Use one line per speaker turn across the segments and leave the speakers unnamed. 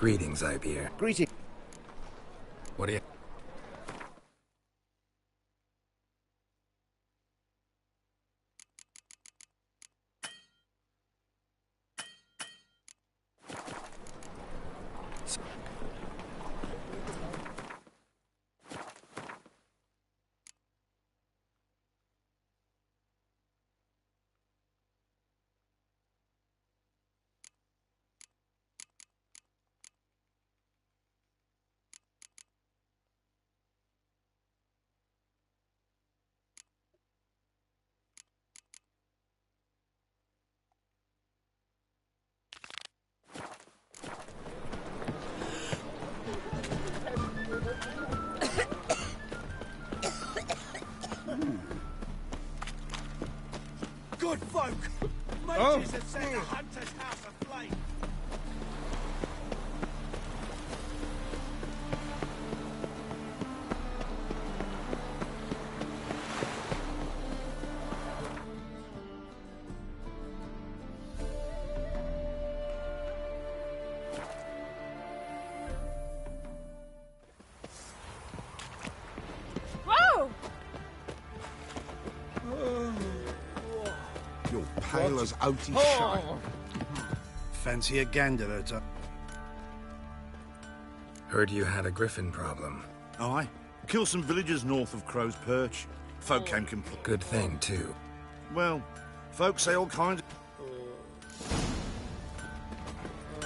Greetings, Ibeer.
Greetings.
What do you...
Good folk! Mages have set the hunter's house aflame!
You're pale as oaty shine. Fancy a gander at her.
Heard you had a griffin problem.
Aye. Kill some villagers north of Crow's Perch. Folk came complete.
Good thing, too.
Well, folks say all kinds of...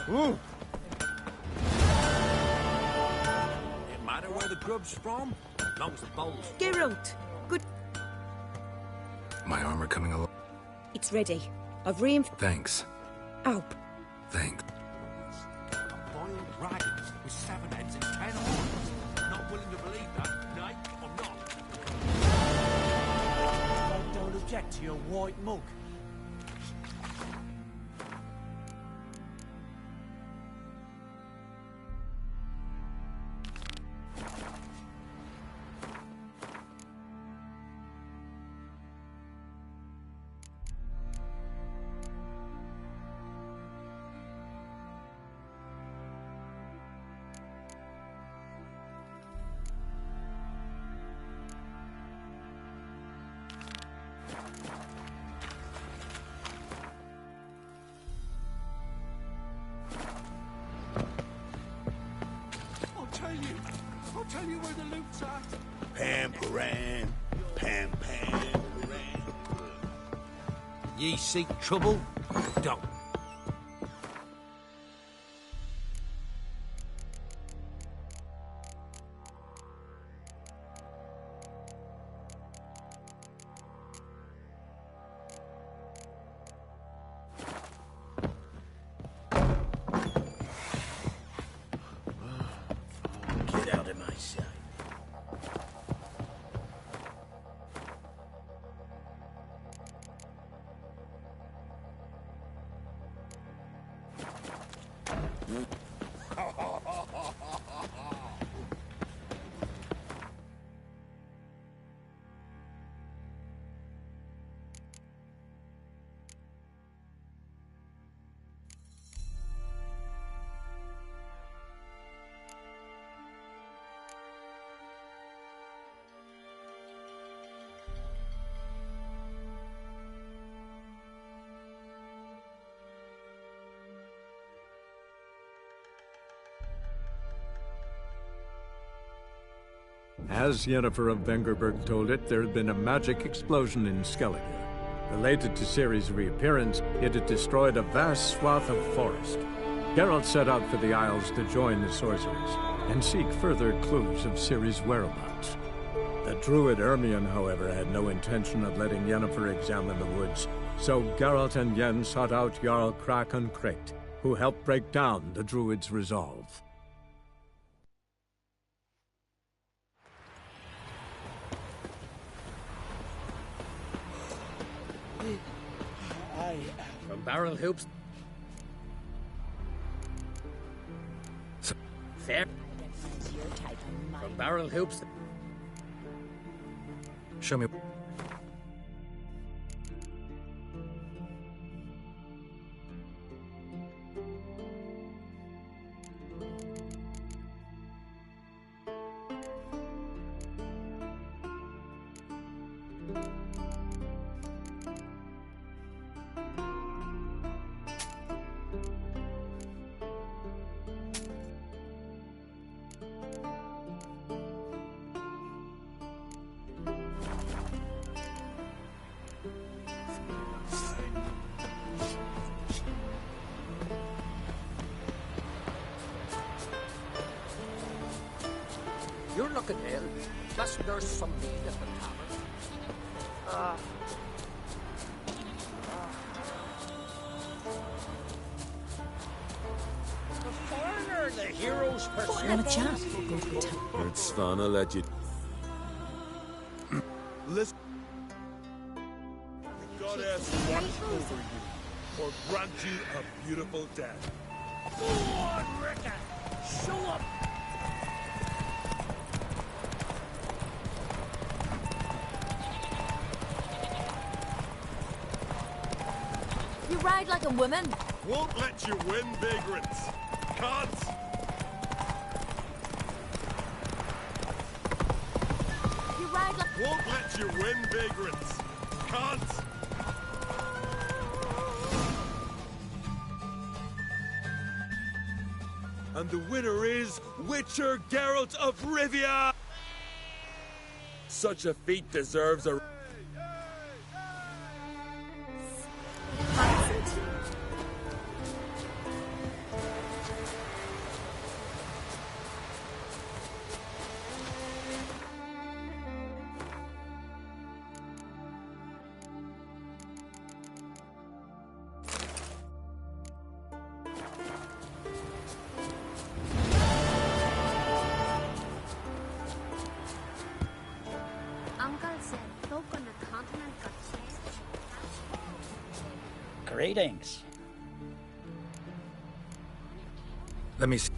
Ooh.
It matter where the grub's from, as long as the bowl's...
Geralt, good.
My armor coming along?
It's ready. I've reinforced.
Thanks.
Oh,
Thanks.
Boiled dragons with 7 heads and 10 horns. Not willing to believe that, nay, I'm not. I don't object to your white mug. I'll tell you where the loot's at.
Pam-param. Pam-pam.
Ye seek trouble? Don't.
Get out of my sight.
As Yennefer of Vengerberg told it, there had been a magic explosion in Skellige. Related to Ciri's reappearance, it had destroyed a vast swath of forest. Geralt set out for the Isles to join the sorcerers and seek further clues of Ciri's whereabouts. The druid Ermion, however, had no intention of letting Yennefer examine the woods, so Geralt and Yen sought out Jarl Krakon Krayt, who helped break down the druid's resolve.
From barrel hoops. Fair. From barrel hoops.
Show me...
You're looking ill. Plus, there's some meat at the tavern. The foreigner, the hero's pursuit.
Have a chat. Go to town.
It's fun, I'll let you.
Listen.
Goddess watch over you, or grant you a beautiful death.
Go on, Rickon. Show up.
You ride like a woman.
Won't let you win, vagrants. Can't.
You ride like...
Won't let you win, vagrants. Can't. And the winner is Witcher Geralt of Rivia! Such a feat deserves a...
Uncle said folk on the continent got changed.
Greetings.
Let me see.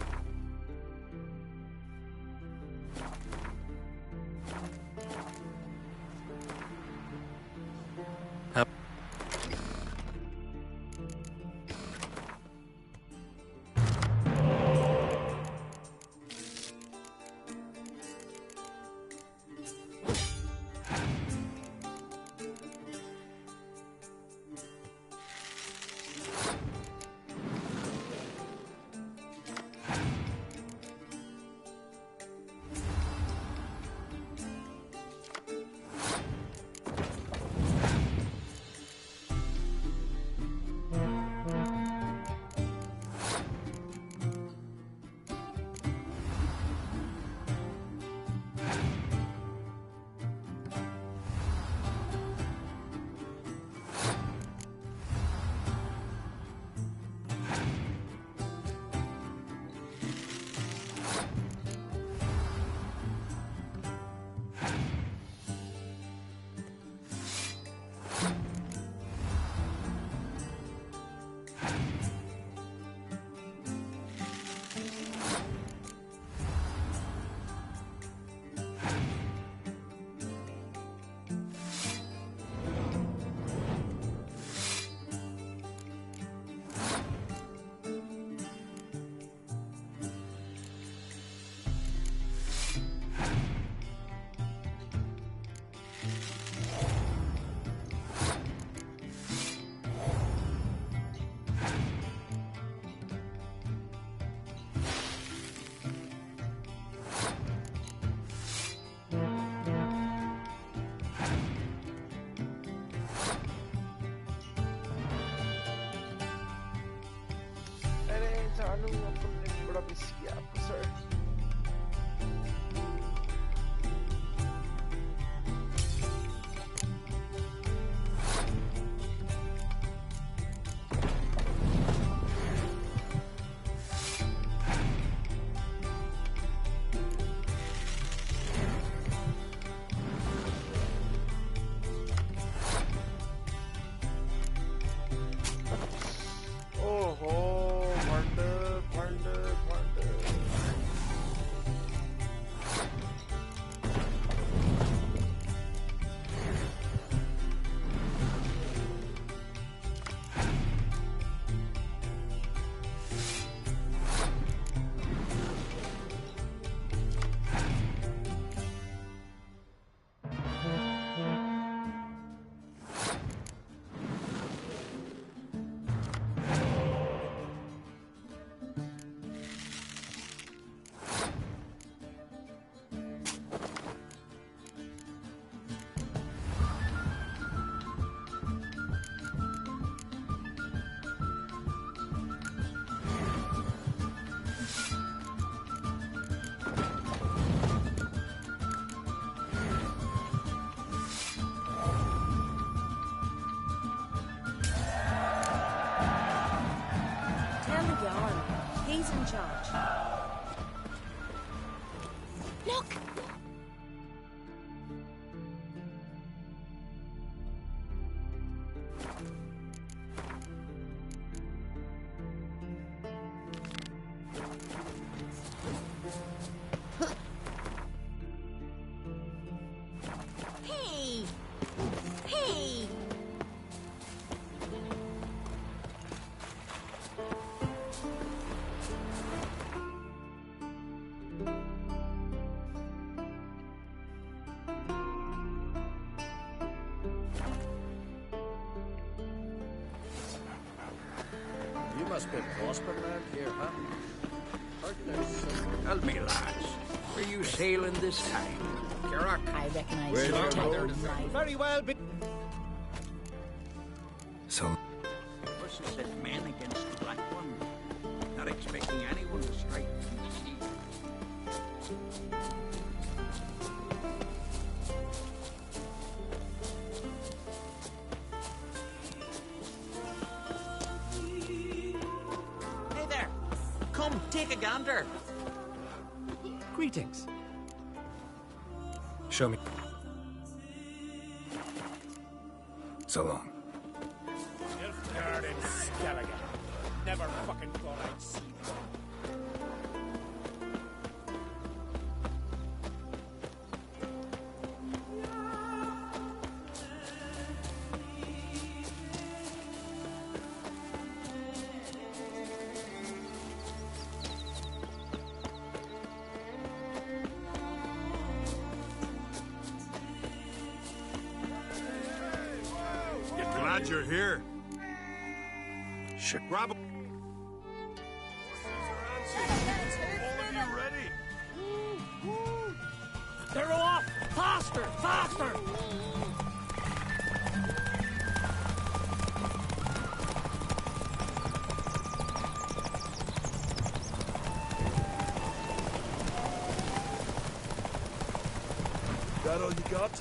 चालू अपन ने बड़ा miss किया आपको sir
Who's in charge? Look! Hey! Hey!
You must be prospering out here, huh? Heard there's some... Tell me, lads, were you sailing this time? Kirrak?
I recognize
Where's
your
our
type
boat?
of life.
Very well, but
Some... Versus set men against the Black One. Not expecting anyone to strike from the sea.
Hey there! Come, take a gander! Greetings.
Show me. So long.
Nilfgaard and Skellige. Never fucking thought I'd see them.
Glad you're here.
Sure.
Grab all of you ready?
They're off! Faster! Faster!
That all you got?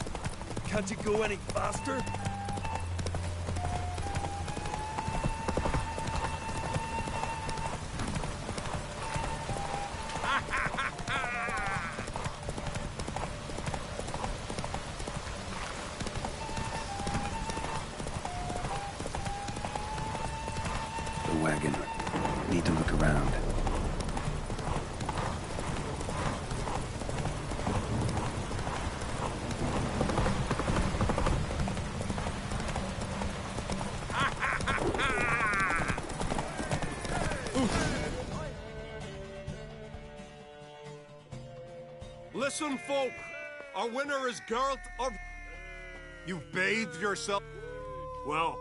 Can't you go any faster?
The wagon. Need to look around.
Listen, folk. Our winner is Geralt of... You bathed yourself... Well...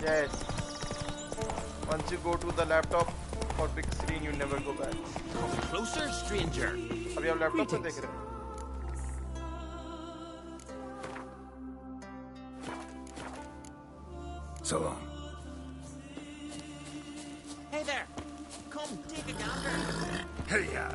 Yes. Once you go to the laptop or big screen, you never go back.
Come closer, stranger.
अभी आप laptop पे देख रहे हैं.
So long.
Hey there! Come, take a gander!
Hey, ya!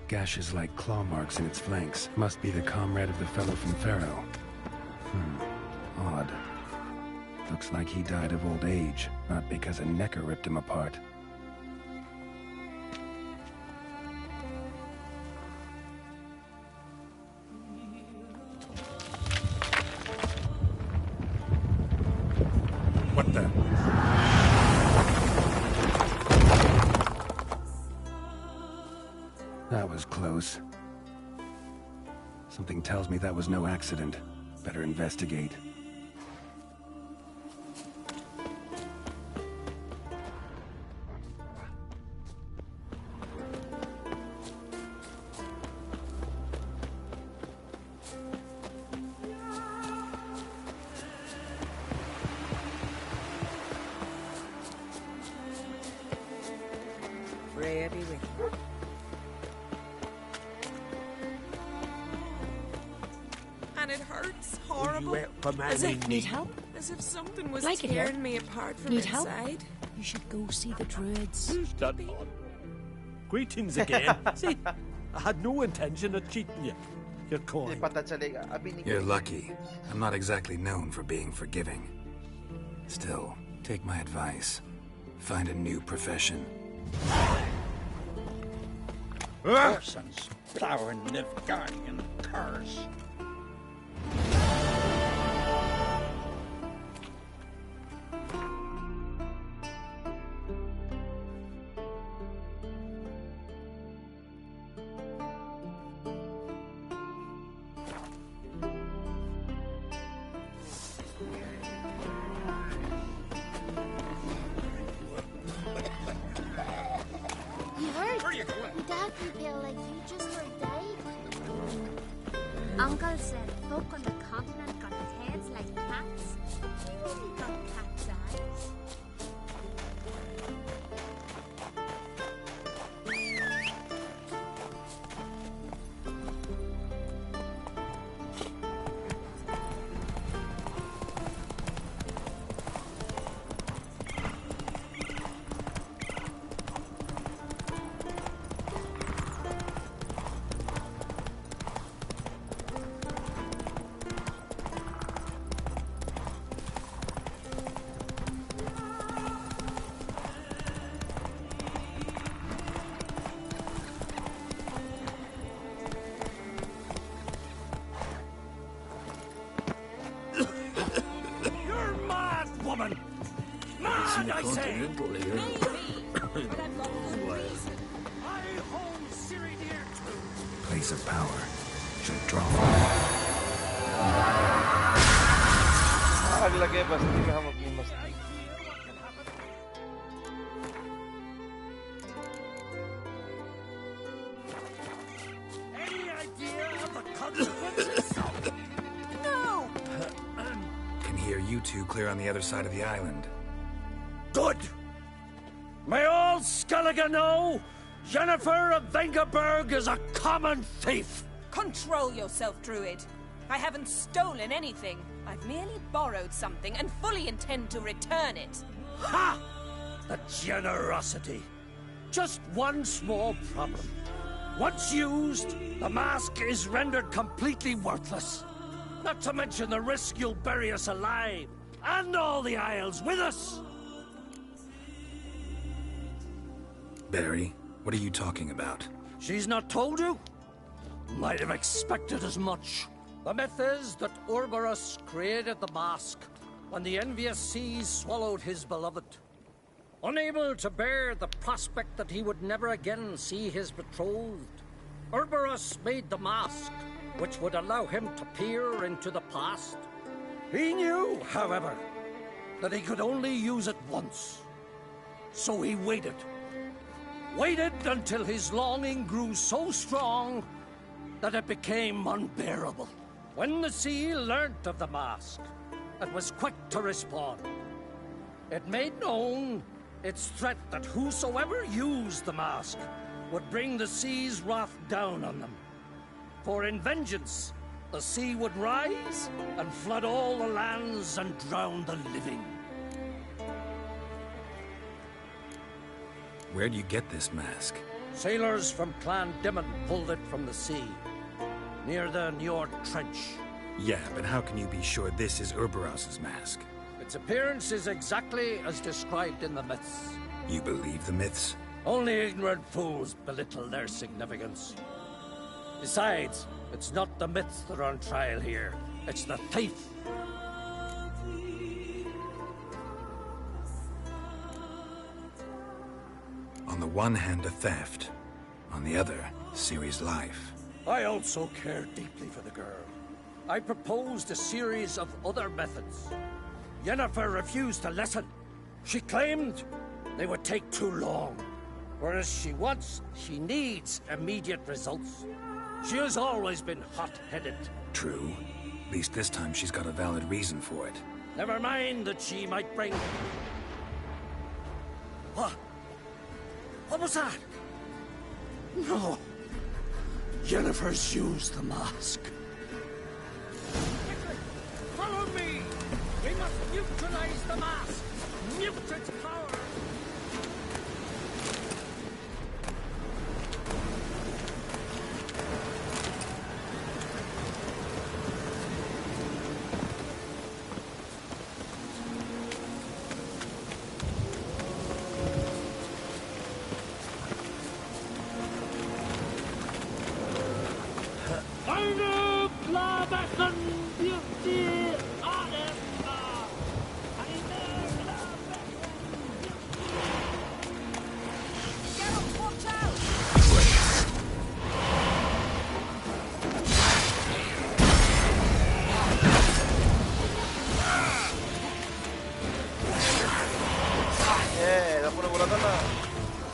Gashes like claw marks in its flanks. Must be the comrade of the fellow from Pharaoh. Odd. Looks like he died of old age, not because a necker ripped him apart.
What the?
That was close. Something tells me that was no accident. Better investigate.
Freya be with you. And it hurts horrible.
As if need help?
As if something was
Like it here?
tearing me apart from
Need help?
inside.
You should go see the druids.
Greetings again. See, I had no intention of cheating you. You're
ये
coy.
पता चलेगा अभी नहीं
You're lucky. I'm not exactly known for being forgiving. Still, take my advice. Find a new profession.
Orson's plowing Nilfgaardian curs.
You heard? Your dad could feel like you just were died. Uncle said folk on the continent got heads like cats. You got cat's eyes.
You're mad, woman! Mad, I say! I hold Siri dear too.
Place of power. Should draw.
आग लगे बस्ती में हम अपनी मस्ती
Any idea of the consequences?
No!
Can hear you two clear on the other side of the island.
Good! May all Skellige know Jennifer of Vengerberg is a common thief!
Control yourself, Druid. I haven't stolen anything. I've merely borrowed something and fully intend to return it.
Ha! The generosity. Just one small problem. Once used, the mask is rendered completely worthless. Not to mention the risk you'll bury us alive, and all the Isles with us!
Barry, what are you talking about?
She's not told you? Might have expected as much. The myth is that Ouroboros created the mask when the envious seas swallowed his beloved. Unable to bear the prospect that he would never again see his betrothed, Ouroboros made the mask, which would allow him to peer into the past. He knew, however, that he could only use it once. So he waited. Waited until his longing grew so strong that it became unbearable. When the sea learnt of the mask, it was quick to respond. It made known its threat that whosoever used the mask would bring the sea's wrath down on them. For in vengeance, the sea would rise and flood all the lands and drown the living.
Where'd you get this mask?
Sailors from Clan Dimon pulled it from the sea, near the Njord Trench.
Yeah, but how can you be sure this is Ouroboros' mask?
Its appearance is exactly as described in the myths.
You believe the myths?
Only ignorant fools belittle their significance. Besides, it's not the myths that are on trial here. It's the thief.
On the one hand, a theft. On the other, Ciri's life.
I also care deeply for the girl. I proposed a series of other methods. Yennefer refused to listen. She claimed they would take too long. Whereas she needs immediate results. She has always been hot-headed.
True. At least this time she's got a valid reason for it.
Never mind that she might bring... What? What was that? No. Yennefer's used the mask. Follow me! We must neutralize the mask! Mute its power!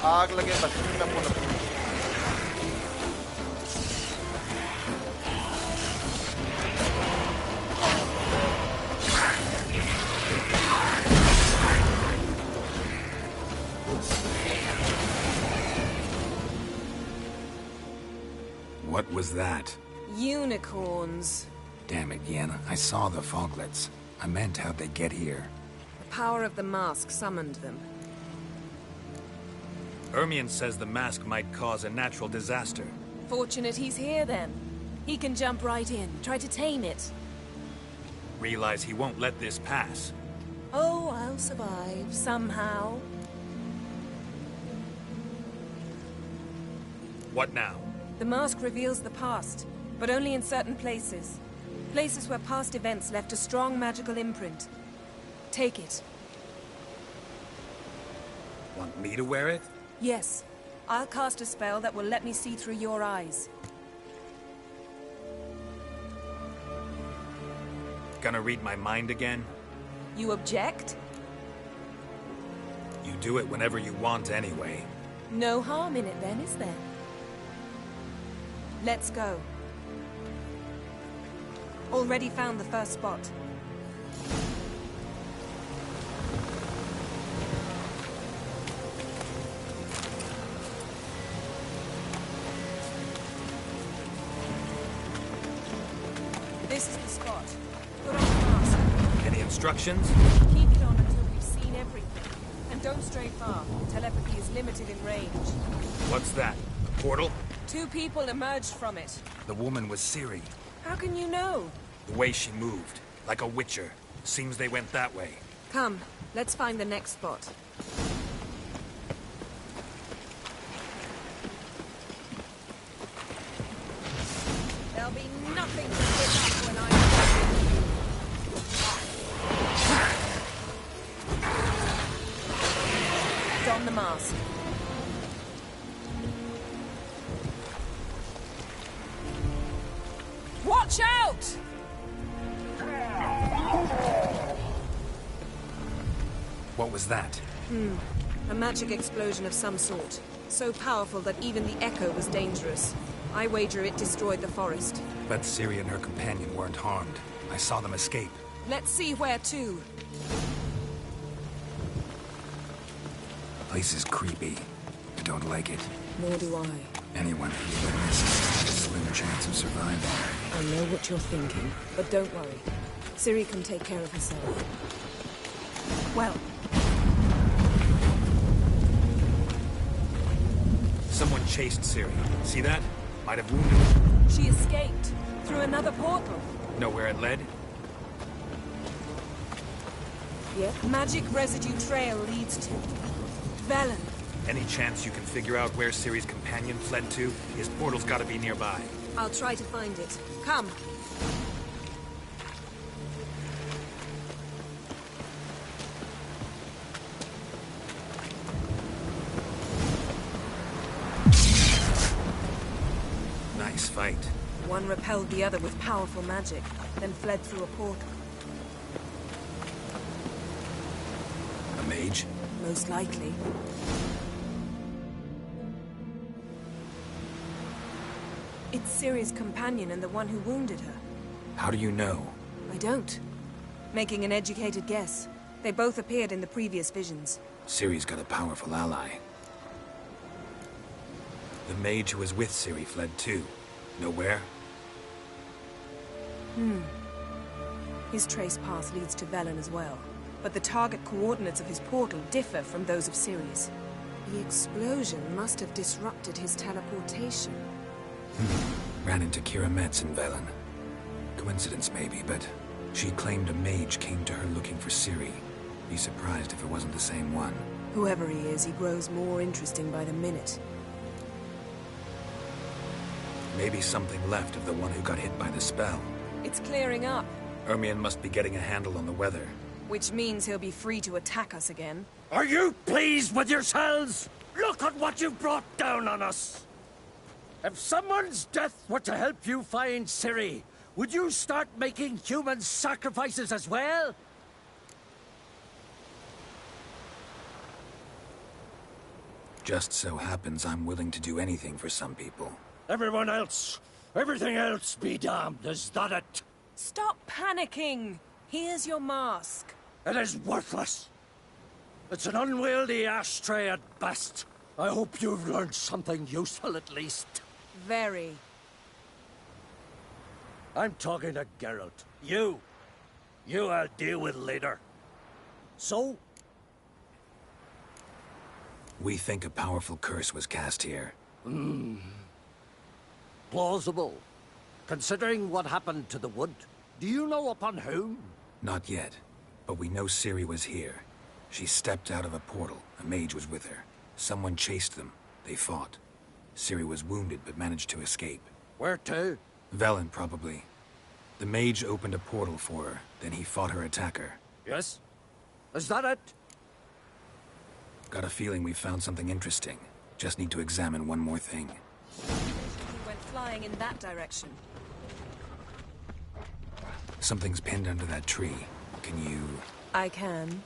आग लगे लक्ष्मी में बोला
What was that?
Unicorns.
Damn it, Yenna. I saw the foglets. I meant how'd they get here?
The power of the mask summoned them.
Ermion says the mask might cause a natural disaster.
Fortunate he's here, then. He can jump right in, try to tame it.
Realize he won't let this pass.
Oh, I'll survive, somehow.
What now?
The mask reveals the past, but only in certain places. Places where past events left a strong magical imprint. Take it.
Want me to wear it?
Yes. I'll cast a spell that will let me see through your eyes.
Gonna read my mind again?
You object?
You do it whenever you want anyway.
No harm in it then, is there? Let's go. Already found the first spot. This is the spot. Put on the mask.
Any instructions?
Keep it on until we've seen everything. And don't stray far. Telepathy is limited in range.
What's that? A portal?
2 people emerged from it.
The woman was Ciri.
How can you know?
The way she moved, like a witcher. Seems they went that way.
Come, let's find the next spot. There'll be nothing to pick up when I'm don the mask. Watch out!
What was that?
A magic explosion of some sort. So powerful that even the echo was dangerous. I wager it destroyed the forest.
But Ciri and her companion weren't harmed. I saw them escape.
Let's see where to.
The place is creepy. I don't like it.
Nor do I.
Anyone who lives in this has a slim chance of surviving.
I know what you're thinking, but don't worry. Ciri can take care of herself. Well,
someone chased Ciri. See that? Might have wounded her.
she escaped through another portal.
Know where it led?
Yep. Magic residue trail leads to Velen.
Any chance you can figure out where Ciri's companion fled to? His portal's gotta be nearby.
I'll try to find it. Come.
Nice fight.
One repelled the other with powerful magic, then fled through a portal.
A mage?
Most likely. It's Ciri's companion and the one who wounded her.
How do you know?
I don't. Making an educated guess. They both appeared in the previous visions.
Ciri's got a powerful ally. The mage who was with Ciri fled too. Know where?
His trace path leads to Velen as well. But the target coordinates of his portal differ from those of Ciri's. The explosion must have disrupted his teleportation.
Ran into Kira Metz in Velen. Coincidence maybe, but she claimed a mage came to her looking for Ciri. Be surprised if it wasn't the same one.
Whoever he is, he grows more interesting by the minute.
Maybe something left of the one who got hit by the spell.
It's clearing up,
Ermion must be getting a handle on the weather.
which means he'll be free to attack us again.
Are you pleased with yourselves? Look at what you've brought down on us! If someone's death were to help you find Ciri, would you start making human sacrifices as well?
Just so happens I'm willing to do anything for some people.
Everyone else, everything else be damned, is that it?
Stop panicking! Here's your mask.
It is worthless. It's an unwieldy ashtray at best. I hope you've learned something useful at least.
Very.
I'm talking to Geralt. You I'll deal with later. So,
We think a powerful curse was cast here.
plausible. Considering what happened to the wood, do you know upon whom?
Not yet, but we know Ciri was here. She stepped out of a portal. A mage was with her. Someone chased them. They fought. Ciri was wounded but managed to escape.
Where to?
Velen, probably. The mage opened a portal for her, then he fought her attacker.
Yes? Is that it?
Got a feeling we found something interesting. Just need to examine one more thing.
He went flying in that direction.
Something's pinned under that tree. Can you...
I can.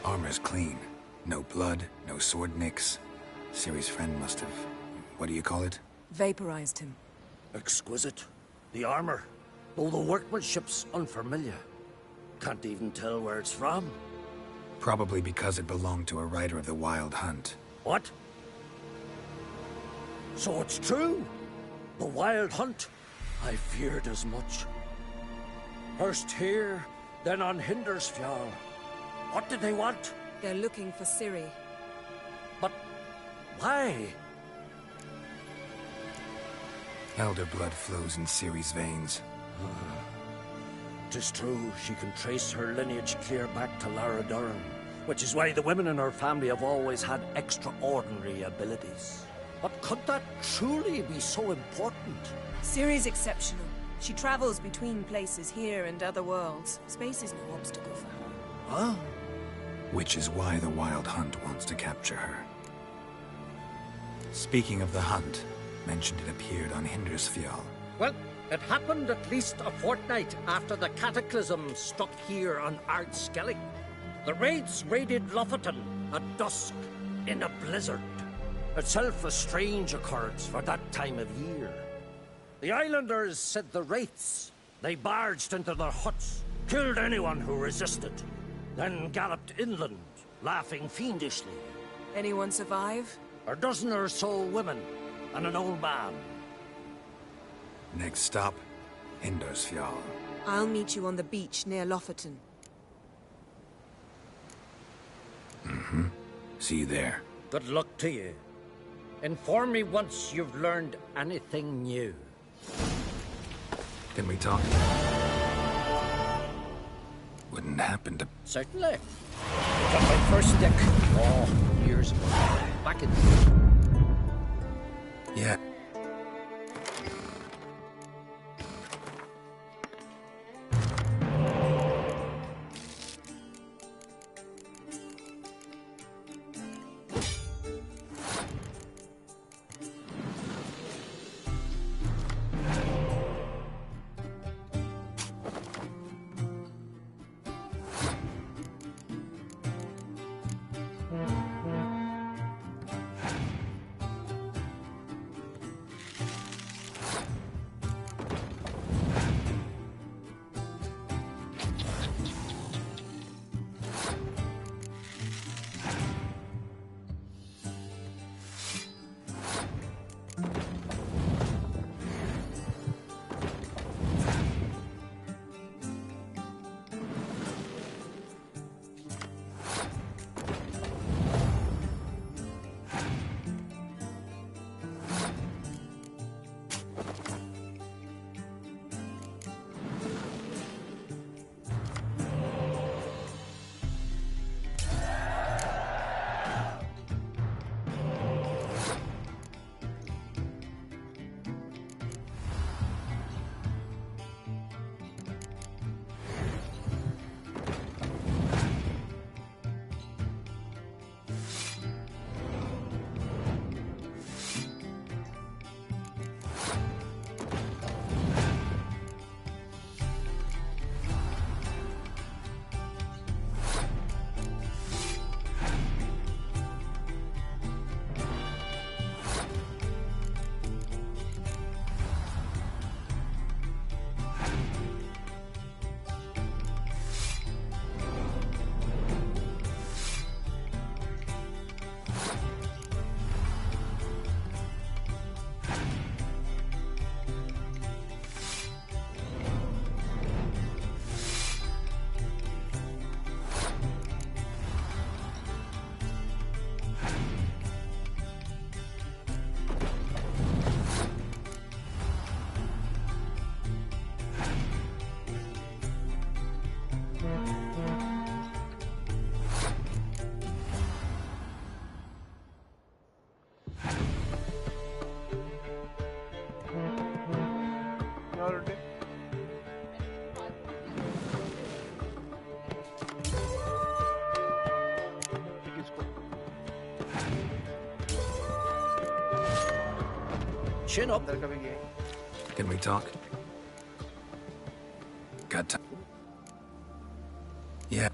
Armor's clean. No blood, no sword nicks. Ciri's friend must have... what do you call it?
Vaporized him.
Exquisite. The armor, though the workmanship's unfamiliar. Can't even tell where it's from.
Probably because it belonged to a writer of the Wild Hunt.
What? So it's true? The Wild Hunt? I feared as much. First here, then on Hindersfjall. What did they want?
They're looking for Ciri.
But why?
Elder blood flows in Ciri's veins.
'Tis true, she can trace her lineage clear back to Lara Durham, which is why the women in her family have always had extraordinary abilities. But could that truly be so important?
Ciri's exceptional. She travels between places here and other worlds. Space is no obstacle for her.
Huh?
Which is why the Wild Hunt wants to capture her. Speaking of the hunt, mentioned it appeared on Hindersfjall.
Well, it happened at least a fortnight after the cataclysm struck here on Ardskellig. The raids raided Lofoten at dusk in a blizzard. Itself a strange occurrence for that time of year. The islanders said the wraiths. They barged into their huts, killed anyone who resisted, then galloped inland, laughing fiendishly.
Anyone survive?
A dozen or so women and an old man.
Next stop, Hindersfjall.
I'll meet you on the beach near Lofoten.
See you there.
Good luck to you. Inform me once you've learned anything new.
Can we talk? Wouldn't happen to...
Certainly. Got my first stick. Oh, years ago. Back in...
Yeah.
Chin up.
Can we talk? Got time? Yeah.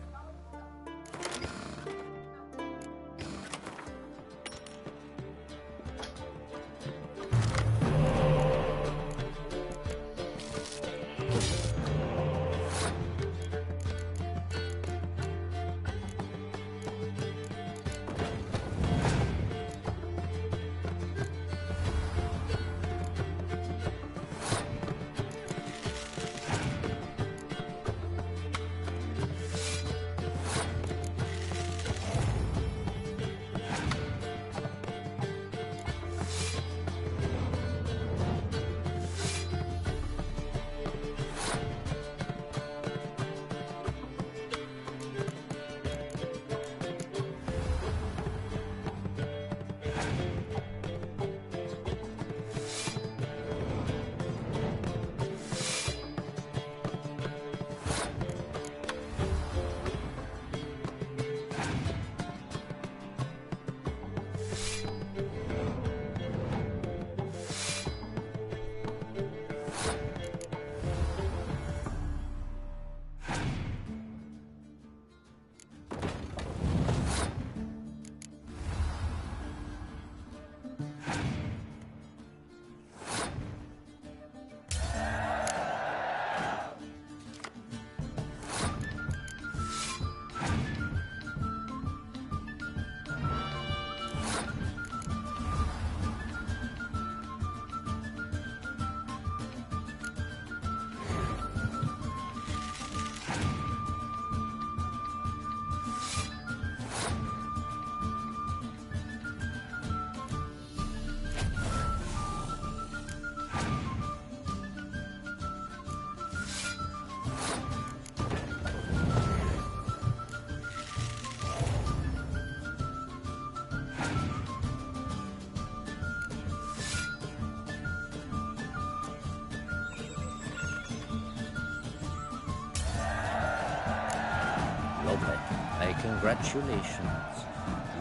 Lovely. My congratulations.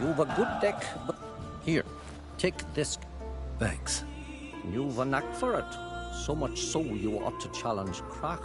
You've a good deck, but... Here, take this.
Thanks.
You've a knack for it. So much so you ought to challenge Crack.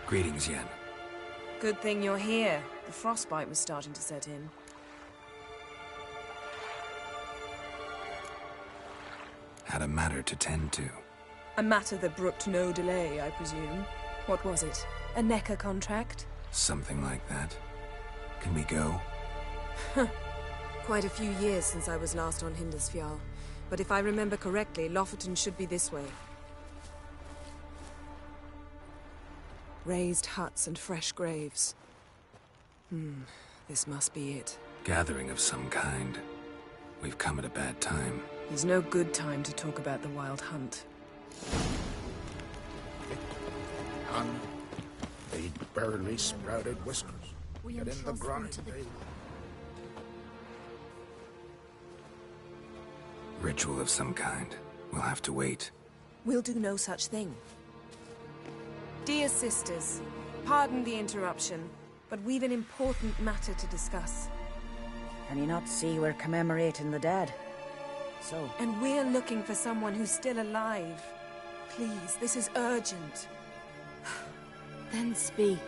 Greetings, Yen.
Good thing you're here. The frostbite was starting to set in.
Had a matter to tend to.
A matter that brooked no delay, I presume. What was it? A NECA contract?
Something like that. Can we go?
Quite a few years since I was last on Hindisfjall. But if I remember correctly, Lofoten should be this way. Raised huts and fresh graves. This must be it.
Gathering of some kind. We've come at a bad time.
There's no good time to talk about the Wild Hunt.
None. They'd barely sprouted whiskers. Get in the grind.
Ritual of some kind. We'll have to wait.
We'll do no such thing. Dear sisters, pardon the interruption, but we've an important matter to discuss.
Can you not see we're commemorating the dead? So?
And we're looking for someone who's still alive. Please, this is urgent.
Then speak.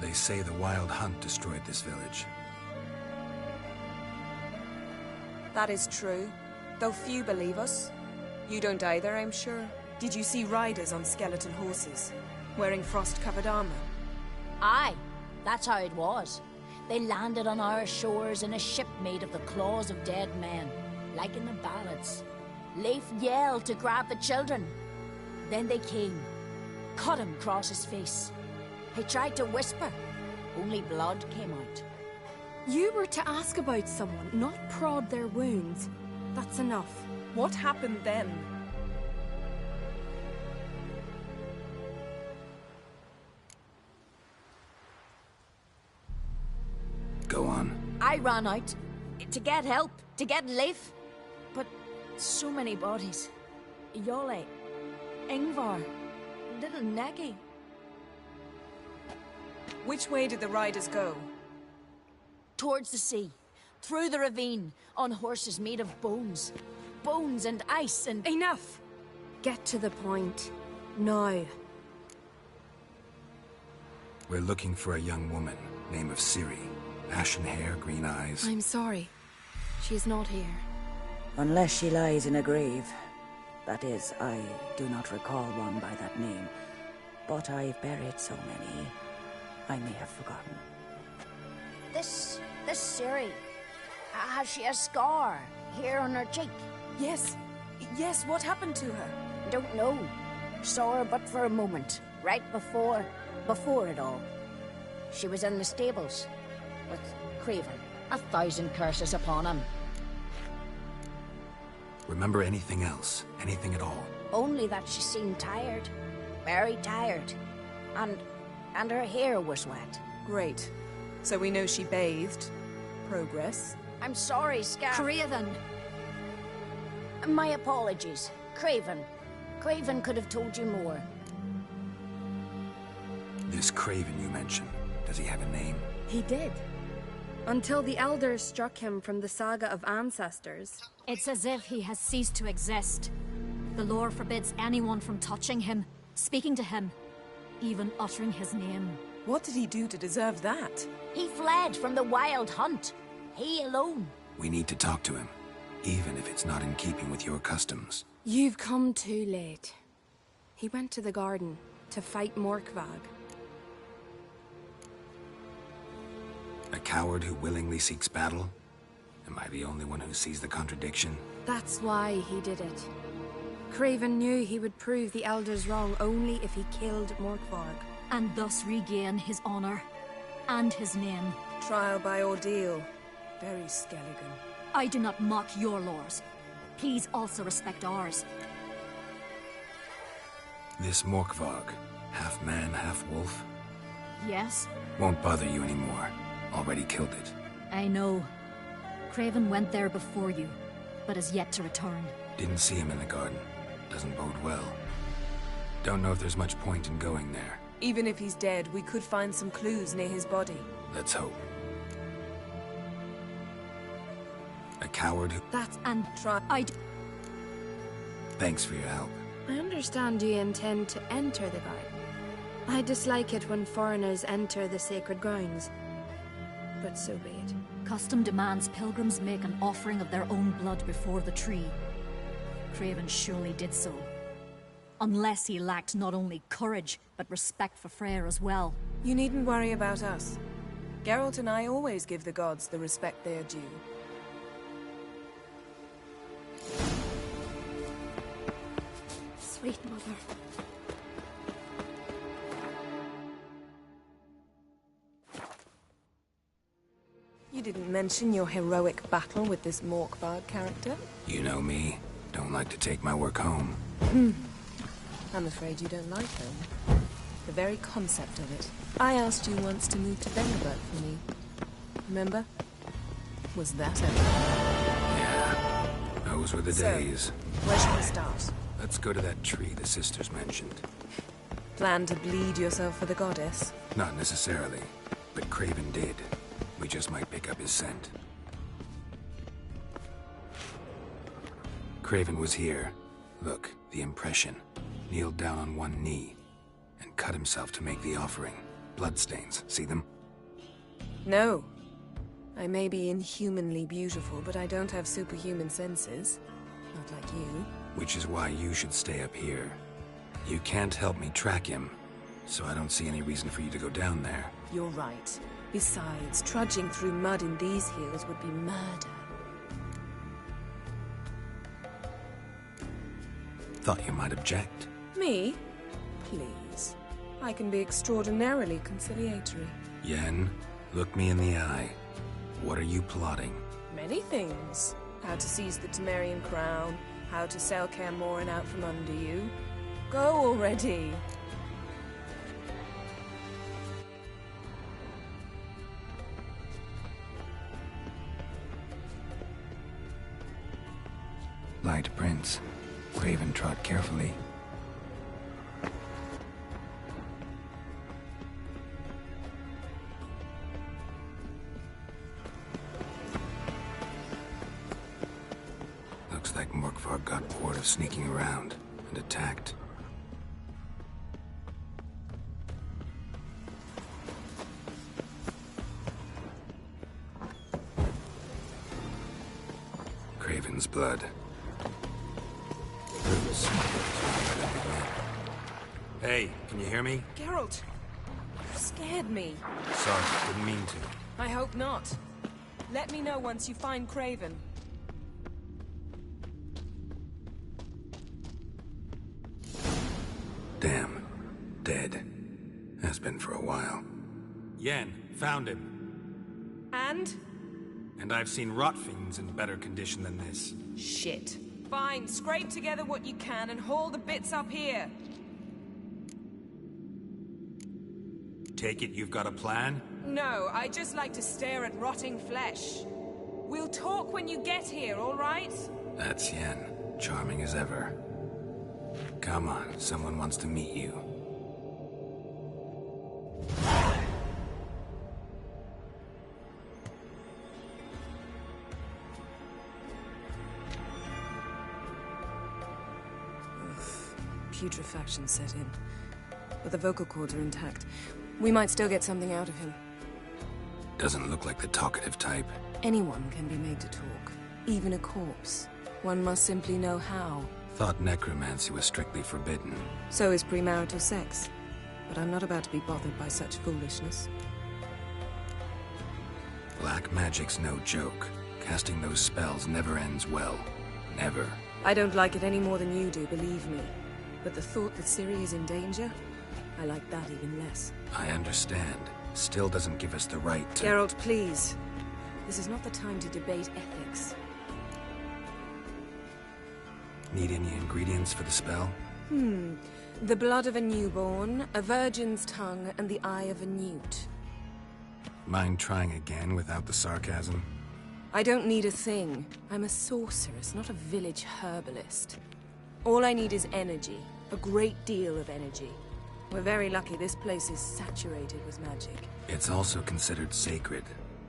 They say the Wild Hunt destroyed this village.
That is true, though few believe us. You don't either, I'm sure. Did you see riders on skeleton horses, wearing frost-covered armor?
Aye, that's how it was. They landed on our shores in a ship made of the claws of dead men, like in the ballads. Leif yelled to grab the children. Then they came, cut him across his face. He tried to whisper, only blood came out.
You were to ask about someone, not prod their wounds. That's enough.
What happened then?
Go on.
I ran out to get help, to get Leif. But so many bodies. Yole, Ingvar, little Neggy.
Which way did the riders go?
Towards the sea, through the ravine, on horses made of bones. Bones and ice and...
Enough! Get to the point. Now.
We're looking for a young woman, name of Ciri. Ashen hair, green eyes.
I'm sorry. She is not here.
Unless she lies in a grave. That is, I do not recall one by that name. But I've buried so many, I may have forgotten.
This Ciri, has she a scar here on her cheek?
Yes, what happened to her?
Don't know. Saw her but for a moment. right before it all. She was in the stables with Craven. 1,000 curses upon him.
Remember anything else? Anything at all?
Only that she seemed tired. Very tired. And her hair was wet.
Great. So we know she bathed. Progress.
I'm sorry, Scar.
Craven!
My apologies. Craven. Craven could have told you more.
This Craven you mentioned, does he have a name?
He did. Until the elders struck him from the saga of ancestors.
It's as if he has ceased to exist. The lore forbids anyone from touching him, speaking to him, even uttering his name.
What did he do to deserve that?
He fled from the Wild Hunt. He alone.
We need to talk to him, even if it's not in keeping with your customs.
You've come too late. He went to the garden to fight Morkvag.
A coward who willingly seeks battle? Am I the only one who sees the contradiction?
That's why he did it. Craven knew he would prove the elders wrong only if he killed Morkvarg.
And thus regain his honor and his name.
Trial by ordeal. Very Skelligan.
I do not mock your laws. Please also respect ours.
This Morkvarg, half man, half wolf?
Yes?
Won't bother you anymore. Already killed it.
I know. Craven went there before you, but is yet to return.
Didn't see him in the garden. Doesn't bode well. Don't know if there's much point in going there.
Even if he's dead, we could find some clues near his body.
Let's hope. A coward who...
That's...
And
I...
Thanks for your help.
I understand you intend to enter the garden. I dislike it when foreigners enter the sacred grounds. But so be it.
Custom demands pilgrims make an offering of their own blood before the tree. Craven surely did so. Unless he lacked not only courage, but respect for Freyr as well.
You needn't worry about us. Geralt and I always give the gods the respect they are due.
Sweet mother.
You didn't mention your heroic battle with this Morkvarg character?
You know me. Don't like to take my work home.
I'm afraid you don't like home. The very concept of it. I asked you once to move to Vengerberg for me. Remember? Was that ever?
Yeah. Those were the days.
Where should we start?
Let's go to that tree the sisters mentioned.
Plan to bleed yourself for the goddess?
Not necessarily, but Craven did. We just might pick up his scent. Craven was here. Look, the impression. Kneeled down on one knee and cut himself to make the offering. Bloodstains, see them?
No. I may be inhumanly beautiful, but I don't have superhuman senses. Not like you.
Which is why you should stay up here. You can't help me track him, so I don't see any reason for you to go down there.
You're right. Besides, trudging through mud in these hills would be murder.
Thought you might object.
Me? Please. I can be extraordinarily conciliatory.
Yen, look me in the eye. What are you plotting?
Many things. How to seize the Temerian crown, how to sell Kaer Morhen out from under you. Go already!
Light prints. Craven trod carefully. Looks like Morkvarg got bored of sneaking around and attacked. Craven's blood. Roots. Hey, can you hear me?
Geralt! You scared me.
Sorry, didn't mean to.
I hope not. Let me know once you find Craven.
Damn. Dead. Yen, found him.
And?
And I've seen rot fiends in better condition than this.
Shit. Fine, scrape together what you can and haul the bits up here.
Take it you've got a plan?
No, I just like to stare at rotting flesh. We'll talk when you get here, all right?
That's Yen. Charming as ever. Come on, someone wants to meet you.
Putrefaction set in. But the vocal cords are intact. We might still get something out of him.
Doesn't look like the talkative type.
Anyone can be made to talk. Even a corpse. One must simply know how.
Thought necromancy was strictly forbidden.
So is premarital sex. But I'm not about to be bothered by such foolishness.
Black magic's no joke. Casting those spells never ends well. Never.
I don't like it any more than you do, believe me. But the thought that Ciri is in danger, I like that even less.
I understand. Still doesn't give us the right to—
Geralt, please. This is not the time to debate ethics.
Need any ingredients for the spell?
The blood of a newborn, a virgin's tongue, and the eye of a newt.
Mind trying again without the sarcasm?
I don't need a thing. I'm a sorceress, not a village herbalist. All I need is energy. A great deal of energy. We're very lucky this place is saturated with magic.
It's also considered sacred.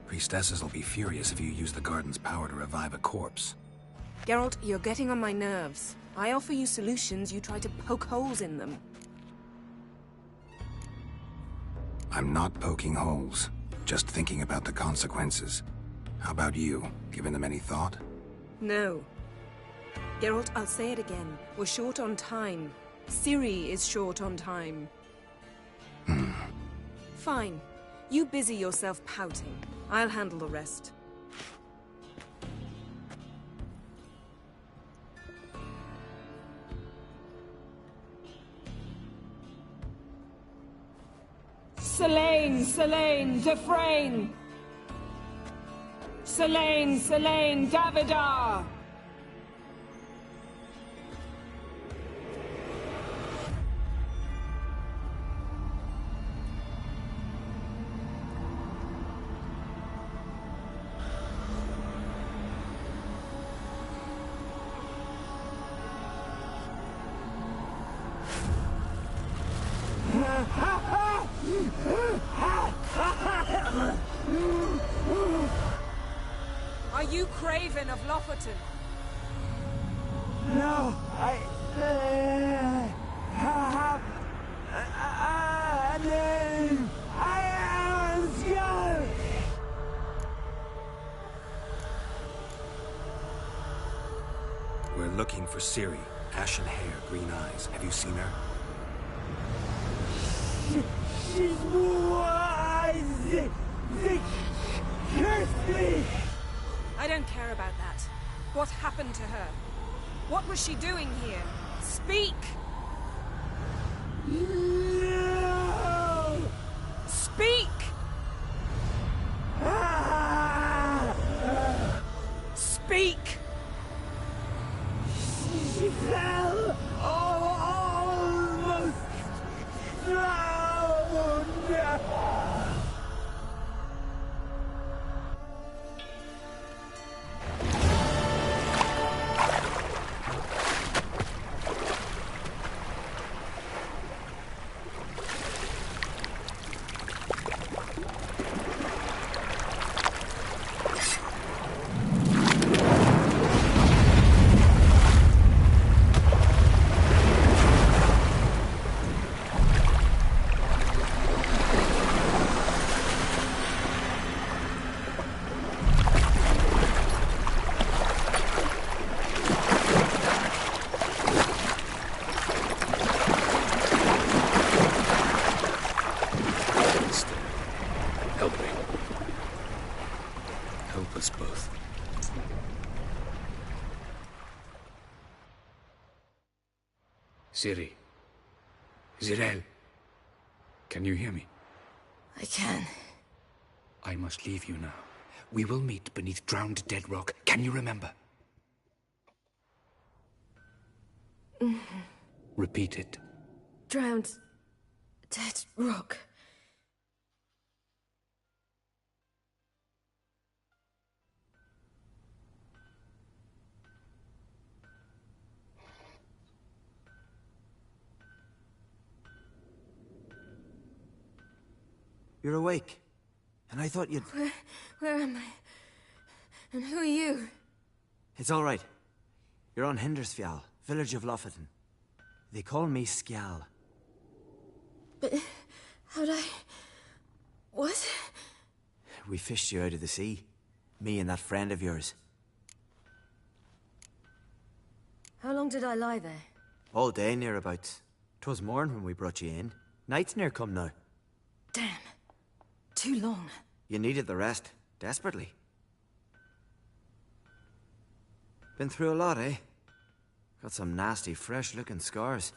Priestesses will be furious if you use the garden's power to revive a corpse.
Geralt, you're getting on my nerves. I offer you solutions, you try to poke holes in them.
I'm not poking holes. Just thinking about the consequences. How about you? Given them any thought?
No. Geralt, I'll say it again. We're short on time. Ciri is short on time. Fine. You busy yourself pouting. I'll handle the rest. Selene, Dufresne! Selene, Davidar! Are you Craven of Lofoten?
No, I have a name. I am Skull.
We're looking for Ciri. Ashen hair, green eyes. Have you seen her?
She's wise. They cursed me.
I don't care about that. What happened to her? What was she doing here? Speak!
No!
Speak! Speak!
She fell almost drowned.
Help us both.
Ciri. Zirel. Can you hear me?
I can.
I must leave you now. We will meet beneath drowned dead rock. Can you remember? Repeat it.
Drowned dead rock.
You're awake. And I thought you'd...
Where am I? And who are you?
It's all right. You're on Hindersfjall, village of Lofoten. They call me Skjal.
But how'd I... What?
We fished you out of the sea. Me and that friend of yours.
How long did I lie there?
All day, nearabouts. 'Twas morn when we brought you in. Night's near come now.
Damn. Too long.
You needed the rest. Desperately. Been through a lot, eh? Got some nasty, fresh-looking scars.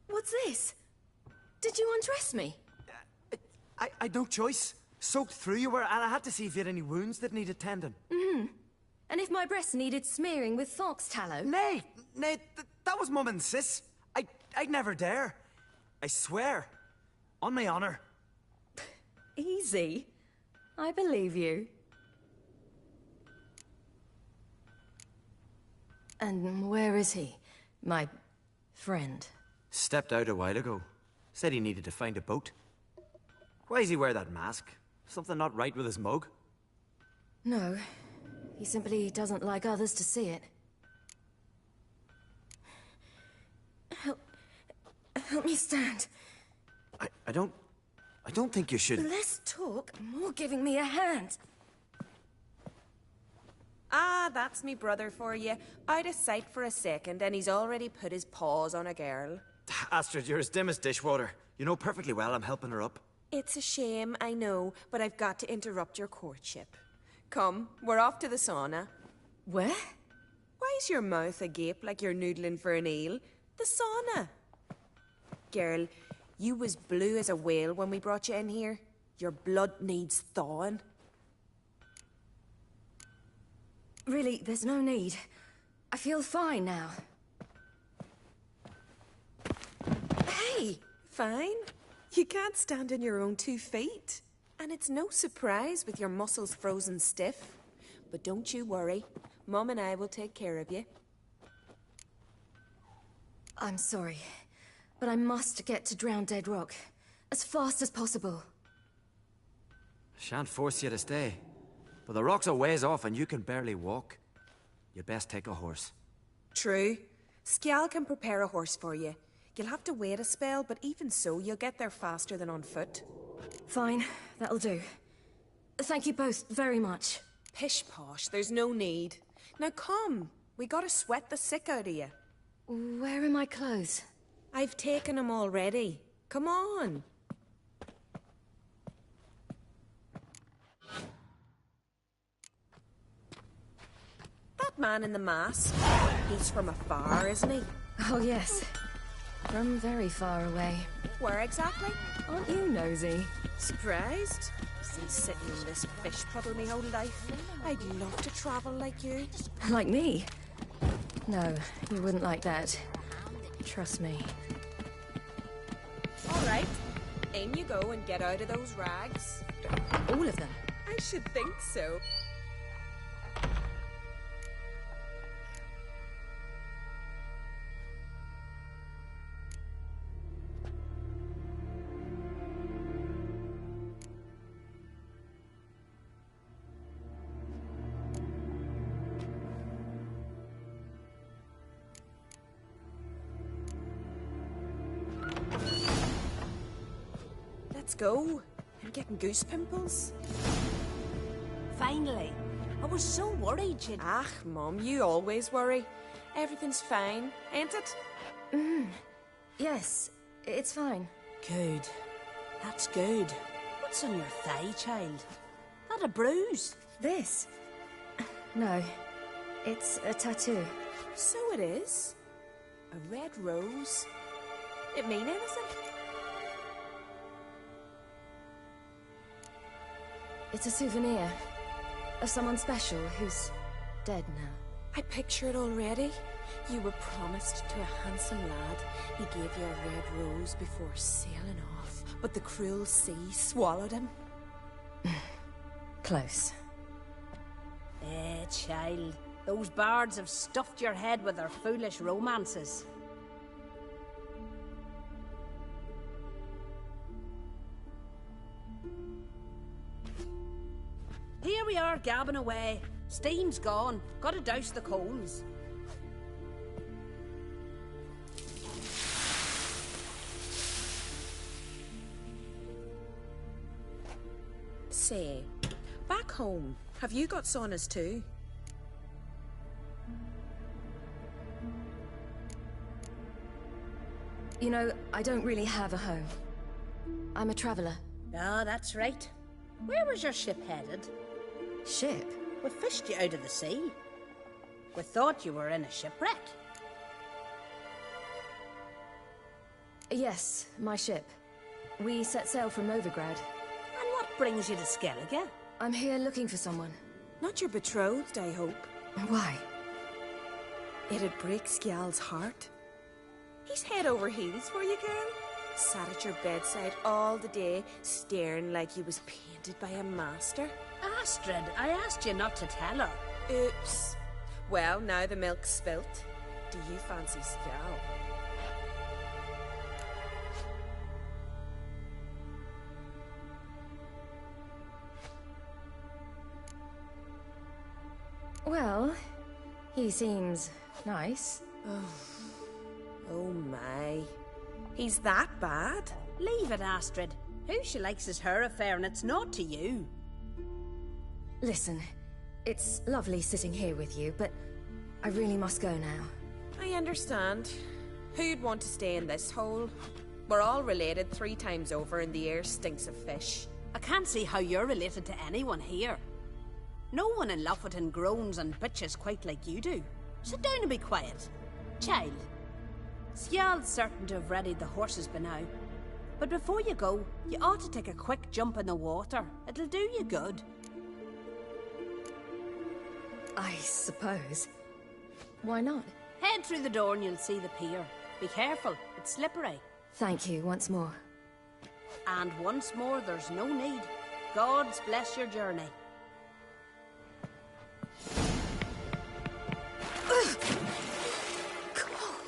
What's this? Did you undress me?
I'd no choice. Soaked through you were, and I had to see if you had any wounds that needed tending.
Mm-hmm. And if my breasts needed smearing with fox tallow?
Nay, that was Mum and Sis. I'd never dare. I swear. On my honor.
Easy. I believe you. And where is he? My friend?
Stepped out a while ago. Said he needed to find a boat. Why does he wear that mask? Something not right with his mug?
No. He simply doesn't like others to see it. Help me stand.
I don't think you should...
Less talk, more giving me a hand.
Ah, that's me brother for you. Out of sight for a second, and he's already put his paws on a girl.
Astrid, you're as dim as dishwater. You know perfectly well I'm helping her up.
It's a shame, I know, but I've got to interrupt your courtship. Come, we're off to the sauna.
Where?
Why is your mouth agape like you're noodling for an eel? The sauna. Girl, you was blue as a whale when we brought you in here. Your blood needs thawing.
Really, there's no need. I feel fine now.
Hey, fine? You can't stand on your own 2 feet. And it's no surprise with your muscles frozen stiff. But don't you worry. Mum and I will take care of you.
I'm sorry, but I must get to Drowned Dead Rock as fast as possible.
Shan't force you to stay. But the rock's a ways off and you can barely walk. You'd best take a horse.
True. Skjal can prepare a horse for you. You'll have to wait a spell, but even so, you'll get there faster than on foot.
Fine, that'll do. Thank you both very much.
Pish-posh, there's no need. Now come, we gotta sweat the sick out of you.
Where are my clothes?
I've taken them already. Come on. That man in the mask, he's from afar, isn't he?
Oh, yes. From very far away.
Where exactly?
Aren't you nosy?
Surprised? Since sitting in this fish puddle me whole life, I'd love to travel like you.
Like me? No, you wouldn't like that. Trust me.
All right. In you go and get out of those rags.
All of them?
I should think so. Let's go. I'm getting goose pimples.
Finally. I was so worried you'd...
Ach, Mum, you always worry. Everything's fine, ain't it?
Yes, it's fine.
Good. That's good. What's on your thigh, child? That a bruise?
This? No, it's a tattoo.
So it is. A red rose. It mean anything?
It's a souvenir of someone special who's dead now.
I picture it already. You were promised to a handsome lad. He gave you a red rose before sailing off, but the cruel sea swallowed him.
Close.
Child. Those bards have stuffed your head with their foolish romances. Here we are, gabbing away. Steam's gone. Gotta douse the coals.
Say, back home, have you got saunas too?
You know, I don't really have a home. I'm a traveler.
Ah, that's right. Where was your ship headed?
Ship?
We fished you out of the sea. We thought you were in a shipwreck.
Yes, my ship. We set sail from Novigrad.
And what brings you to Skellige?
I'm here looking for someone.
Not your betrothed, I hope.
Why?
It'd break Skjald's heart. He's head over heels for you, girl. Sat at your bedside all the day, staring like he was painted by a master.
Astrid, I asked you not to tell her.
Oops. Well, now the milk's spilt. Do you fancy Skjald?
Well, he seems nice.
Oh my. He's that bad?
Leave it, Astrid. Who she likes is her affair, and it's not to you.
Listen, it's lovely sitting here with you, but I really must go now.
I understand. Who'd want to stay in this hole? We're all related 3 times over and the air stinks of fish.
I can't see how you're related to anyone here. No one in Lofoten groans and bitches quite like you do. Sit down and be quiet. Child, Skjald's certain to have readied the horses by now. But before you go, you ought to take a quick jump in the water. It'll do you good.
I suppose. Why not?
Head through the door and you'll see the pier. Be careful, it's slippery.
Thank you once more.
And once more, there's no need. God's bless your journey.
Cold.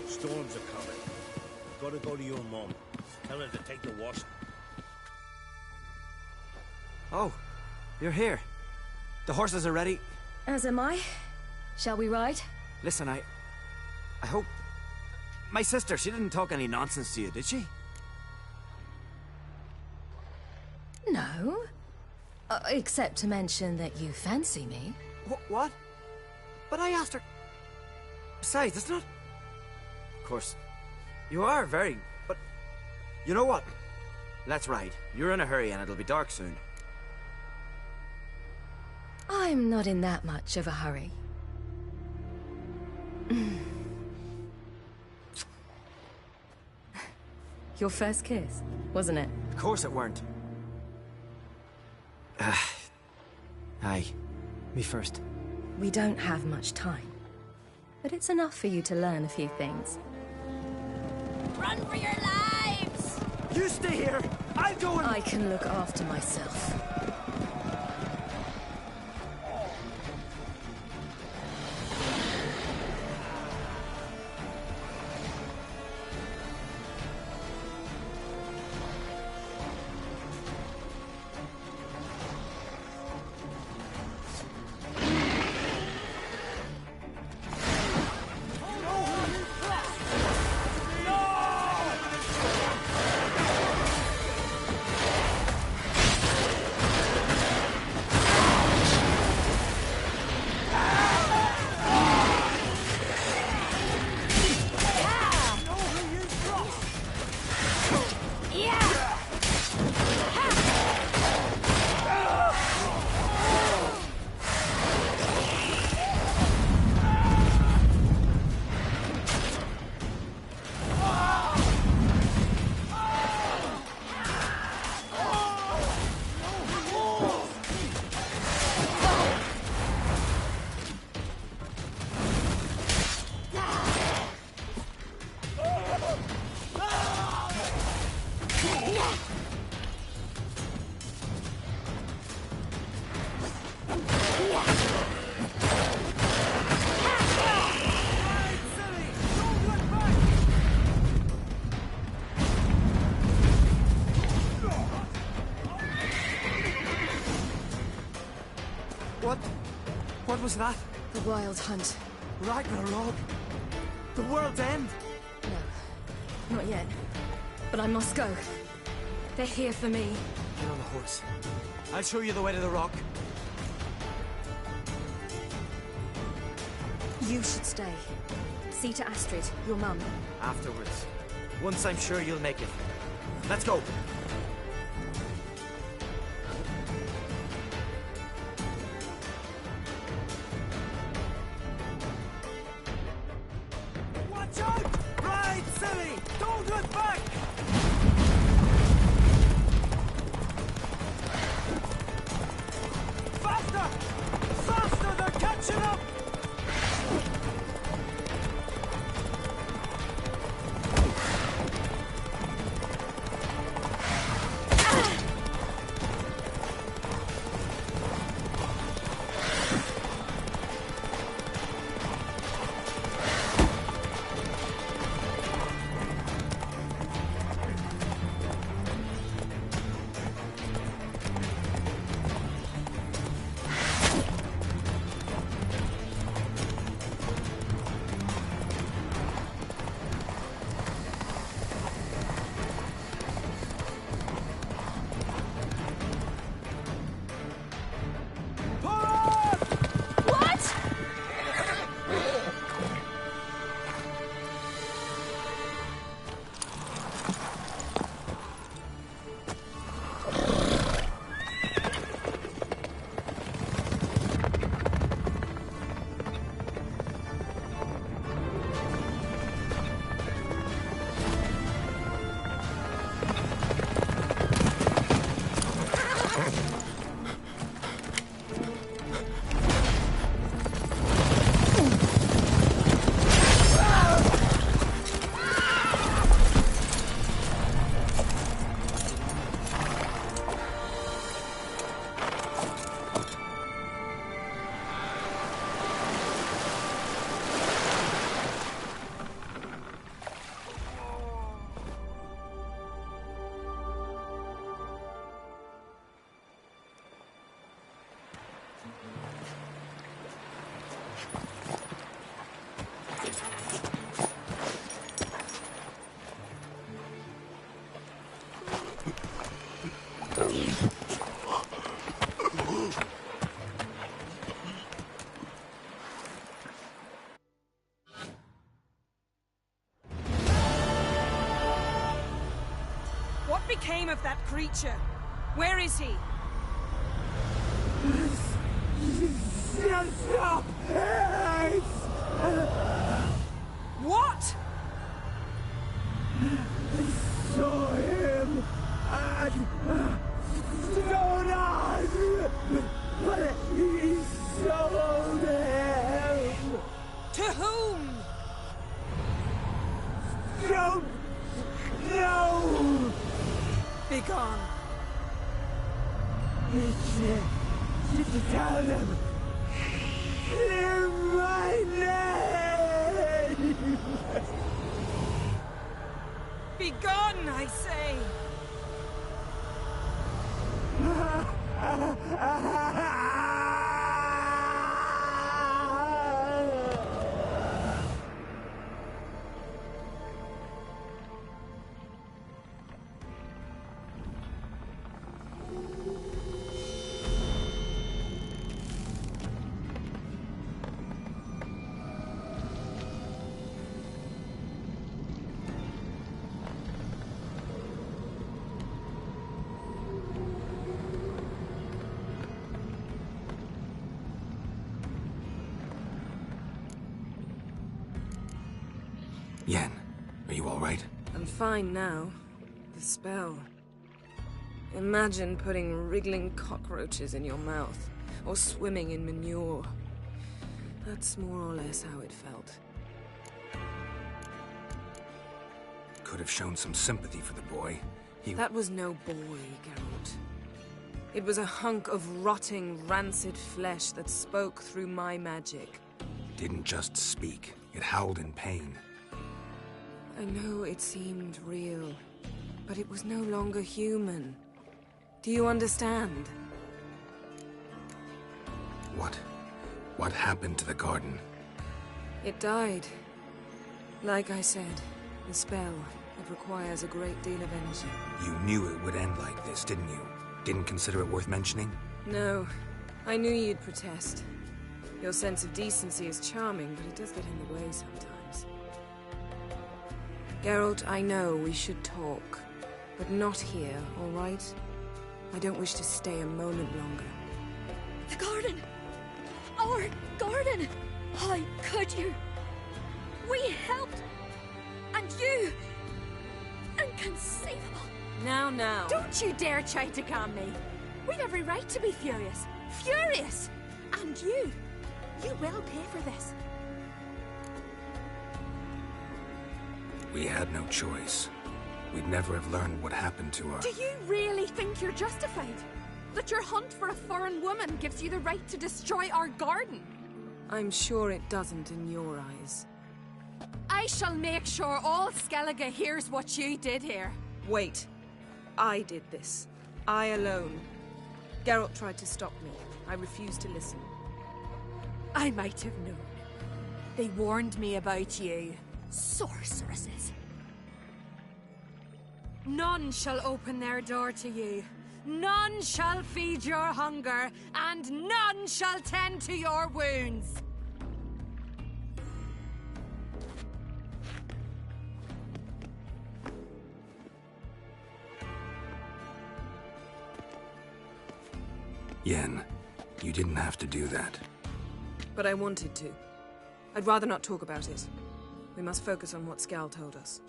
Storms are coming. Gotta go to your mom. Tell her to take the wash.
Oh, you're here. The horses are ready.
As am I. Shall we ride?
Listen, I hope... My sister, she didn't talk any nonsense to you, did she?
No. Except to mention that you fancy me.
What? But I asked her... Besides, it's not... Of course, you are very... But... You know what? Let's ride. You're in a hurry and it'll be dark soon.
I'm not in that much of a hurry. Your first kiss, wasn't it?
Of course it weren't. Aye. Me first.
We don't have much time, but it's enough for you to learn a few things.
Run for your lives!
You stay here! I'll go and...
I can look after myself.
What was that?
The WildHunt.
Ragnarok? The world's end?
No, not yet. But I must go. They're here for me.
Get on the horse. I'll show you the way to the rock.
You should stay. See to Astrid, your mum.
Afterwards. Once I'm sure you'll make it. Let's go. Watch out! Ride, silly! Don't look back! Faster! Faster! They're catching up!
What became of that creature? Where is he?
Stop!
What?
I saw him at Stone Island!
say?
Yen, are you all right?
I'm fine now. The spell. Imagine putting wriggling cockroaches in your mouth, or swimming in manure. That's more or less how it felt.
Could have shown some sympathy for the boy.
That was no boy, Geralt. It was a hunk of rotting, rancid flesh that spoke through my magic.
Didn't just speak. It howled in pain.
I know it seemed real, but it was no longer human. Do you understand?
What happened to the garden?
It died. Like I said, the spell, it requires a great deal of energy.
You knew it would end like this, didn't you? Didn't consider it worth mentioning?
No. I knew you'd protest. Your sense of decency is charming, but it does get in the way sometimes. Geralt, I know we should talk, but not here, all right? I don't wish to stay a moment longer.
The garden! Our garden! How could you? We helped! And you! Inconceivable!
Now.
Don't you dare try to calm me. We've every right to be furious. Furious! And you will pay for this.
We had no choice. We'd never have learned what happened to her.
Do you really think you're justified? That your hunt for a foreign woman gives you the right to destroy our garden?
I'm sure it doesn't in your eyes.
I shall make sure all Skellige hears what you did here.
Wait. I did this. I alone. Geralt tried to stop me. I refused to listen.
I might have known. They warned me about you. Sorceresses. None shall open their door to you. None shall feed your hunger, and none shall tend to your wounds.
Yen, you didn't have to do that.
But I wanted to. I'd rather not talk about it. We must focus on what Skal told us.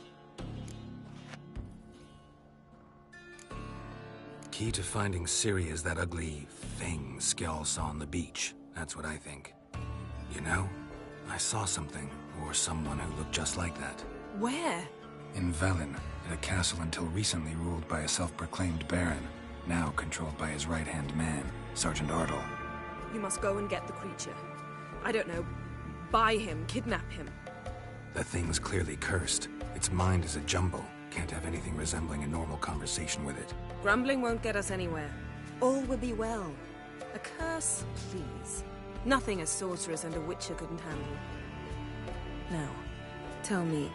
Key to finding Ciri is that ugly thing Skell saw on the beach. That's what I think. You know, I saw something, or someone who looked just like that.
Where?
In Velen, at a castle until recently ruled by a self-proclaimed baron, now controlled by his right-hand man, Sergeant Ardle.
You must go and get the creature. I don't know, buy him, kidnap him.
The thing's clearly cursed. Its mind is a jumble. Can't have anything resembling a normal conversation with it.
Grumbling won't get us anywhere. All will be well. A curse, please. Nothing a sorceress and a witcher couldn't handle. Now, tell me,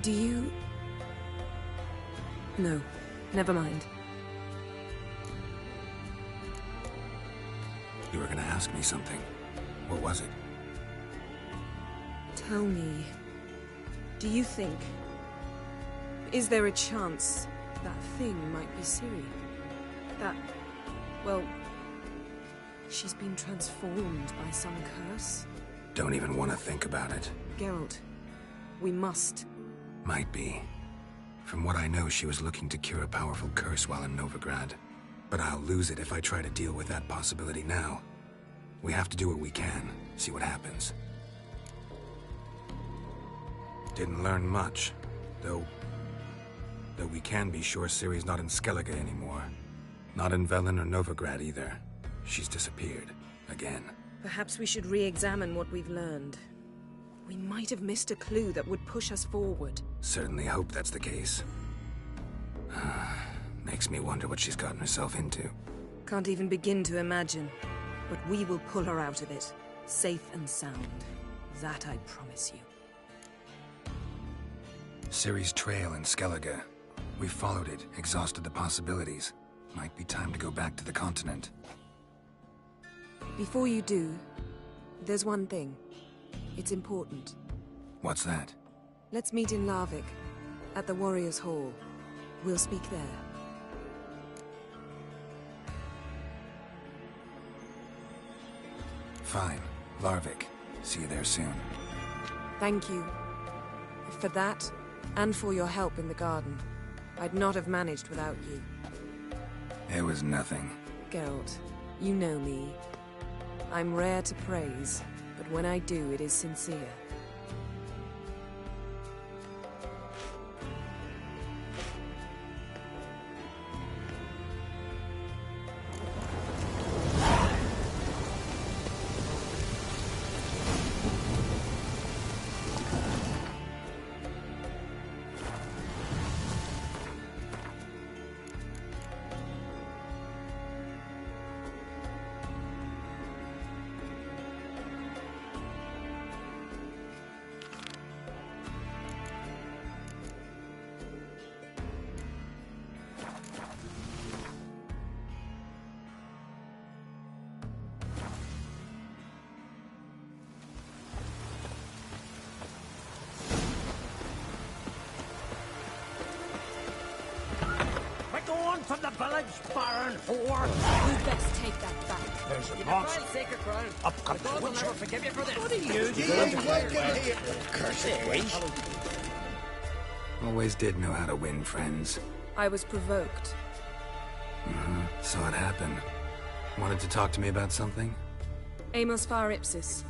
do you... No, never mind.
You were gonna ask me something. What was it?
Tell me, do you think... Is there a chance that thing might be Ciri? That, well, she's been transformed by some curse?
Don't even want to think about it.
Geralt, we must.
Might be. From what I know, she was looking to cure a powerful curse while in Novigrad. But I'll lose it if I try to deal with that possibility now. We have to do what we can, see what happens. Didn't learn much, though we can be sure Ciri's not in Skellige anymore. Not in Velen or Novigrad either. She's disappeared. Again.
Perhaps we should re-examine what we've learned. We might have missed a clue that would push us forward.
Certainly hope that's the case. Makes me wonder what she's gotten herself into.
Can't even begin to imagine. But we will pull her out of it, safe and sound. That I promise you.
Ciri's trail in Skellige. We followed it, exhausted the possibilities. Might be time to go back to the continent.
Before you do, there's one thing. It's important.
What's that?
Let's meet in Larvik, at the Warriors' Hall. We'll speak there.
Fine. Larvik. See you there soon.
Thank you. For that, and for your help in the garden. I'd not have managed without you.
It was nothing.
Geralt, you know me. I'm rare to praise, but when I do, it is sincere.
From the village, Baron whore!
You'd best take that back.
There's
a
monster.
Sacred ground.
Up comes
the gods will
Witcher.
never forgive you for this.
What are you doing? Cursed wench.
Always did know how to win friends.
I was provoked.
Saw it happen. Wanted to talk to me about something?
Amos Far Ipsis.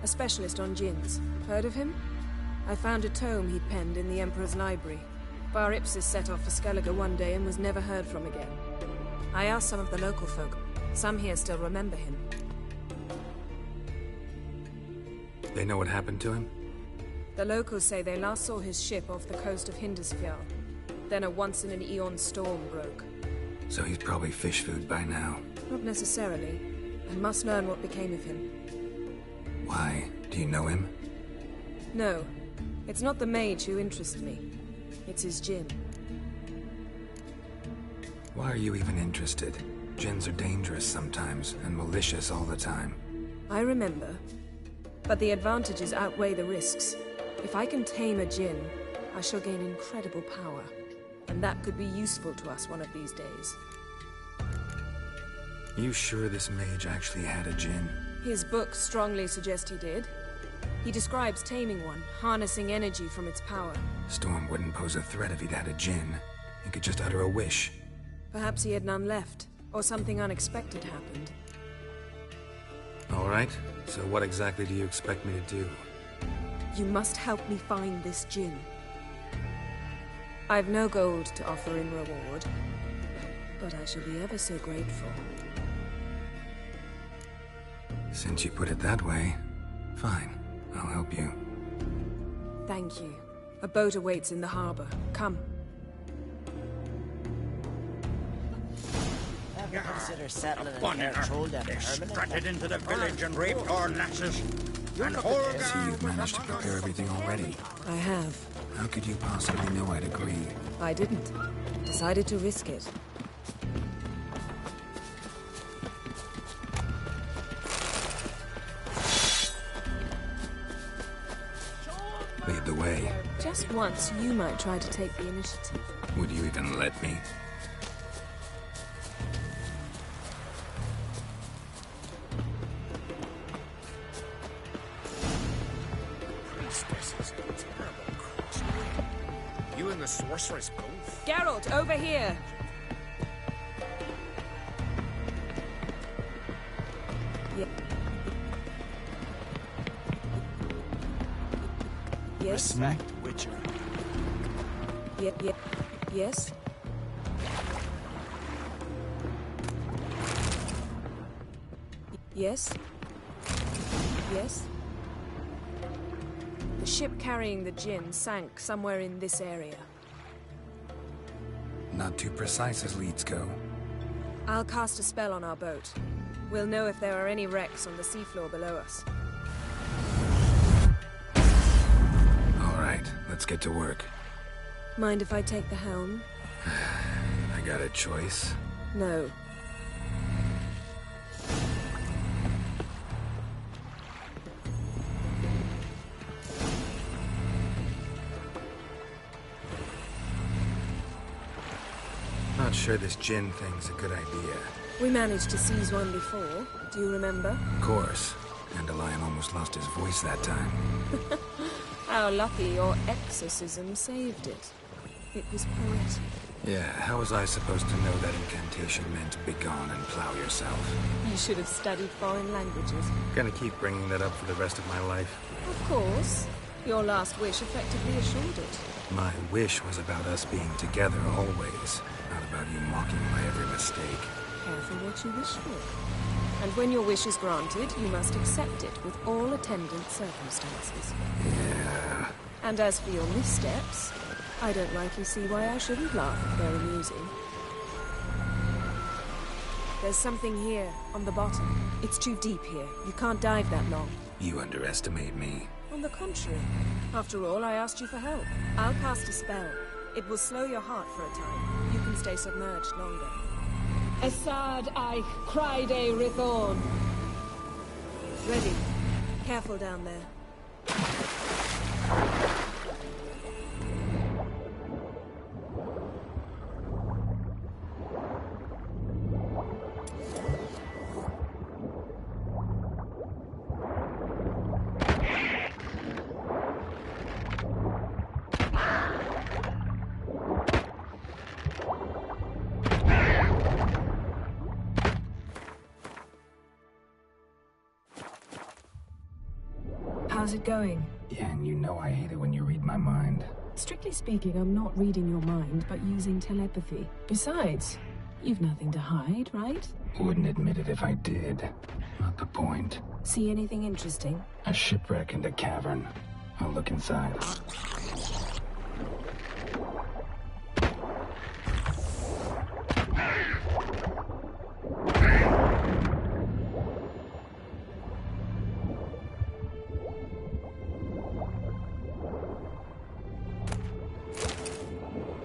A specialist on djinns. Heard of him? I found a tome he'd penned in the Emperor's library. Far Ipsis set off for Skellige one day and was never heard from again. I asked some of the local folk. Some here still remember him.
They know what happened to him?
The locals say they last saw his ship off the coast of Hindisfjall. Then a once-in-an-eon storm broke.
So he's probably fish food by now.
Not necessarily. I must learn what became of him.
Why? Do you know him?
No. It's not the mage who interests me. It's his djinn.
Why are you even interested? Djinns are dangerous sometimes, and malicious all the time.
I remember. But the advantages outweigh the risks. If I can tame a djinn, I shall gain incredible power. And that could be useful to us one of these days.
You sure this mage actually had a djinn?
His books strongly suggest he did. He describes taming one, harnessing energy from its power.
Storm wouldn't pose a threat if he'd had a djinn. He could just utter a wish.
Perhaps he had none left, or something unexpected happened.
All right, so what exactly do you expect me to do?
You must help me find this djinn. I've no gold to offer in reward, but I shall be ever so grateful.
Since you put it that way, fine. I'll help you.
Thank you. A boat awaits in the harbor. Come.
Ever consider settling in
Bonner.
Fairchild
They
permanently?
strutted into the village and raped our lasses. And Holger...
See, you've managed to prepare everything already.
I have.
How could you possibly know I'd agree?
I didn't. Decided to risk it.
Lead the way.
Just once, you might try to take the initiative.
Would you even let me?
Priestess is a terrible crossbreed. You and the sorceress both?
Geralt, over here! Yes?
Respect, Witcher.
Yes? Yes? Yes? The ship carrying the djinn sank somewhere in this area.
Not too precise as leads go.
I'll cast a spell on our boat. We'll know if there are any wrecks on the seafloor below us.
All right, let's get to work.
Mind if I take the helm?
I got a choice?
No.
Not sure this gin thing's a good idea.
We managed to seize one before. Do you remember?
Of course. Dandelion almost lost his voice that time.
How lucky your exorcism saved it. It was poetic.
Yeah, how was I supposed to know that incantation meant begone and plow yourself?
You should have studied foreign languages.
Gonna keep bringing that up for the rest of my life.
Of course. Your last wish effectively assured it.
My wish was about us being together always, not about you mocking my every mistake.
Careful what you wish for. And when your wish is granted, you must accept it with all attendant circumstances.
Yeah.
And as for your missteps, I don't rightly see why I shouldn't laugh if they're amusing. There's something here, on the bottom. It's too deep here. You can't dive that long.
You underestimate me.
On the contrary. After all, I asked you for help. I'll cast a spell. It will slow your heart for a time. You can stay submerged longer. Assad I cried a Rithorn. Ready. Careful down there. How's it going?
Yeah, and you know I hate it when you read my mind.
Strictly speaking, I'm not reading your mind, but using telepathy. Besides, you've nothing to hide, right?
Wouldn't admit it if I did. Not the point.
See anything interesting?
A shipwreck and a cavern. I'll look inside.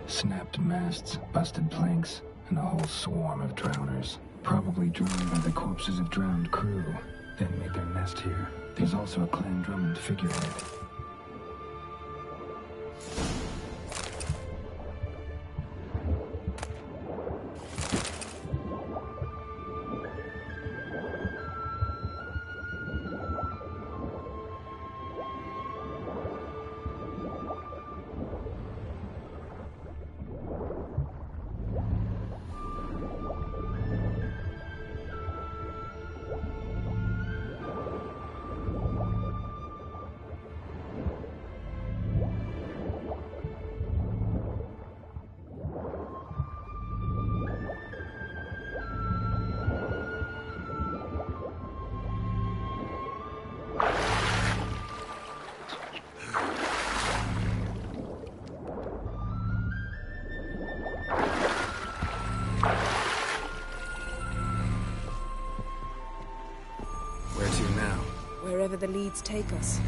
Snapped masts, busted planks, and a whole swarm of drowners. Probably drawn by the corpses of drowned crew. Then made their nest here. There's also a Clan Drummond figurehead.
Wherever the leads take us.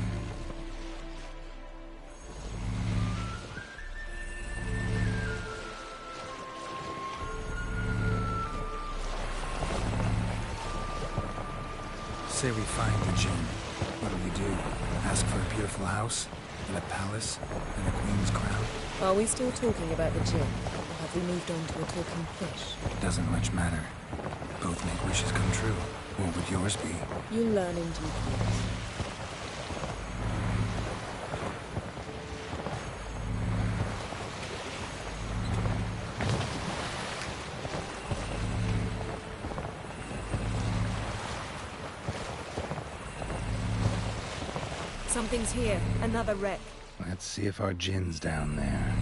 Say we find the gin. What do? Ask for a beautiful house? And a palace? And a queen's crown?
Are we still talking about the gin? Or have we moved on to a talking fish?
Doesn't much matter. Both make wishes come true. What would yours be?
You'll learn in due course. Something's here. Another wreck.
Let's see if our gin's down there.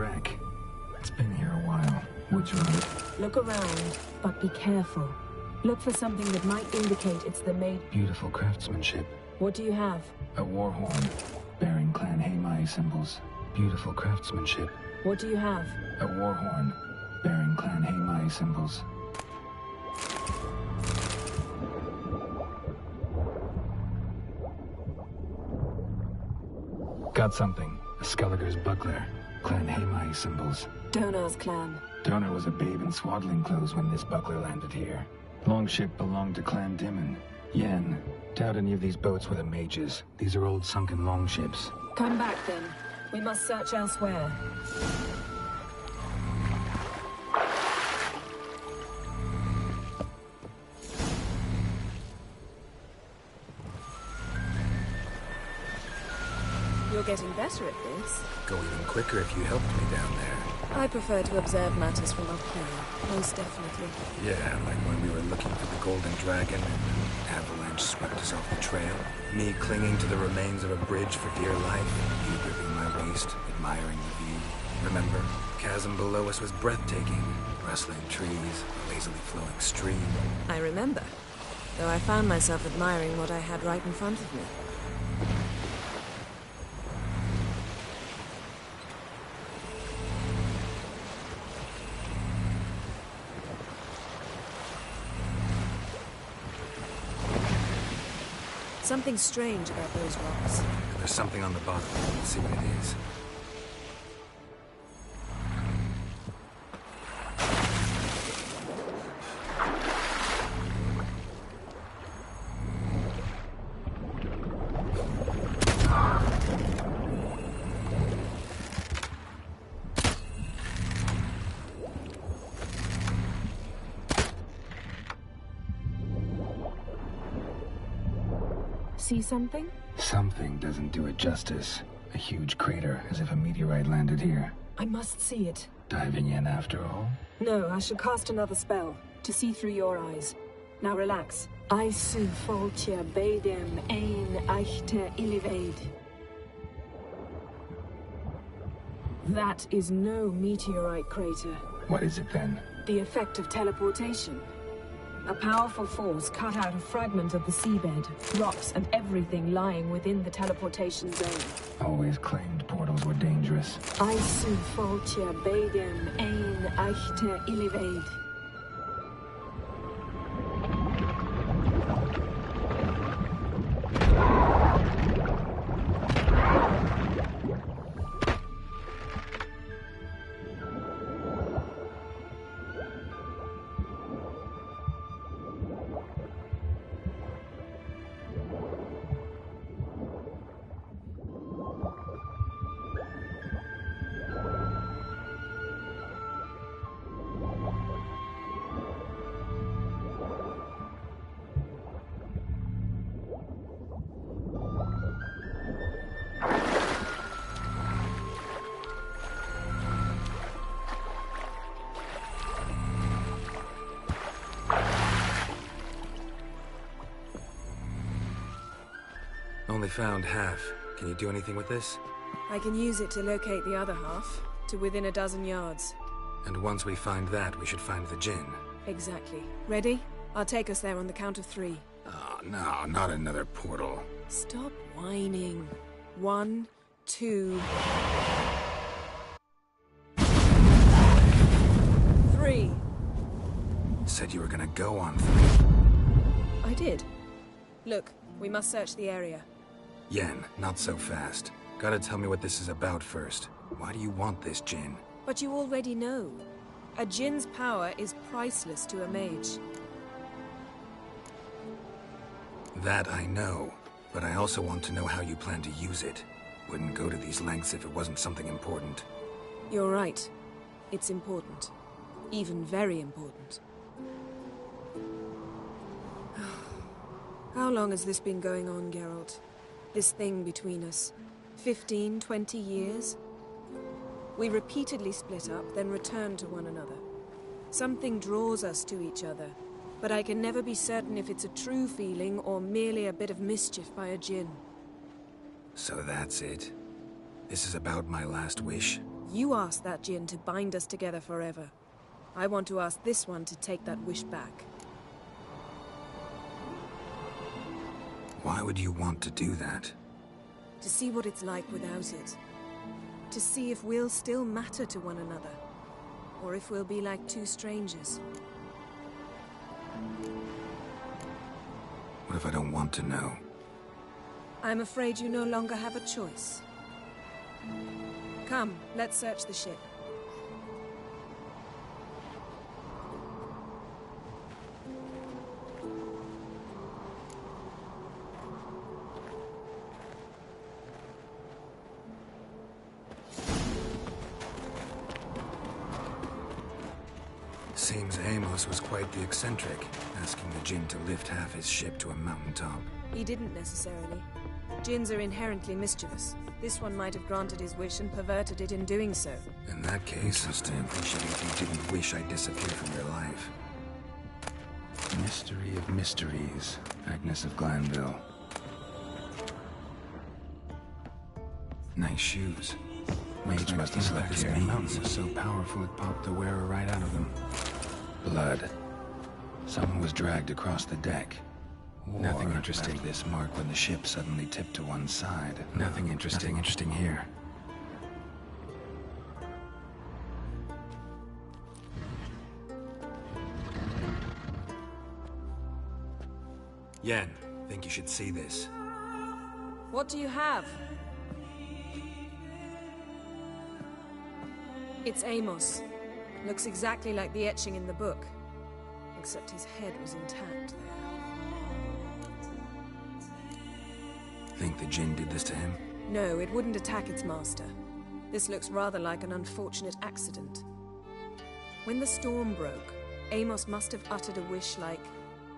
wreck. It's been here a while. Which one?
Look around, but be careful. Look for something that might indicate it's the maid.
Beautiful craftsmanship.
What do you have?
A war horn, bearing Clan Haimai symbols. Beautiful craftsmanship.
What do you have?
A war horn, bearing Clan Haimai symbols. Got something. A Skelliger's buckler. Clan Haimai symbols.
Donar's clan.
Donar was a babe in swaddling clothes when this buckler landed here. Longship belonged to Clan Dimon. Yen. Doubt any of these boats were the mages. These are old sunken longships.
Come back then. We must search elsewhere. You're getting better at this.
Go even quicker if you helped me down there.
I prefer to observe matters from up here, most definitely.
Yeah, like when we were looking for the Golden Dragon and an avalanche swept us off the trail. Me clinging to the remains of a bridge for dear life. You gripping my waist, admiring the view. Remember, chasm below us was breathtaking. Rustling trees, a lazily flowing stream.
I remember, though I found myself admiring what I had right in front of me. Something strange about those rocks.
There's something on the bottom. Let's see what it is.
See something?
Something doesn't do it justice. A huge crater, as if a meteorite landed here.
I must see it.
Diving in after all?
No, I shall cast another spell, to see through your eyes. Now relax. I su foltia bedem ein eichte illivaid. That is no meteorite crater.
What is it then?
The effect of teleportation. A powerful force cut out a fragment of the seabed, rocks and everything lying within the teleportation zone.
Always claimed portals were dangerous.
I su foltia bedem ein eichte illivaid.
Only found half. Can you do anything with this?
I can use it to locate the other half, to within a dozen yards.
And once we find that, we should find the Jinn.
Exactly. Ready? I'll take us there on the count of 3.
Oh, no, not another portal.
Stop whining. 1, 2... 3.
Said you were gonna go on 3.
I did. Look, we must search the area.
Yen, not so fast. Gotta tell me what this is about first. Why do you want this Jinn?
But you already know. A Jinn's power is priceless to a mage.
That I know, but I also want to know how you plan to use it. Wouldn't go to these lengths if it wasn't something important.
You're right. It's important. Even very important. How long has this been going on, Geralt? This thing between us? 15, 20 years? We repeatedly split up, then return to one another. Something draws us to each other, but I can never be certain if it's a true feeling or merely a bit of mischief by a Jinn.
So that's it? This is about my last wish?
You asked that Jinn to bind us together forever. I want to ask this one to take that wish back.
Why would you want to do that?
To see what it's like without it. To see if we'll still matter to one another. Or if we'll be like two strangers.
What if I don't want to know?
I'm afraid you no longer have a choice. Come, let's search the ship.
Seems Amos was quite the eccentric, asking the Jinn to lift half his ship to a mountaintop.
He didn't necessarily. Jinns are inherently mischievous. This one might have granted his wish and perverted it in doing so.
In that case, I'll still appreciate if you didn't wish I disappeared from your life. Mystery of mysteries, Agnes of Glanville. Nice shoes. Mage must have slept here. The mountain was so powerful it popped the wearer right out of them. Blood. Someone was dragged across the deck. Nothing interesting. This mark when the ship suddenly tipped to one side. Nothing interesting here. Yen, think you should see this.
What do you have? It's Amos. Looks exactly like the etching in the book. Except his head was intact there.
Think the Jinn did this to him?
No, it wouldn't attack its master. This looks rather like an unfortunate accident. When the storm broke, Amos must have uttered a wish like,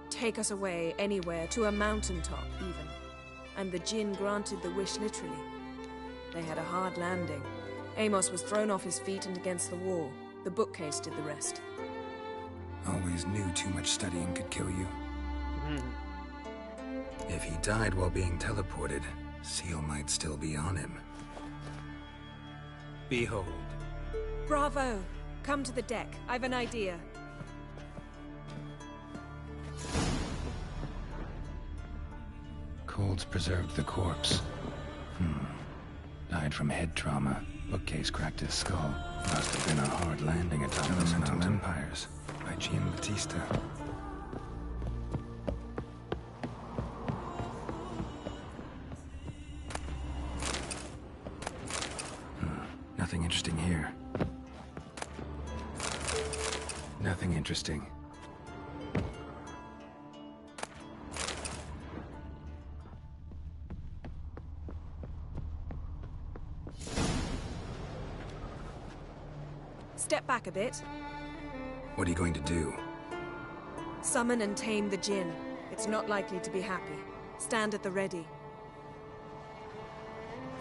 "Take us away, anywhere, to a mountaintop, even." And the Jinn granted the wish literally. They had a hard landing. Amos was thrown off his feet and against the wall. The bookcase did the rest.
Always knew too much studying could kill you. If he died while being teleported, Seal might still be on him.
Behold.
Bravo! Come to the deck. I've an idea.
Cold's preserved the corpse. Died from head trauma. Bookcase cracked his skull. Must have been a hard landing atop elemental empires. By Gian Battista. Nothing interesting here. Nothing interesting.
Step back a bit.
What are you going to do?
Summon and tame the Jinn. It's not likely to be happy. Stand at the ready.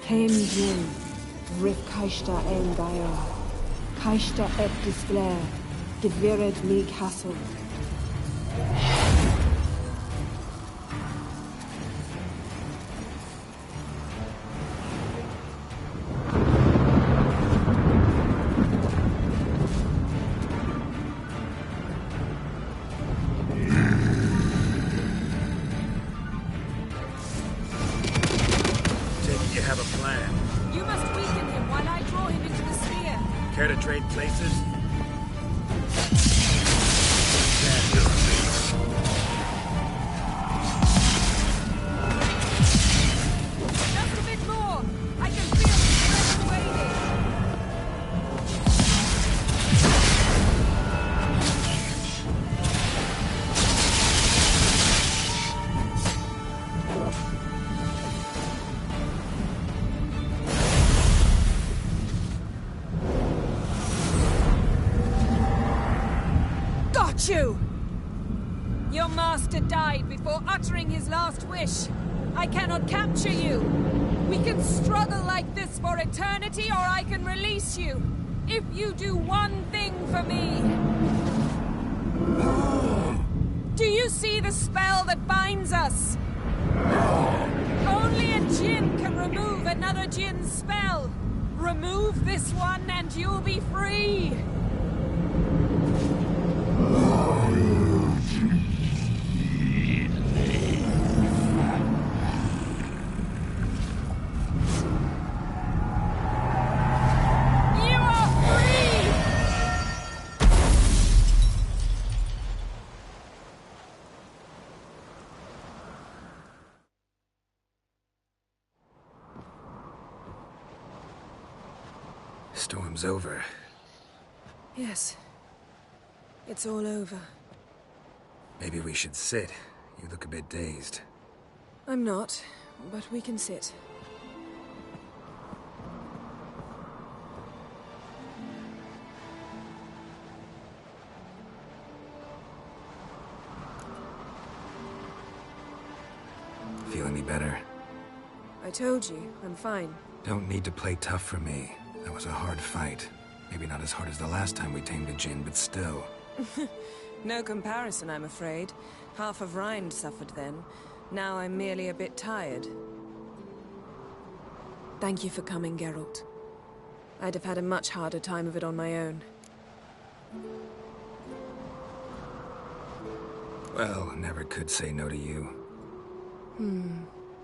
Tame Jinn. Rif Kaishta en Gaia. Kaishta et Disflair. Devired me castle.
Care to trade places?
Just a bit more! I can feel the strength waning!
You! Your master died before uttering his last wish. I cannot capture you. We can struggle like this for eternity, or I can release you. If you do one thing for me. Do you see the spell that binds us? Only a Jinn can remove another Jinn's spell. Remove this one and you'll be free!
Storm's over.
Yes. It's all over.
Maybe we should sit. You look a bit dazed.
I'm not, but we can sit.
Feel any better?
I told you, I'm fine.
Don't need to play tough for me. That was a hard fight. Maybe not as hard as the last time we tamed a djinn, but still.
No comparison, I'm afraid. Half of Rind suffered then. Now I'm merely a bit tired. Thank you for coming, Geralt. I'd have had a much harder time of it on my own.
Well, never could say no to you.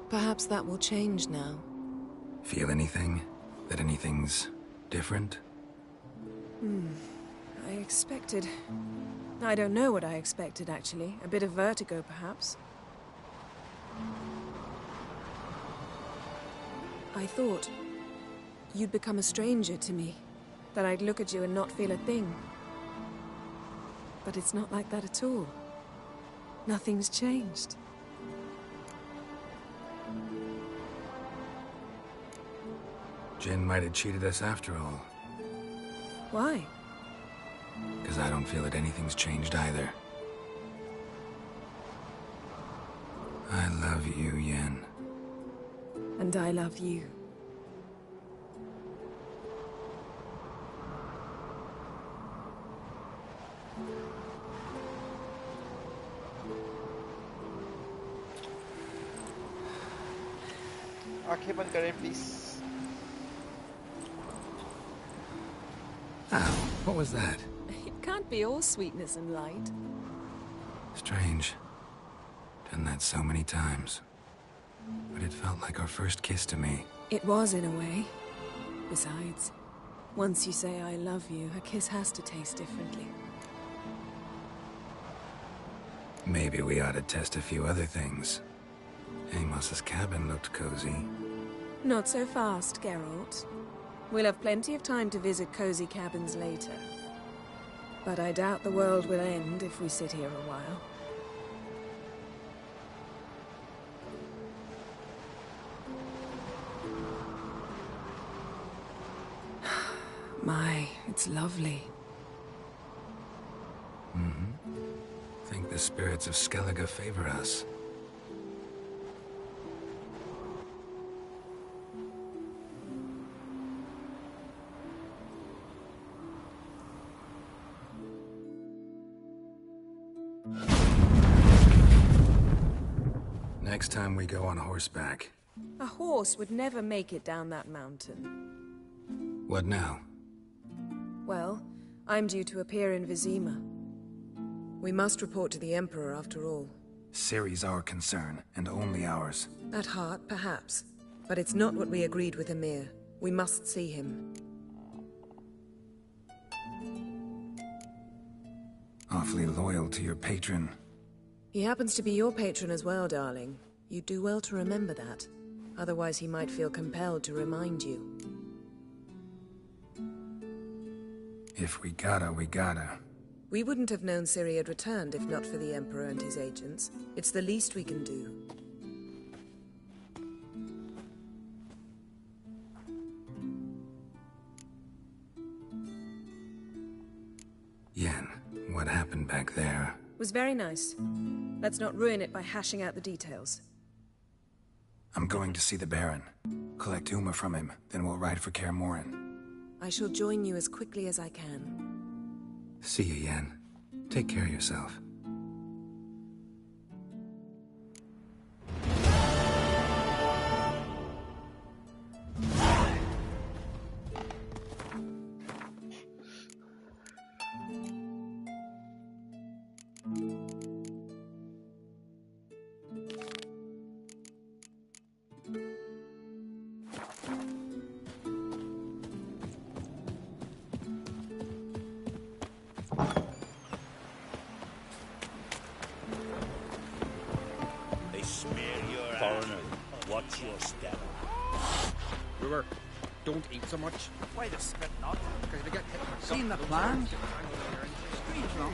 Perhaps that will change now.
Feel anything? That anything's different?
I expected... I don't know what I expected, actually. A bit of vertigo, perhaps. I thought you'd become a stranger to me. That I'd look at you and not feel a thing. But it's not like that at all. Nothing's changed.
Jinn might have cheated us after all.
Why?
Because I don't feel that anything's changed either. I love you, Yen.
And I love you.
आंखें बंद करें please.
What was that?
It can't be all sweetness and light.
Strange. Done that so many times. But it felt like our first kiss to me.
It was, in a way. Besides, once you say I love you, a kiss has to taste differently.
Maybe we ought to test a few other things. Amos's cabin looked cozy.
Not so fast, Geralt. We'll have plenty of time to visit cozy cabins later. But I doubt the world will end if we sit here a while. My, it's lovely.
Think the spirits of Skellige favor us. Next time we go on horseback.
A horse would never make it down that mountain.
What now?
Well, I'm due to appear in Vizima. We must report to the Emperor after all.
Ciri's our concern, and only ours.
At heart, perhaps. But it's not what we agreed with Emir. We must see him.
Awfully loyal to your patron.
He happens to be your patron as well, darling. You'd do well to remember that. Otherwise he might feel compelled to remind you.
If we gotta, we gotta.
We wouldn't have known Ciri had returned if not for the Emperor and his agents. It's the least we can do.
Yen, what happened back there?
Was very nice. Let's not ruin it by hashing out the details.
I'm going to see the Baron. Collect Uma from him, then we'll ride for Kaer Morhen.
I shall join you as quickly as I can.
See you, Yen. Take care of yourself.
Stella.
Brewer, don't eat so much.
Why the spit not?
Because they get hit in the
Seen the
gut.
plans? Streets long.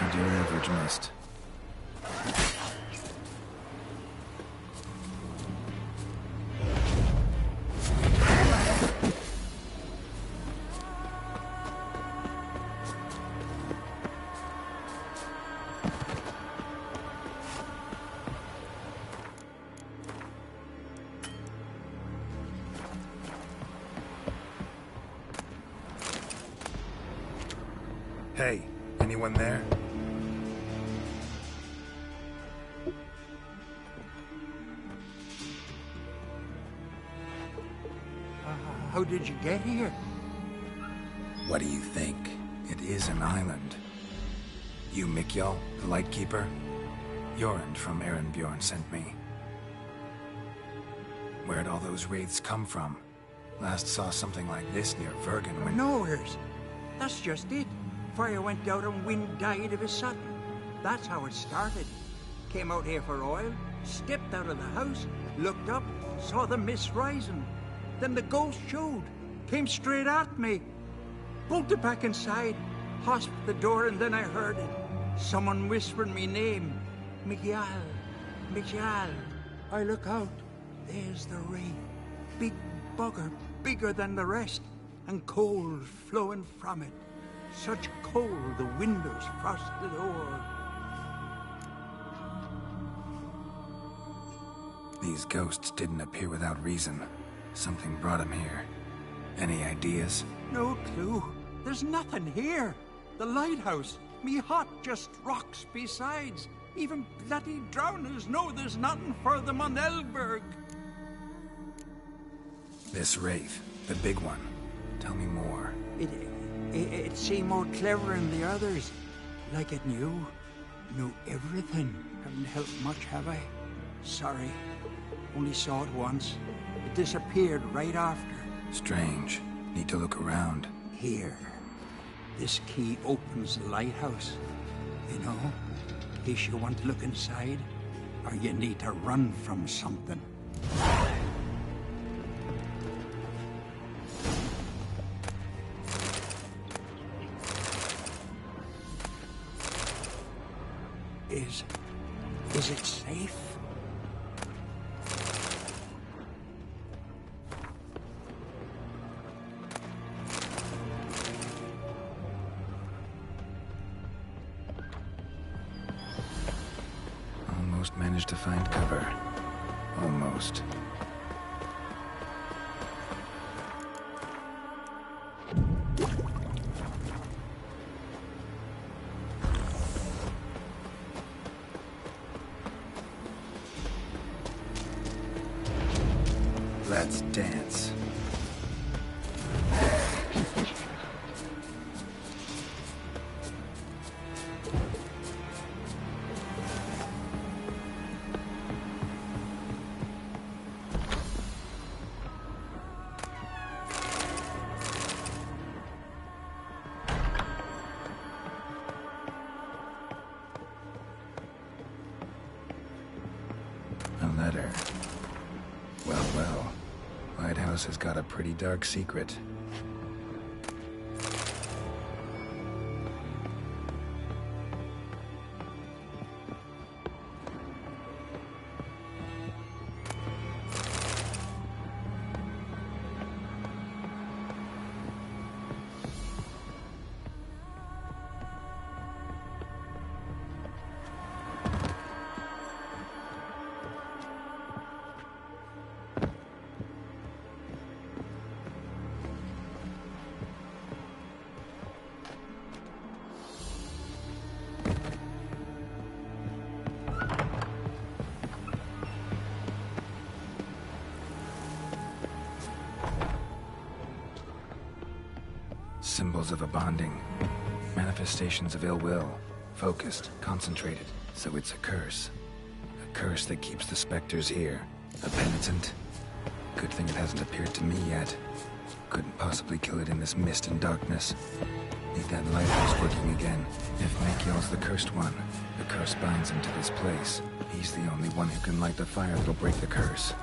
And your average mist. Hey, anyone there?
How did you get here?
What do you think? It is an island. You, Mikjal, the Lightkeeper? Jorund from Bjorn sent me. Where'd all those wraiths come from? Last saw something like this near Vergen when...
Nowheres. That's just it. Fire went out and wind died of a sudden. That's how it started. Came out here for oil, stepped out of the house, looked up, saw the mist rising. Then the ghost showed, came straight at me. Bolted back inside, hosped the door, and then I heard it. Someone whispering me name. Mikjal, Mikjal. I look out. There's the wraith. Big bugger, bigger than the rest, and cold flowing from it. Such cold the windows frosted o'er.
These ghosts didn't appear without reason. Something brought them here. Any ideas?
No clue. There's nothing here. The lighthouse, me hut, just rocks besides. Even bloody drowners know there's nothing for them on Elberg.
This wraith, the big one. Tell me more.
It seemed more clever than the others. Like it knew everything. Haven't helped much, have I? Sorry. Only saw it once. It disappeared right after.
Strange. Need to look around.
Here. This key opens the lighthouse. You know, in case you want to look inside, or you need to run from something. Is it safe?
Almost managed to find cover. Almost. Let's dance. A letter. Well. Lighthouse has got a pretty dark secret. Symbols of a bonding. Manifestations of ill will. Focused, concentrated. So it's a curse. A curse that keeps the specters here. A penitent. Good thing it hasn't appeared to me yet. Couldn't possibly kill it in this mist and darkness. Need that lighthouse working again. If Mekiel's the cursed one, the curse binds him to this place. He's the only one who can light the fire that'll break the curse.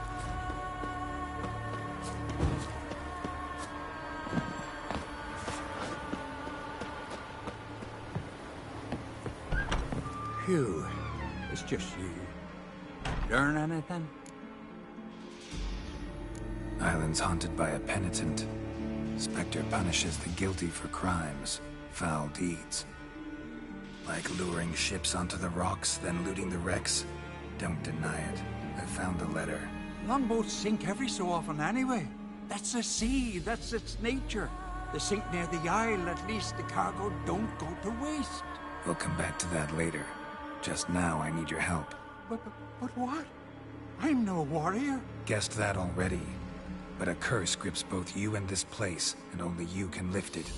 Phew. It's just you. Learn anything?
Island's haunted by a penitent. Spectre punishes the guilty for crimes, foul deeds. Like luring ships onto the rocks, then looting the wrecks. Don't deny it. I found the letter.
Longboats sink every so often anyway. That's the sea, that's its nature. They sink near the isle, at least the cargo don't go to waste.
We'll come back to that later. Just now, I need your help.
But what? I'm no warrior.
Guessed that already. But a curse grips both you and this place, and only you can lift it.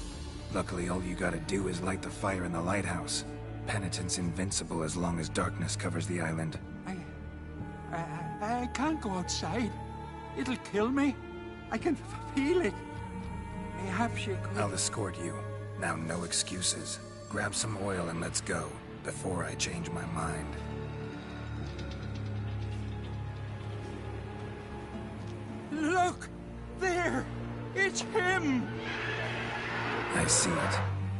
Luckily, all you gotta do is light the fire in the lighthouse. Penitent's invincible as long as darkness covers the island.
I can't go outside. It'll kill me. I can feel it. Perhaps you could...
I'll escort you. Now, no excuses. Grab some oil and let's go, before I change my mind.
Look! There! It's him!
I see it.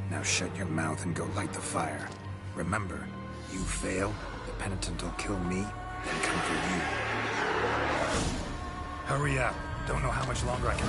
Now shut your mouth and go light the fire. Remember, you fail, the penitent will kill me and come for you. Hurry up. Don't know how much longer I can...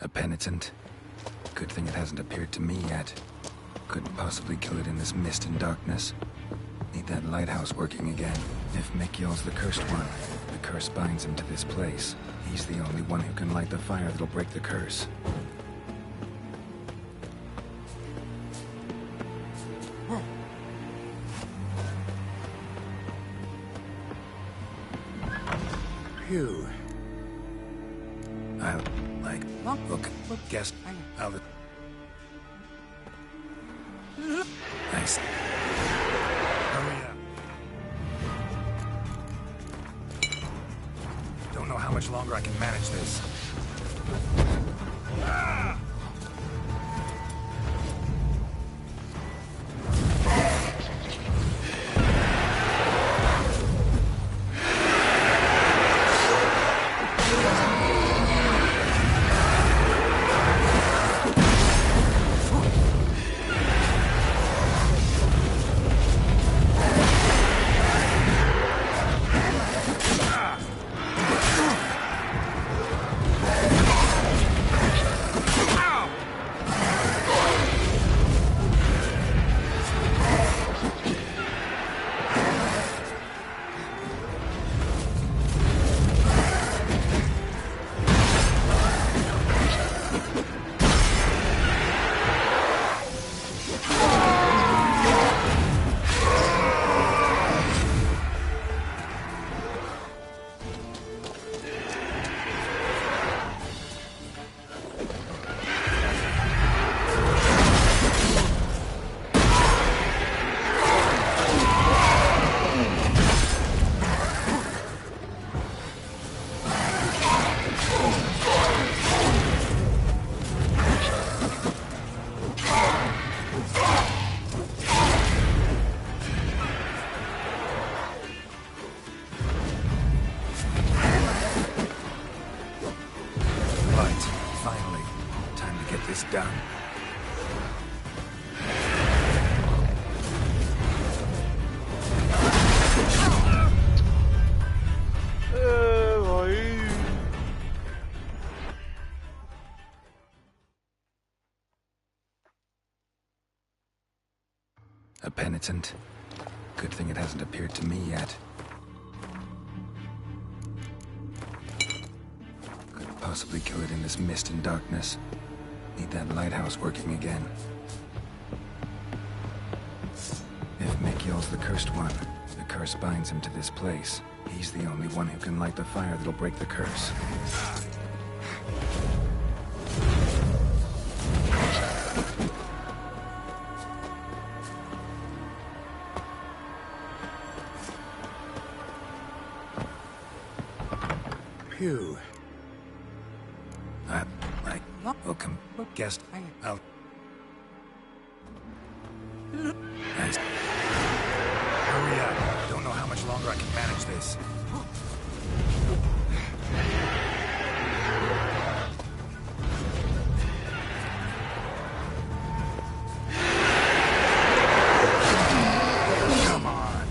A penitent. Good thing it hasn't appeared to me yet. Couldn't possibly kill it in this mist and darkness. Need that lighthouse working again. If Mekiel's the cursed one, the curse binds him to this place. He's the only one who can light the fire that'll break the curse.
Phew.
I'll, look, guess, I'll... Nice. Hurry up. Don't know how much longer I can manage this. Ah! this done. A penitent. Good thing it hasn't appeared to me yet. Couldn't possibly kill it in this mist and darkness. Need that lighthouse working again. If Mikhail's the cursed one, the curse binds him to this place. He's the only one who can light the fire that'll break the curse.
Phew.
Welcome, guest. I'll... Nice. Hurry up. Don't know how much longer I can manage this. Come on.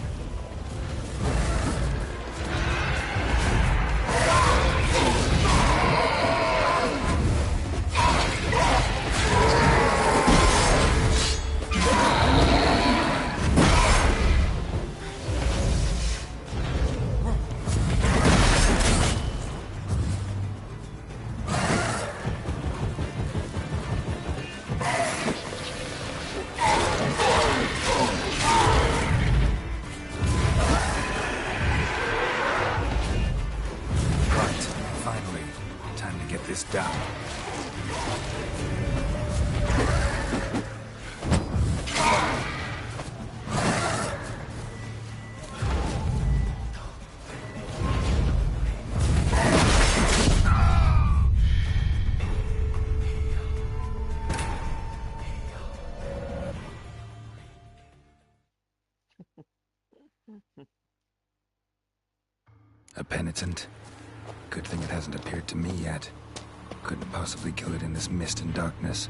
A penitent. Good thing it hasn't appeared to me yet. Couldn't possibly kill it in this mist and darkness.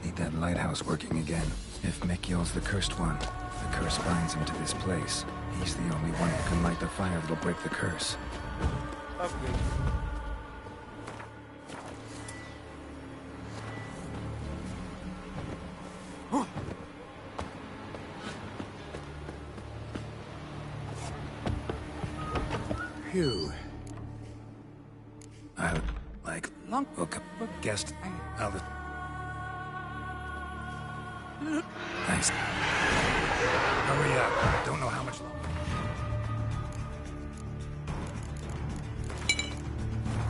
Need that lighthouse working again. If Mikhail's the cursed one, the curse binds him to this place. He's the only one who can light the fire that'll break the curse.
Phew.
I'll, like, welcome, guest. I'll... Nice. Hurry up. Don't know how much longer.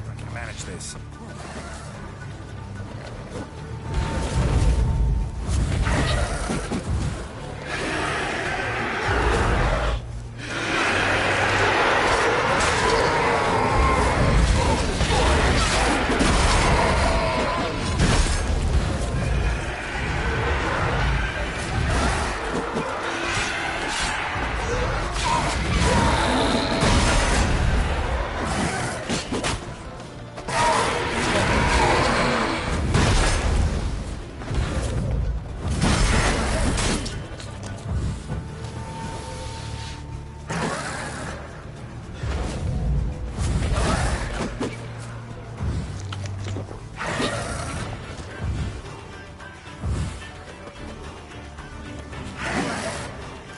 I can manage this.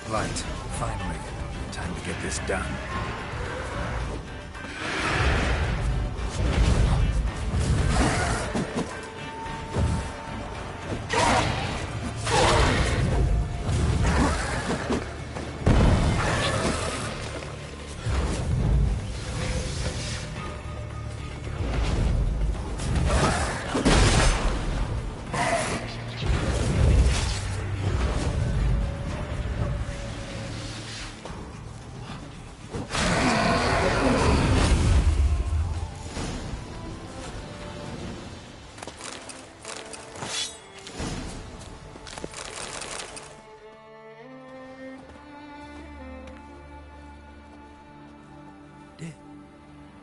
Light. Finally. Time to get this done.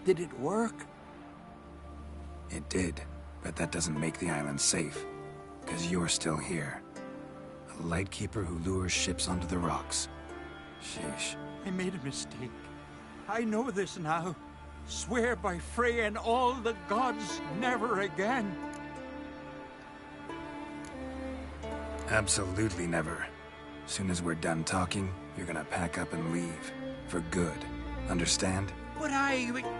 Did it work?
It did, but that doesn't make the island safe. Because you're still here. A lightkeeper who lures ships onto the rocks. Sheesh.
I made a mistake. I know this now. Swear by Frey and all the gods, never again.
Absolutely never. Soon as we're done talking, you're gonna pack up and leave. For good. Understand?
But I understand.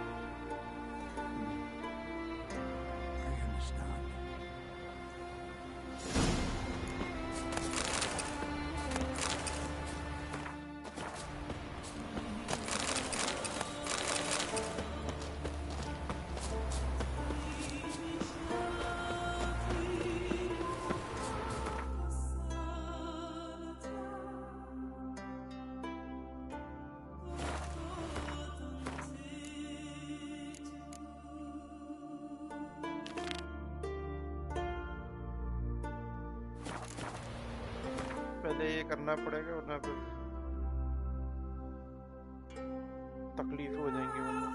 पहले ये करना पड़ेगा वरना फिर तकलीफ हो जाएंगी वरना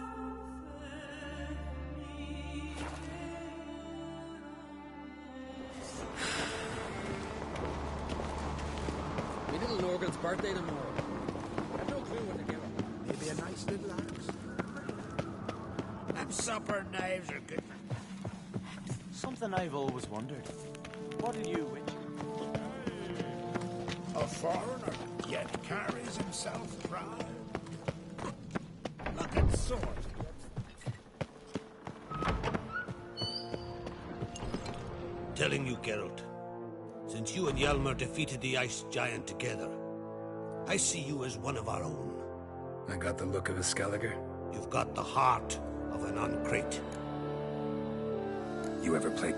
My little Lorgan's birthday tomorrow. I've no clue when to give him. Maybe a nice little axe. Them supper knives are good.
Something I've always wondered. What are you, witch?
A foreigner, yet carries himself proud. Look at sword.
Telling you, Geralt, since you and Hjalmar defeated the ice giant together, I see you as one of our own.
I got the look of a Skelliger.
You've got the heart of an uncrate.
You ever played...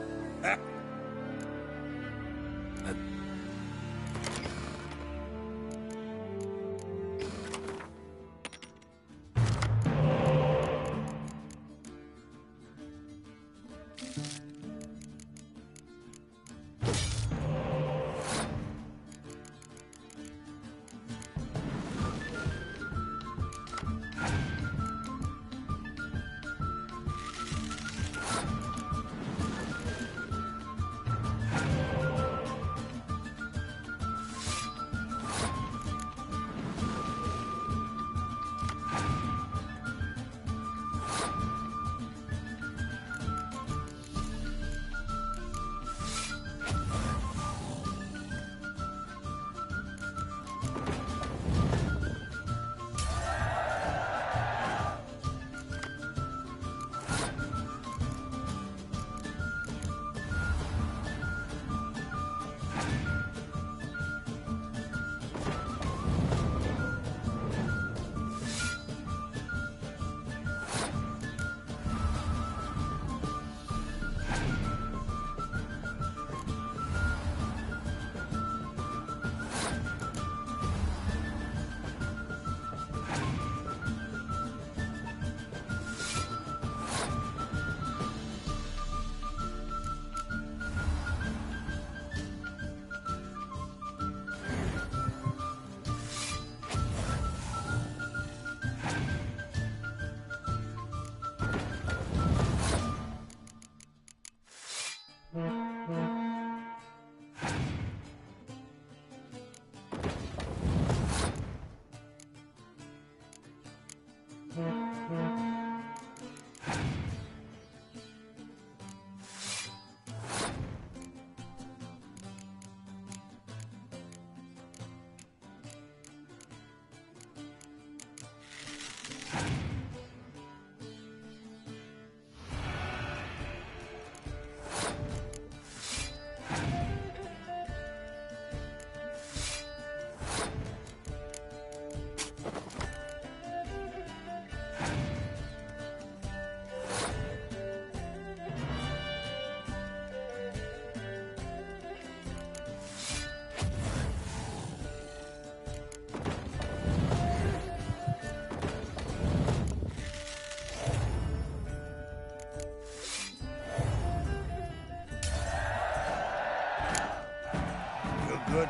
Good.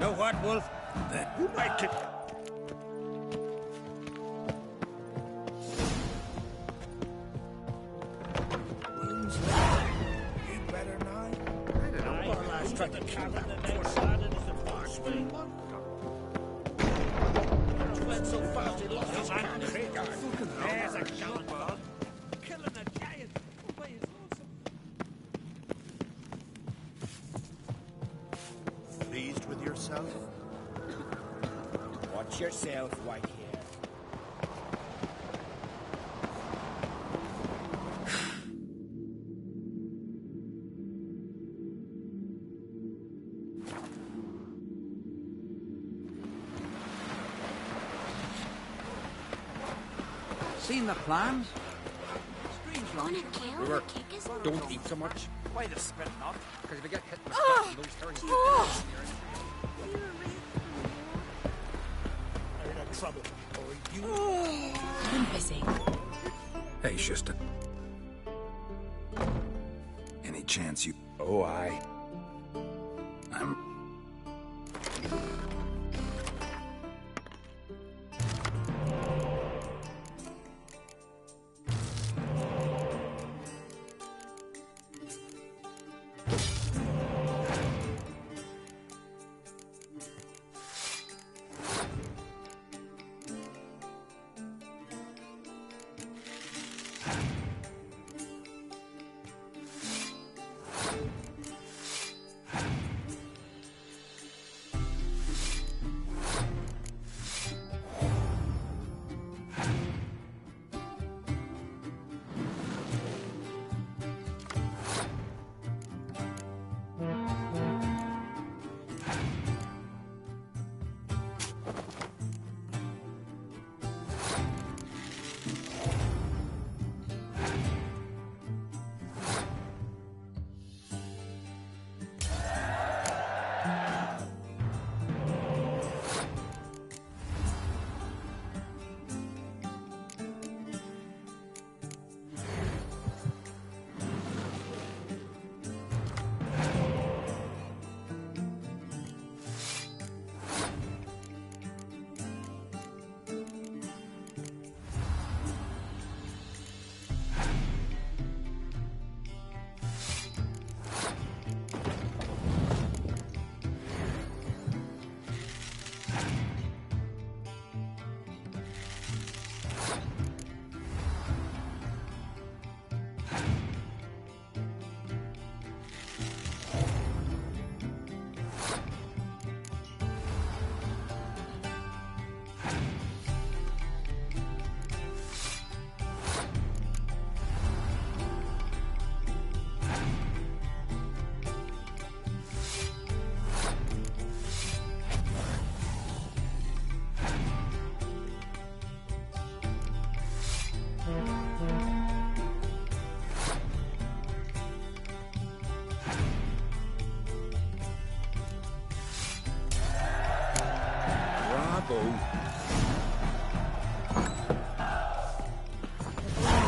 Know what, Wolf? That you might take...
You better not.
ran so fast he lost his hand.
There's a gallant killing a giant by his lonesome.
Pleased with yourself?
Watch yourself, white hair.
Seen the plans? Strange
Gonna
lunch.
kill
River,
kick us?
don't eat so much.
Why the spit not?
Because if you get hit in the
Oh!
gut, those turns
Oh!
I'm in trouble. Or you...
I'm busy.
Hey, Schuster. Any chance you...
Oh, aye.
I'm...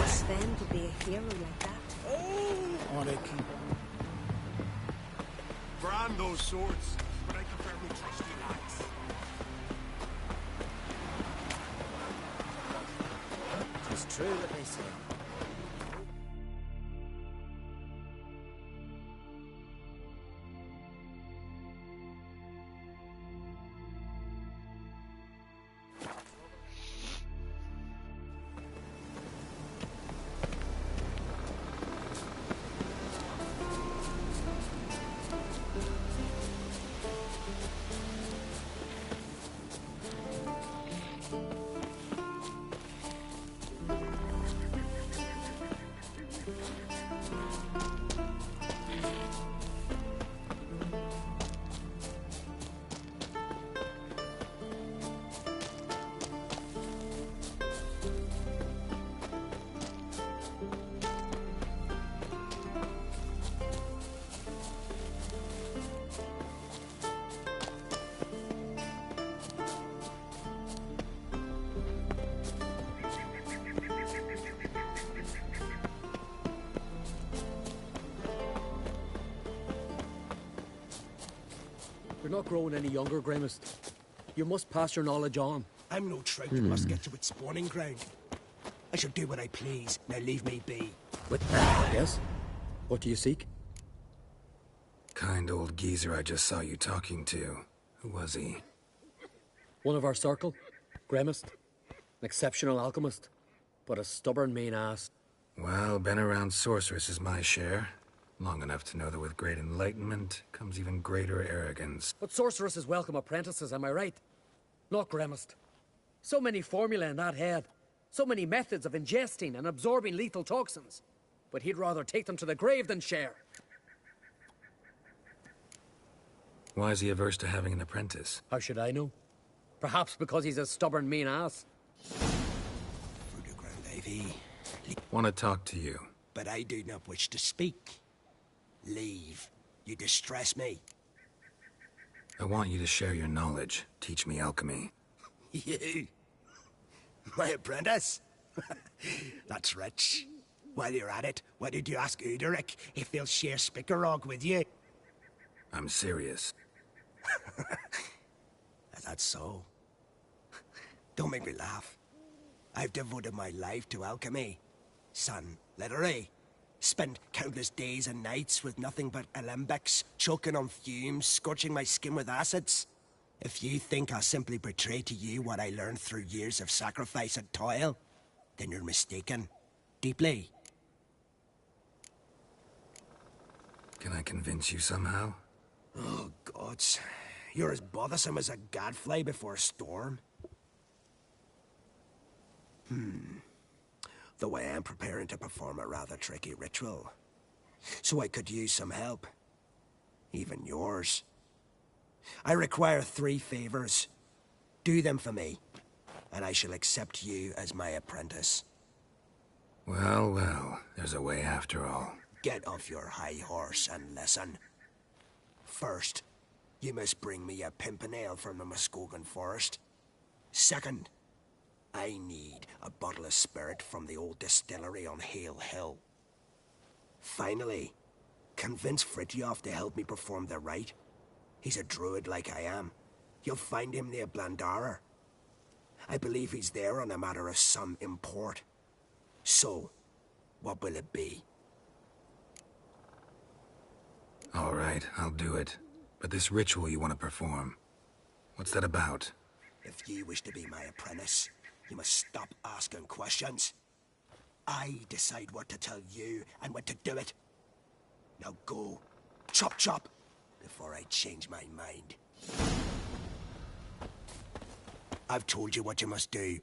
Sven to be a hero like that.
Oh, they keep
Brand those swords, but I prefer me trusty axe.
It's true what they say.
You're not growing any younger, Grimmest. You must pass your knowledge on.
I'm no trout who must get to its spawning ground. I shall do what I please. Now leave me be.
But, yes? What do you seek?
Kind old geezer I just saw you talking to. Who was he?
One of our circle. Gremist, an exceptional alchemist, but a stubborn mean ass.
Well, been around sorceress is my share. Long enough to know that with great enlightenment comes even greater arrogance.
But sorceresses welcome apprentices, am I right? Not Gremist. So many formulae in that head. So many methods of ingesting and absorbing lethal toxins. But he'd rather take them to the grave than share.
Why is he averse to having an apprentice?
How should I know? Perhaps because he's a stubborn, mean ass.
Want to talk to you.
But I do not wish to speak. Leave. You distress me.
I want you to share your knowledge. Teach me alchemy.
You? My apprentice? That's rich. While you're at it, why did you ask Uderic if they'll share Spickerog with you?
I'm serious.
That's so. Don't make me laugh. I've devoted my life to alchemy. Son, literally. Spent countless days and nights with nothing but alembics, choking on fumes, scorching my skin with acids. If you think I'll simply portray to you what I learned through years of sacrifice and toil, then you're mistaken. Deeply.
Can I convince you somehow?
Oh, gods. You're as bothersome as a gadfly before a storm. Though I am preparing to perform a rather tricky ritual. So I could use some help. Even yours. I require 3 favors. Do them for me, and I shall accept you as my apprentice.
Well, well, there's a way after all.
Get off your high horse and listen. First, you must bring me a pimpernel from the Muskogan forest. Second, I need a bottle of spirit from the old distillery on Hale Hill. Finally, convince Fritjof to help me perform the rite. He's a druid like I am. You'll find him near Blandara. I believe he's there on a matter of some import. So, what will it be?
All right, I'll do it. But this ritual you want to perform, what's that about?
If you wish to be my apprentice, you must stop asking questions. I decide what to tell you and when to do it. Now go. Chop chop. Before I change my mind. I've told you what you must do.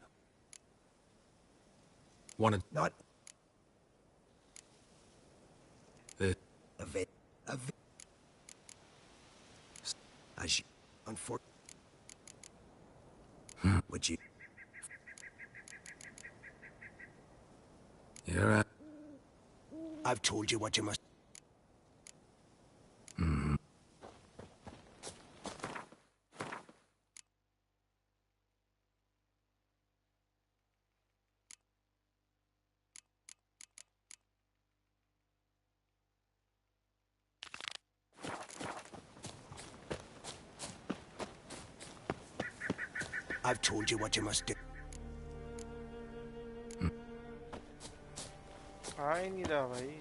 Wanted...
Not...
The...
As you... Would you...
You're right.
I've told you what you must... I've told you what you must do.
आ ही नहीं रहा भाई.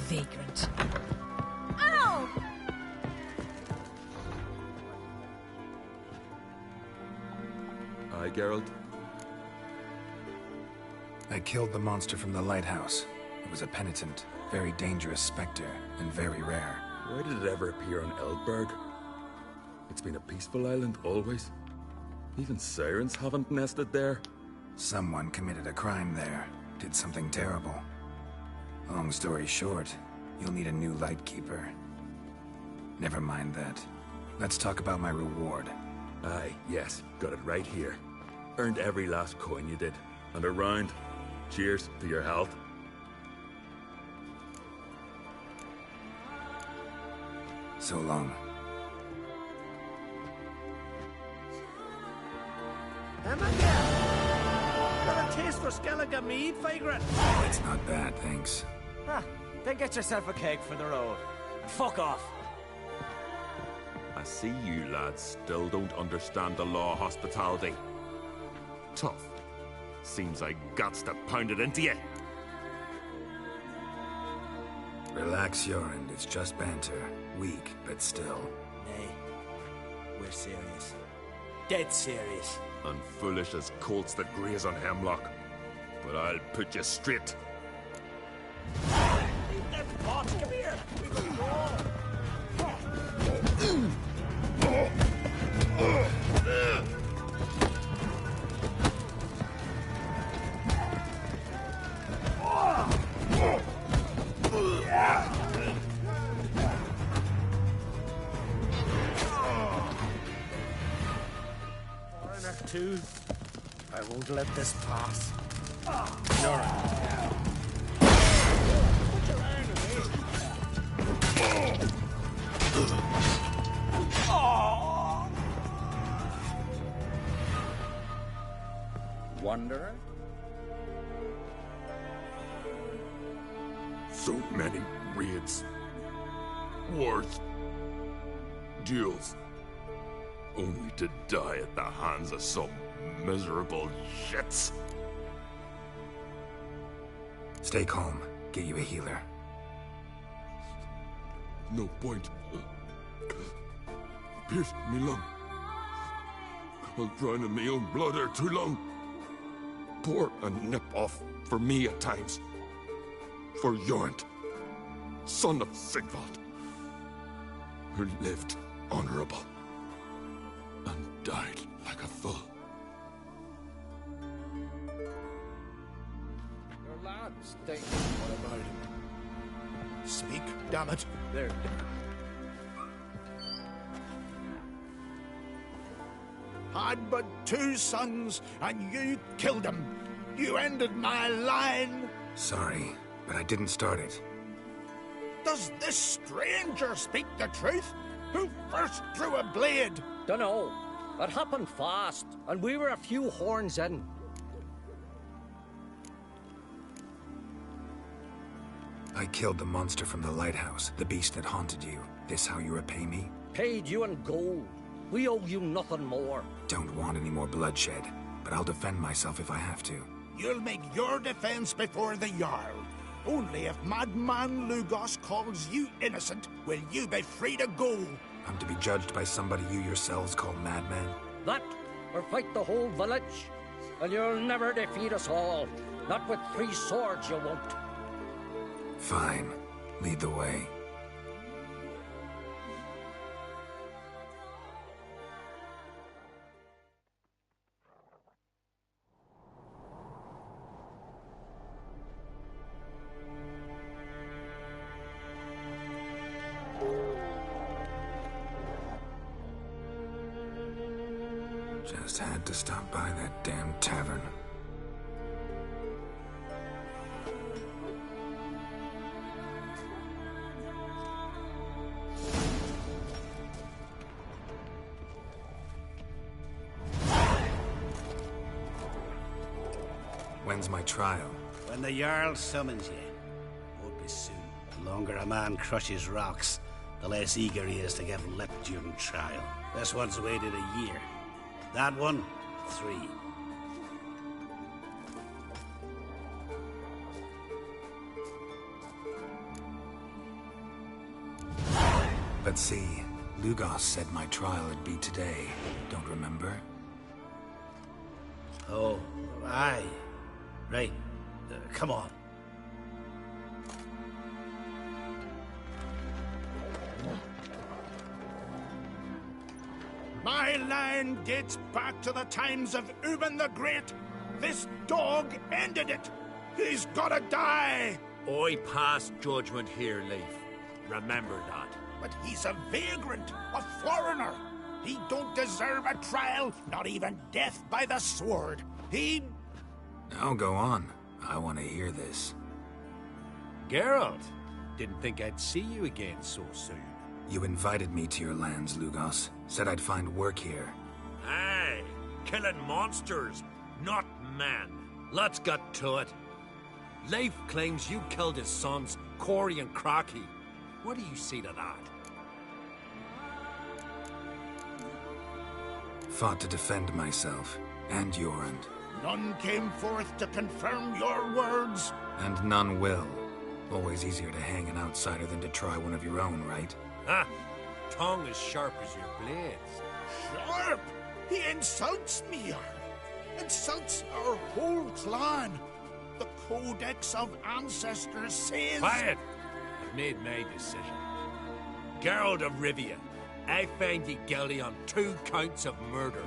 Vagrant.
Ow!
Aye, Geralt?
I killed the monster from the lighthouse. It was a penitent, very dangerous specter, and very rare.
Why did it ever appear on Eldberg? It's been a peaceful island, always. Even sirens haven't nested there.
Someone committed a crime there. Did something terrible. Long story short, you'll need a new lightkeeper. Never mind that. Let's talk about my reward.
Aye, yes. Got it right here. Earned every last coin you did. And a round. Cheers to your health.
So long.
Got a taste for Skellige mead, vagrant?
It's not bad, thanks.
Ah, then get yourself a keg for the road. And fuck off.
I see you lads still don't understand the law of hospitality. Tough. Seems I gots to pound it into you.
Relax, Jorund. It's just banter. Weak, but still.
Nay, we're serious. Dead serious.
And foolish as colts that graze on hemlock. But I'll put you straight.
Come here. We can go. Foreigner 2, I won't let this pass. You're
Wanderer?
So many raids. Wars. Duels. Only to die at the hands of some miserable shits.
Stay calm. Get you a healer.
No point. Pierced me lung. I'll drown in my own blood ere too long. Pour a nip off for me at times. For Jorund, son of Sigvald, who lived honorable. died like a fool.
Your lad's dead.
What about him? Speak, damn it.
There.
Had but 2 sons, and you killed them. You ended my line.
Sorry, but I didn't start it.
Does this stranger speak the truth? Who first drew a blade?
Dunno. It happened fast, and we were a few horns in.
I killed the monster from the lighthouse, the beast that haunted you. This how you repay me?
Paid you in gold. We owe you nothing more.
Don't want any more bloodshed, but I'll defend myself if I have to.
You'll make your defense before the Jarl. Only if Madman Lugos calls you innocent will you be free to go.
I'm to be judged by somebody you yourselves call madman?
That, or fight the whole village. And you'll never defeat us all. Not with 3 swords, you won't.
Fine. Lead the way. Just had to stop by that damn tavern. When's my trial?
When the Jarl summons you. Won't be soon. The longer a man crushes rocks, the less eager he is to get lip during trial. This one's waited a year. That one, 3.
But see, Lugos said my trial would be today. Don't remember?
Oh, aye. Right. Come on.
My line dates back to the times of Ubin the Great. This dog ended it. He's gotta die.
I pass judgment here, Leif. Remember that.
But he's a vagrant, a foreigner. He don't deserve a trial, not even death by the sword. He...
Now go on. I want to hear this.
Geralt, didn't think I'd see you again so soon.
You invited me to your lands, Lugos. Said I'd find work here.
Aye, killing monsters, not men. Let's get to it. Leif claims you killed his sons, Corey and Crocky. What do you see to that?
Fought to defend myself, and Jorund.
None came forth to confirm your words.
And none will. Always easier to hang an outsider than to try one of your own, right?
Ha! Tongue as sharp as your blades.
Sharp? He insults me, insults our whole clan. The Codex of Ancestors says...
Quiet! I've made my decision. Geralt of Rivia, I find you guilty on 2 counts of murder.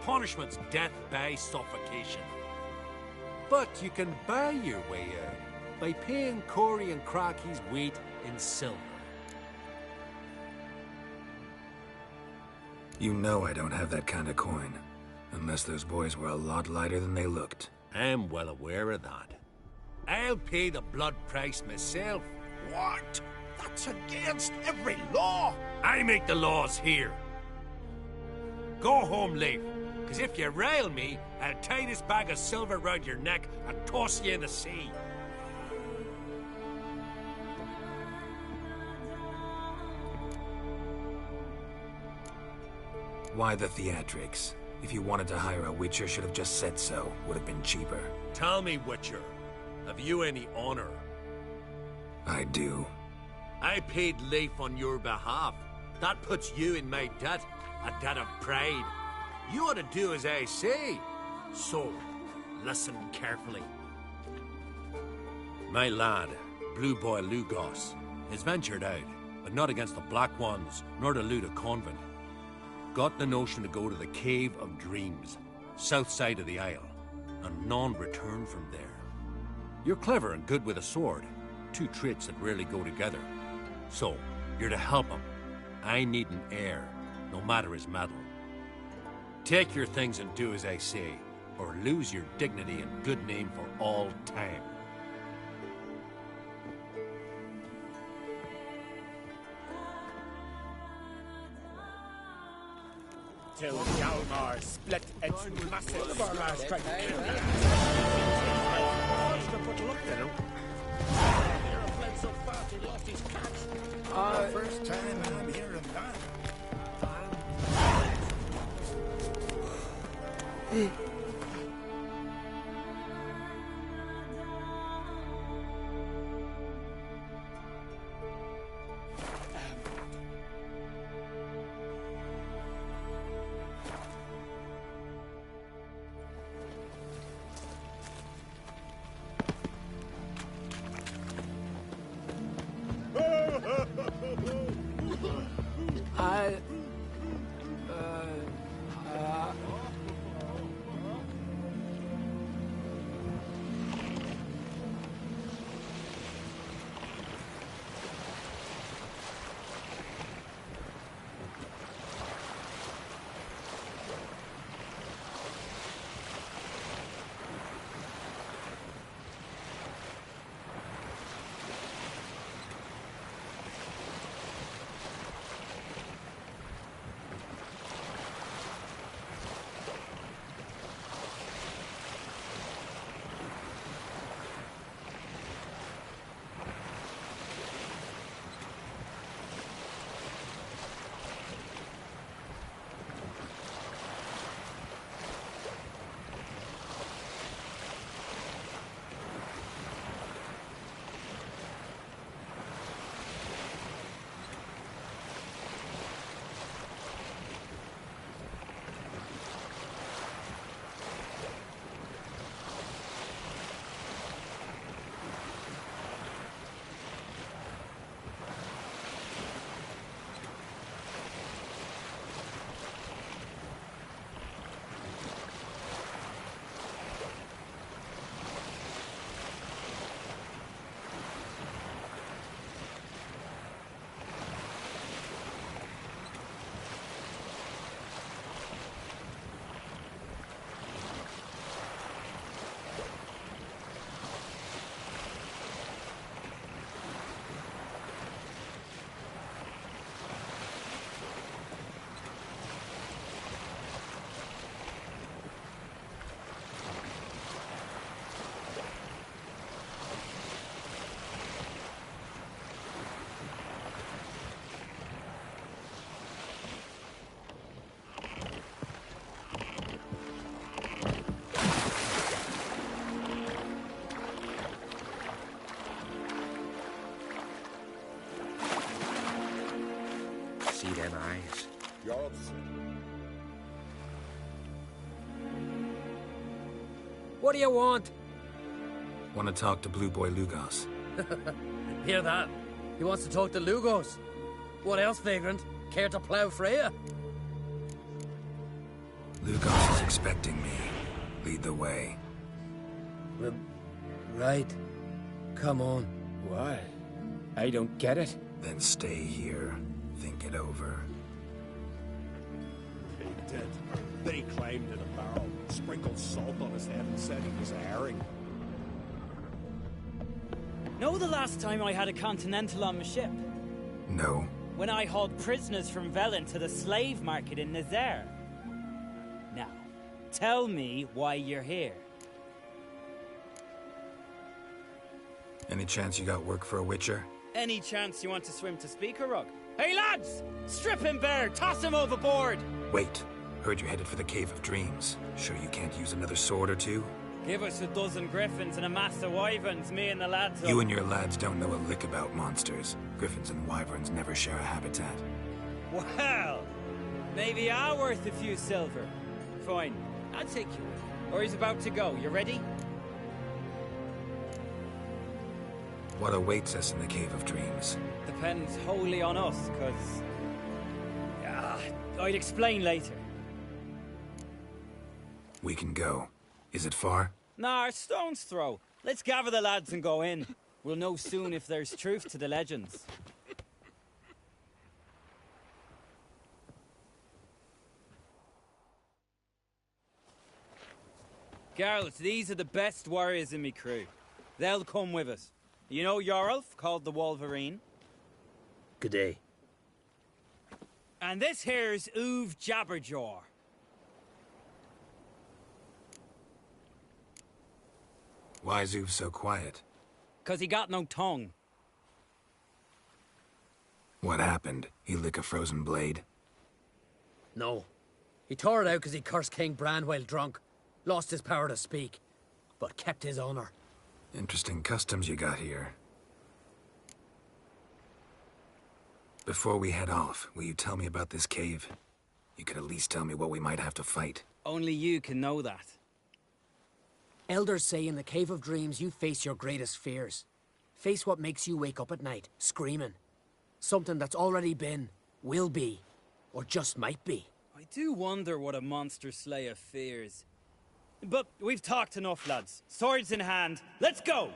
Punishment's death by suffocation. But you can buy your way out by paying Corey and Crocky's weight in silver.
You know I don't have that kind of coin. Unless those boys were a lot lighter than they looked.
I'm well aware of that. I'll pay the blood price myself.
What? That's against every law!
I make the laws here. Go home, Leif, because if you rile me, I'll tie this bag of silver round your neck and toss you in the sea.
Why the theatrics? If you wanted to hire a Witcher, should have just said so. Would have been cheaper.
Tell me, Witcher, have you any honor?
I do.
I paid Leif on your behalf. That puts you in my debt, a debt of pride. You ought to do as I say. So, listen carefully. My lad, Blue Boy Lugos, has ventured out, but not against the Black Ones, nor to loot a convent. got the notion to go to the Cave of Dreams, south side of the Isle, and none return from there. You're clever and good with a sword, two traits that rarely go together. So, you're to help him. I need an heir, no matter his mettle. Take your things and do as I say, or lose your dignity and good name for all time.
Till Hjalmar split its massive strike.
So fast he lost his cat.
First time I'm hearing that.
See them eyes.
What do you want?
Want to talk to Blue Boy Lugos.
Hear that? He wants to talk to Lugos. What else, Vagrant? Care to plow Freya?
Lugos is expecting me. Lead the way.
Right. Come on.
Why? I don't get it.
Then stay here. Think it over.
He did. Then he climbed in a barrel, sprinkled salt on his head and said he was a herring.
Know the last time I had a Continental on my ship?
No.
When I hauled prisoners from Velen to the slave market in Nazaire. Now, tell me why you're here.
Any chance you got work for a witcher?
Any chance you want to swim to Speaker Rug? Hey lads! Strip him bare! Toss him overboard!
Wait. Heard you're headed for the Cave of Dreams. Sure you can't use another sword or two?
Give us a dozen griffins and a mass of wyverns, me and the lads.
You and your lads don't know a lick about monsters. Griffins and wyverns never share a habitat.
Well, maybe I'm worth a few silver. Fine, I'll take you. Or he's about to go. You ready?
What awaits us in the Cave of Dreams?
Depends wholly on us, 'cause... I'd explain later.
We can go. Is it far?
Nah, a stone's throw. Let's gather the lads and go in. We'll know soon if there's truth to the legends. Geralt, these are the best warriors in me crew. They'll come with us. You know Yorulf, called the Wolverine?
Good day.
And this here's Uve Jabberjaw.
Why is Uve so quiet?
'Cause he got no tongue.
What happened? He lick a frozen blade?
No. He tore it out because he cursed King Bran while drunk. Lost his power to speak, but kept his honor.
Interesting customs you got here. Before we head off, will you tell me about this cave? You could at least tell me what we might have to fight.
Only you can know that.
Elders say in the Cave of Dreams you face your greatest fears. Face what makes you wake up at night, screaming. Something that's already been, will be, or just might be.
I do wonder what a monster slayer fears. But we've talked enough, lads. Swords in hand, let's go!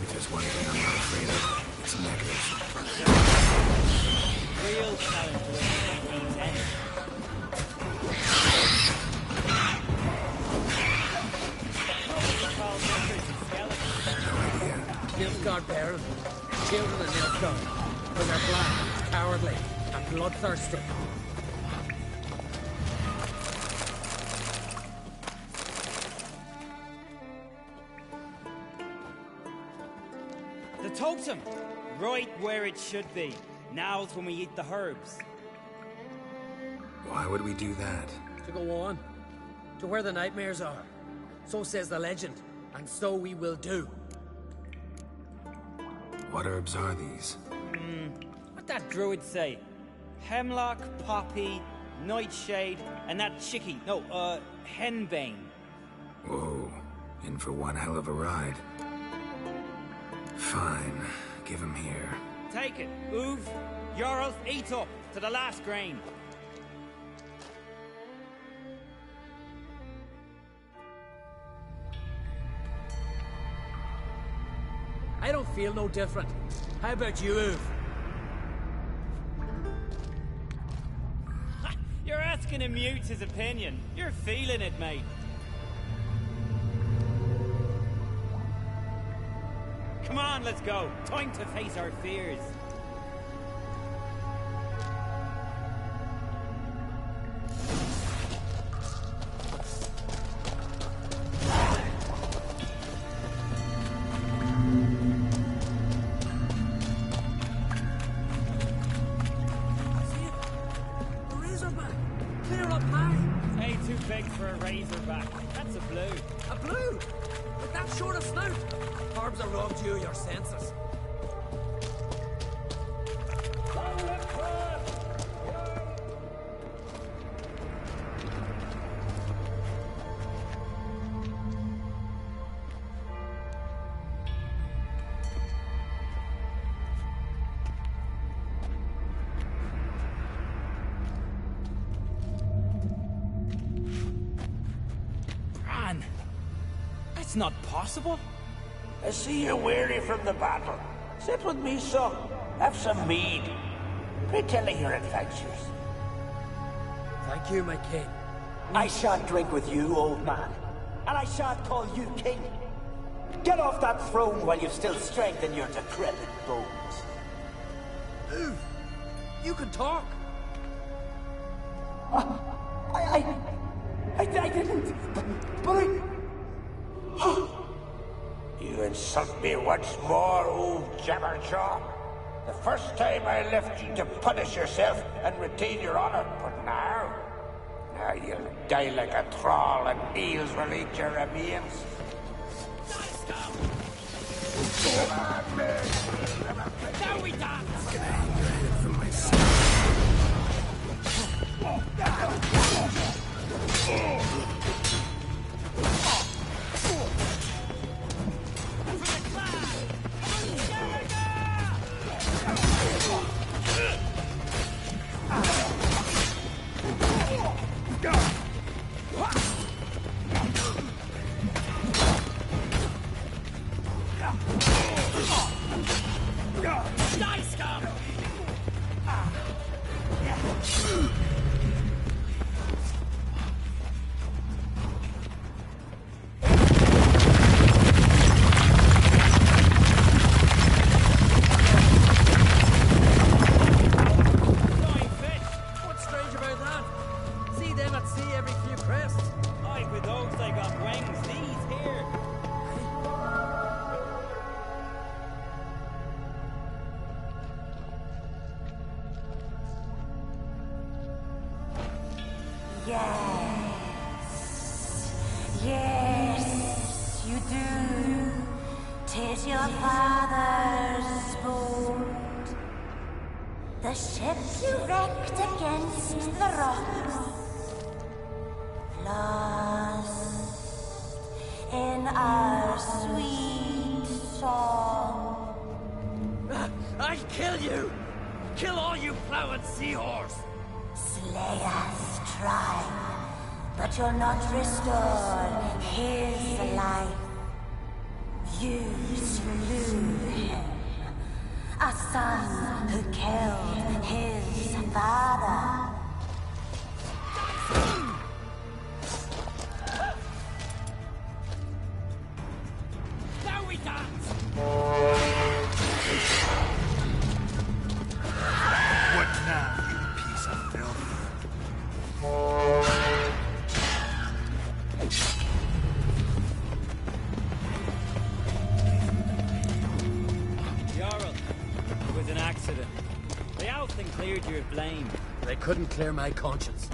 If there's one thing I'm not afraid of, it's negative.
Real challenge with intense.
Nilfgaard Baron, children of Nilfgaard, for they're black, cowardly, and bloodthirsty.
The totem! Right where it should be. Now's when we eat the herbs.
Why would we do that?
To go on, to where the nightmares are. So says the legend, and so we will do.
What herbs are these?
What'd that druid say? Hemlock, poppy, nightshade, and that chickie. No, henbane.
Whoa, in for one hell of a ride. Fine, give him here.
Take it, Uve. Yorulf, eat up to the last grain.
I don't feel no different. How about you, Uve?
You're asking him mute his opinion. You're feeling it, mate. Come on, let's go. Time to face our fears. Big for a razorback. That's a blue.
A blue? With that short a snout? Carbs have robbed you of your senses.
It's not possible.
I see you're weary from the battle. Sit with me, son. Have some mead. Pray tell me your adventures.
Thank you, my king.
I shan't drink with you, old man. And I shan't call you king. Get off that throne while you've still strength in your decrepit bones.
Uve, you can talk.
I didn't. But I... You insult me once more, old Jabberjaw. The first time I left you to punish yourself and retain your honor, but now you'll die like a thrall and eels will eat your remains.
Now we dance!
I'm gonna hang your head from my side.
see them at sea every few crests.
Aye, with those I got wings. These here.
Yes, you do. 'Tis your father's boat. The ship you wrecked against the rocks. Lost in our sweet song.
I'll kill you! Kill all you plowing seahorse!
Slay us, try, but you'll not restore his life. You slew him, a son who killed his father.
Now we dance!
What now, you piece of filth?
Jarl, it was an accident. The Alton cleared your blame.
They couldn't clear my conscience.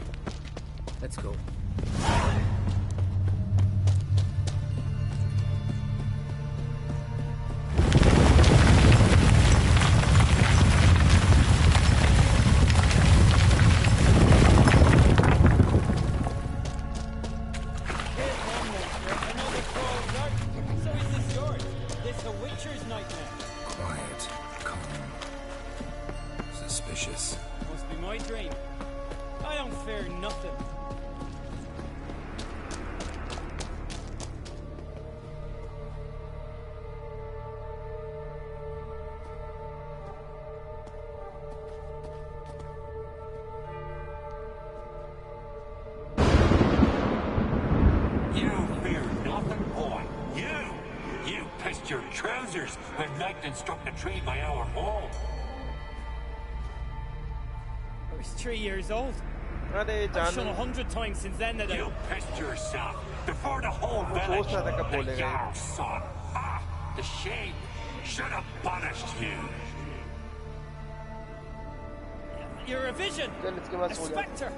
Let's go.
So is this yours? This a witcher's nightmare?
Quiet, calm, suspicious.
Must be my dream. I don't fear nothing.
You fear nothing, boy. You pissed your trousers when lightning struck the tree by our home.
I was 3 years old.
अरे
I've shone
जान
100 times since then that
You pissed yourself before the whole
वो
village.
सोच रहा था कब
The
बोलेगा ये।
Jarl's son. Ah, the shame should have punished you.
you're a vision.
चल इसके बाद
A
सो जा।
spectre.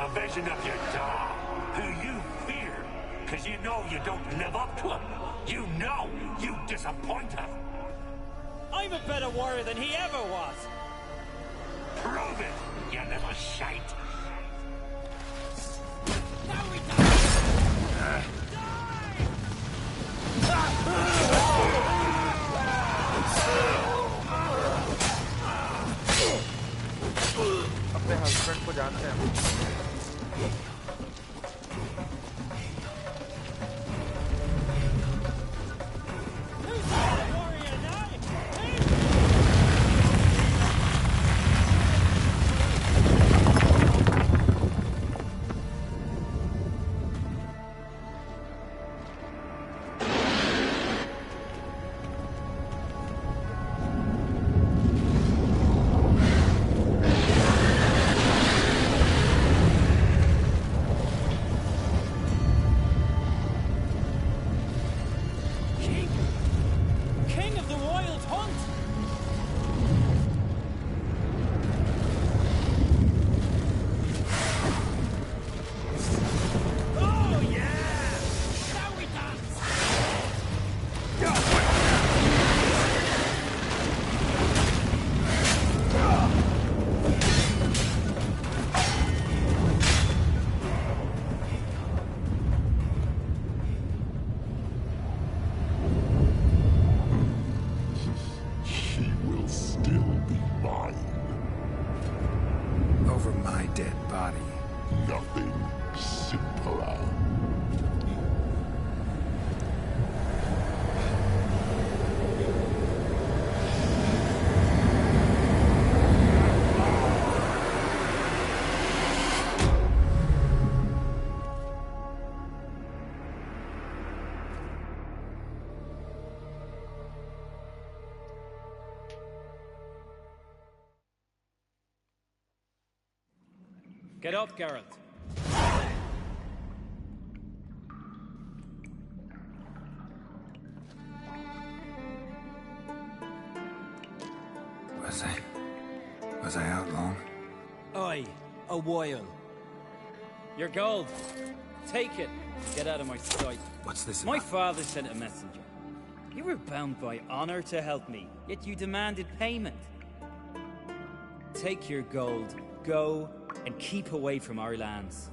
A vision of your dog, who you fear, because you know you don't live up to him. You know you disappoint him.
I'm a better warrior than he ever was.
Prove it, you little shite.
अपने husband को जानते हैं
King of the Wild Hunt.
Oh, yeah! Now we dance!
She will still be mine.
Over my dead body.
Nothing simpler.
Get up, Geralt.
Was I out long?
Aye, a while. Your gold. Take it. Get out of my sight.
What's this
My
about?
father sent a messenger. You were bound by honor to help me, yet you demanded payment. Take your gold, go, and keep away from our lands.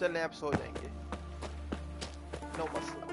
चलें आप सो जाएंगे no मसला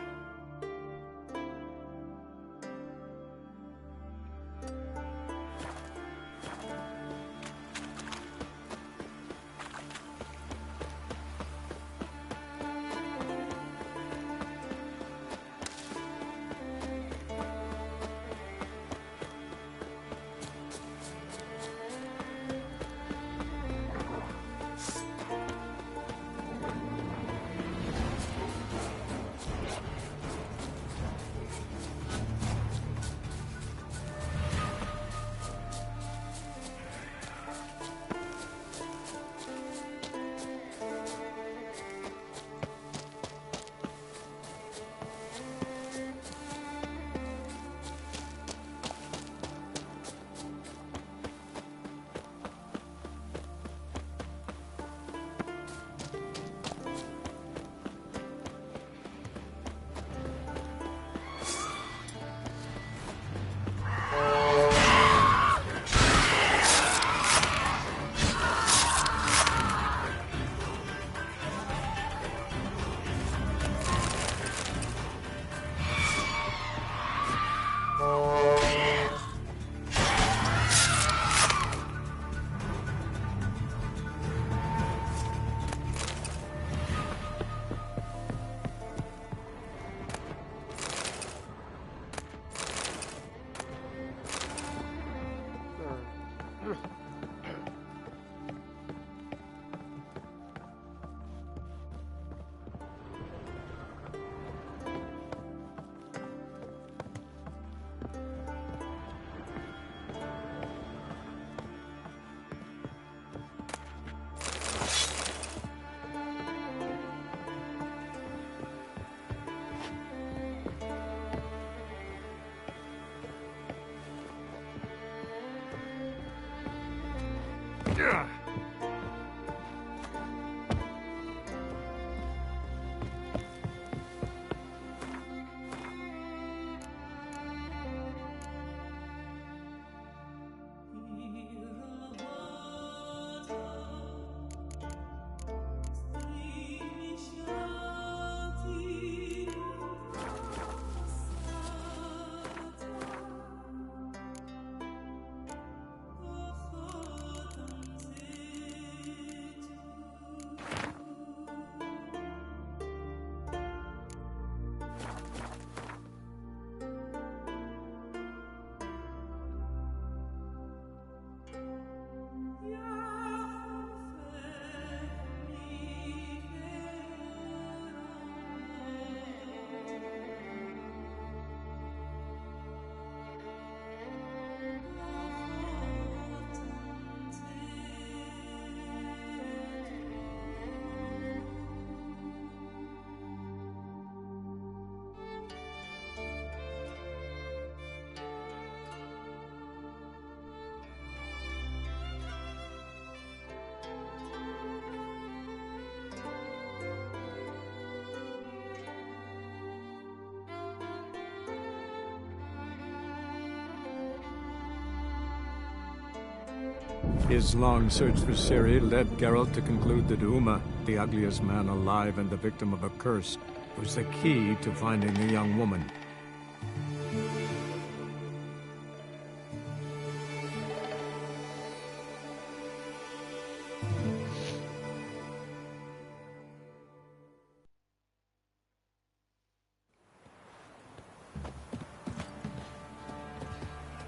His long search for Ciri led Geralt to conclude that Uma, the ugliest man alive and the victim of a curse, was the key to finding the young woman.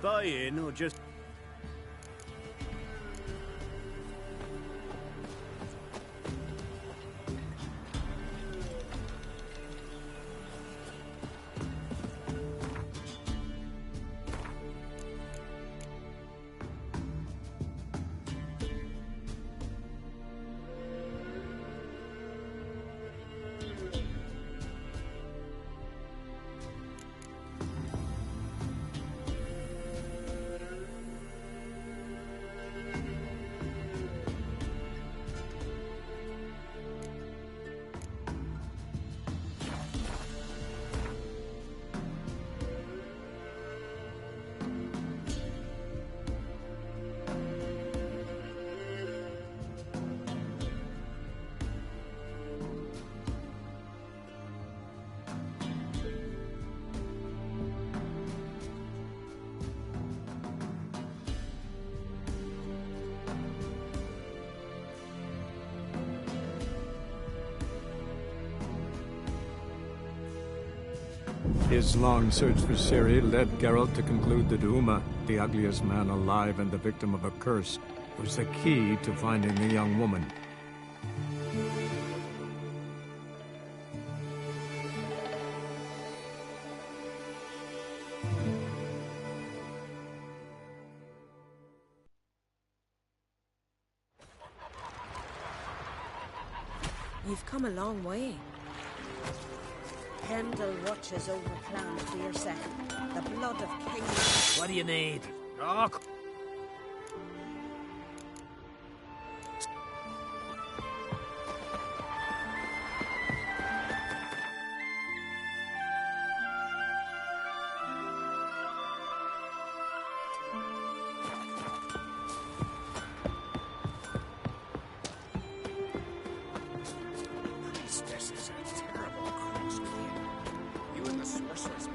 buy in or just...
His long search for Ciri led Geralt to conclude that Uma, the ugliest man alive and the victim of a curse, was the key to finding the young woman.
You've come a long way.
Pendle watches over Clan Fearsec. The blood of kings.
What do you need? Oh,
This is a terrible cross game. You and the sorceress.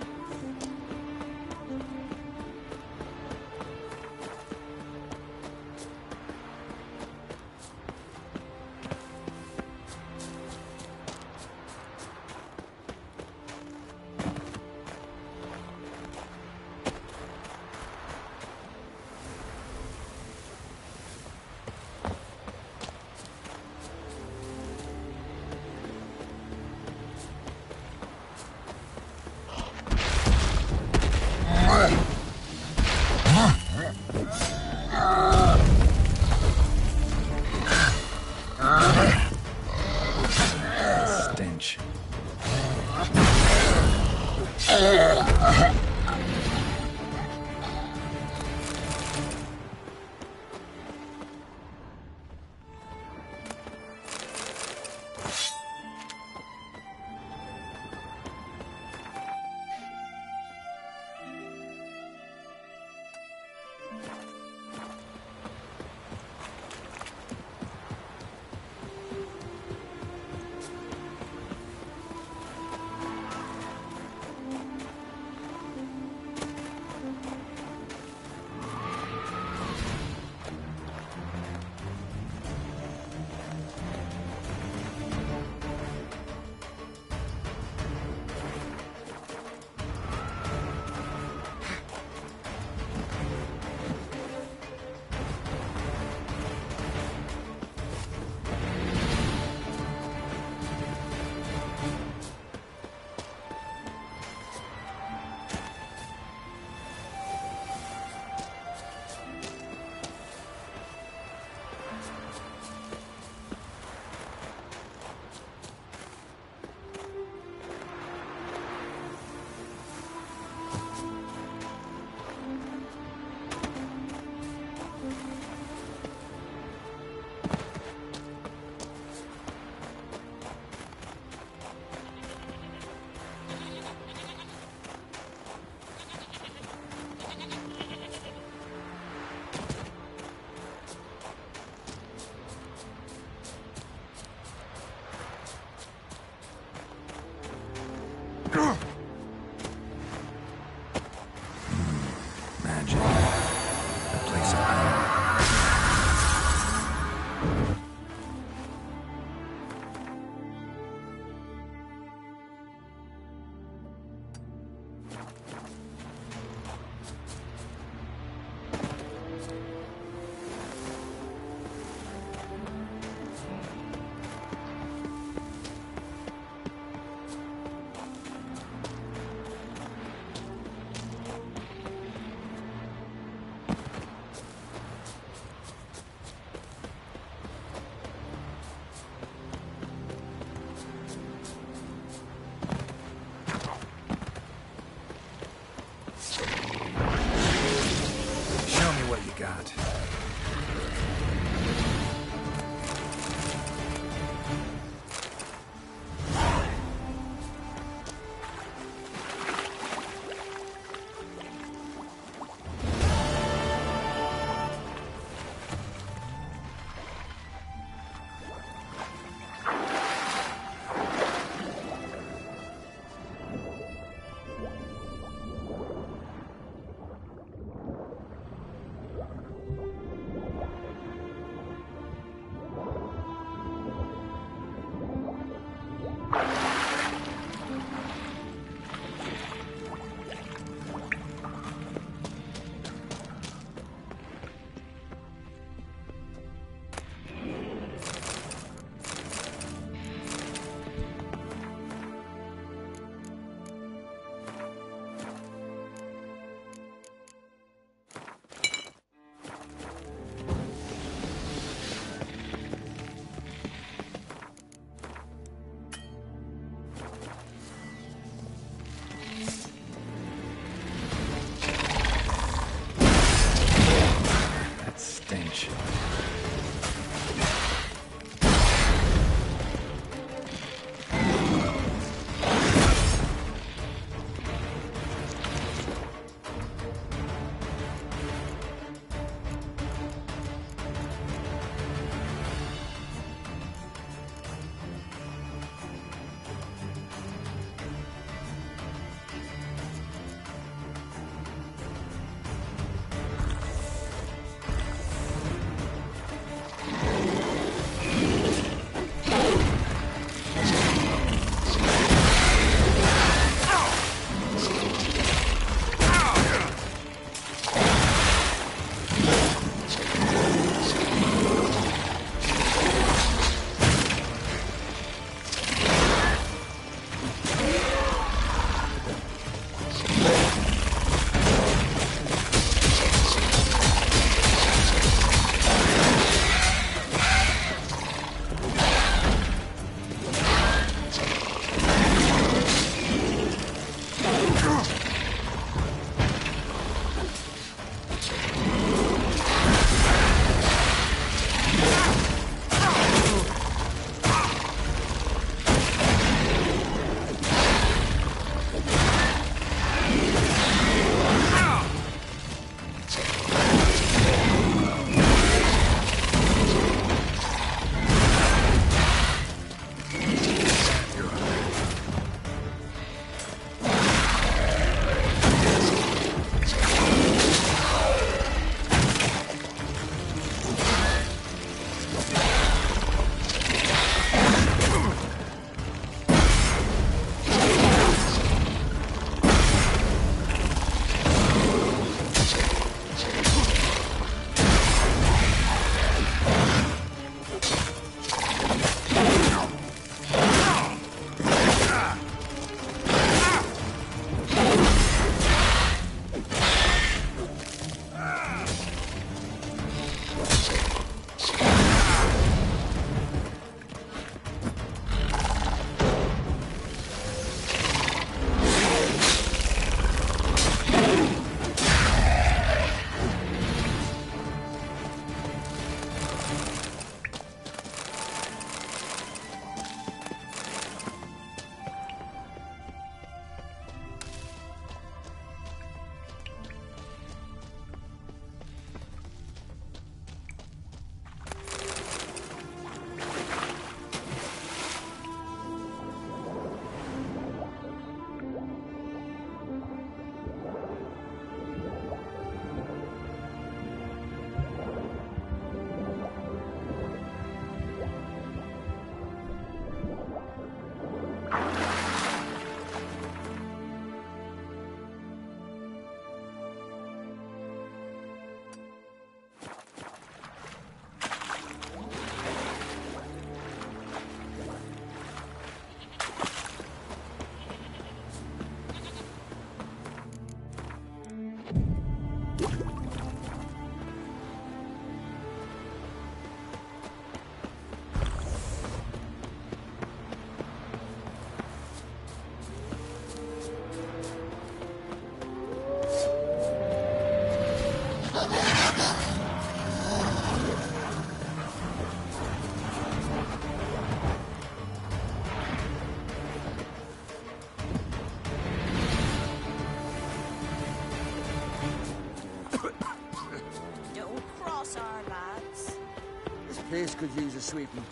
Place could use a sweeping.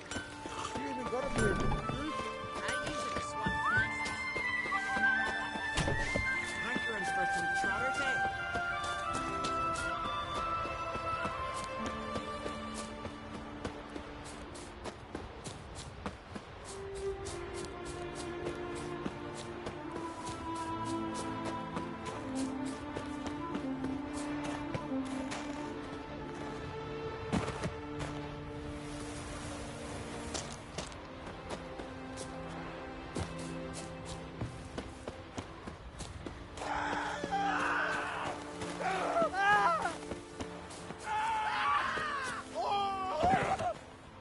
You even got a beard.
Hankerings for some trotters, eh?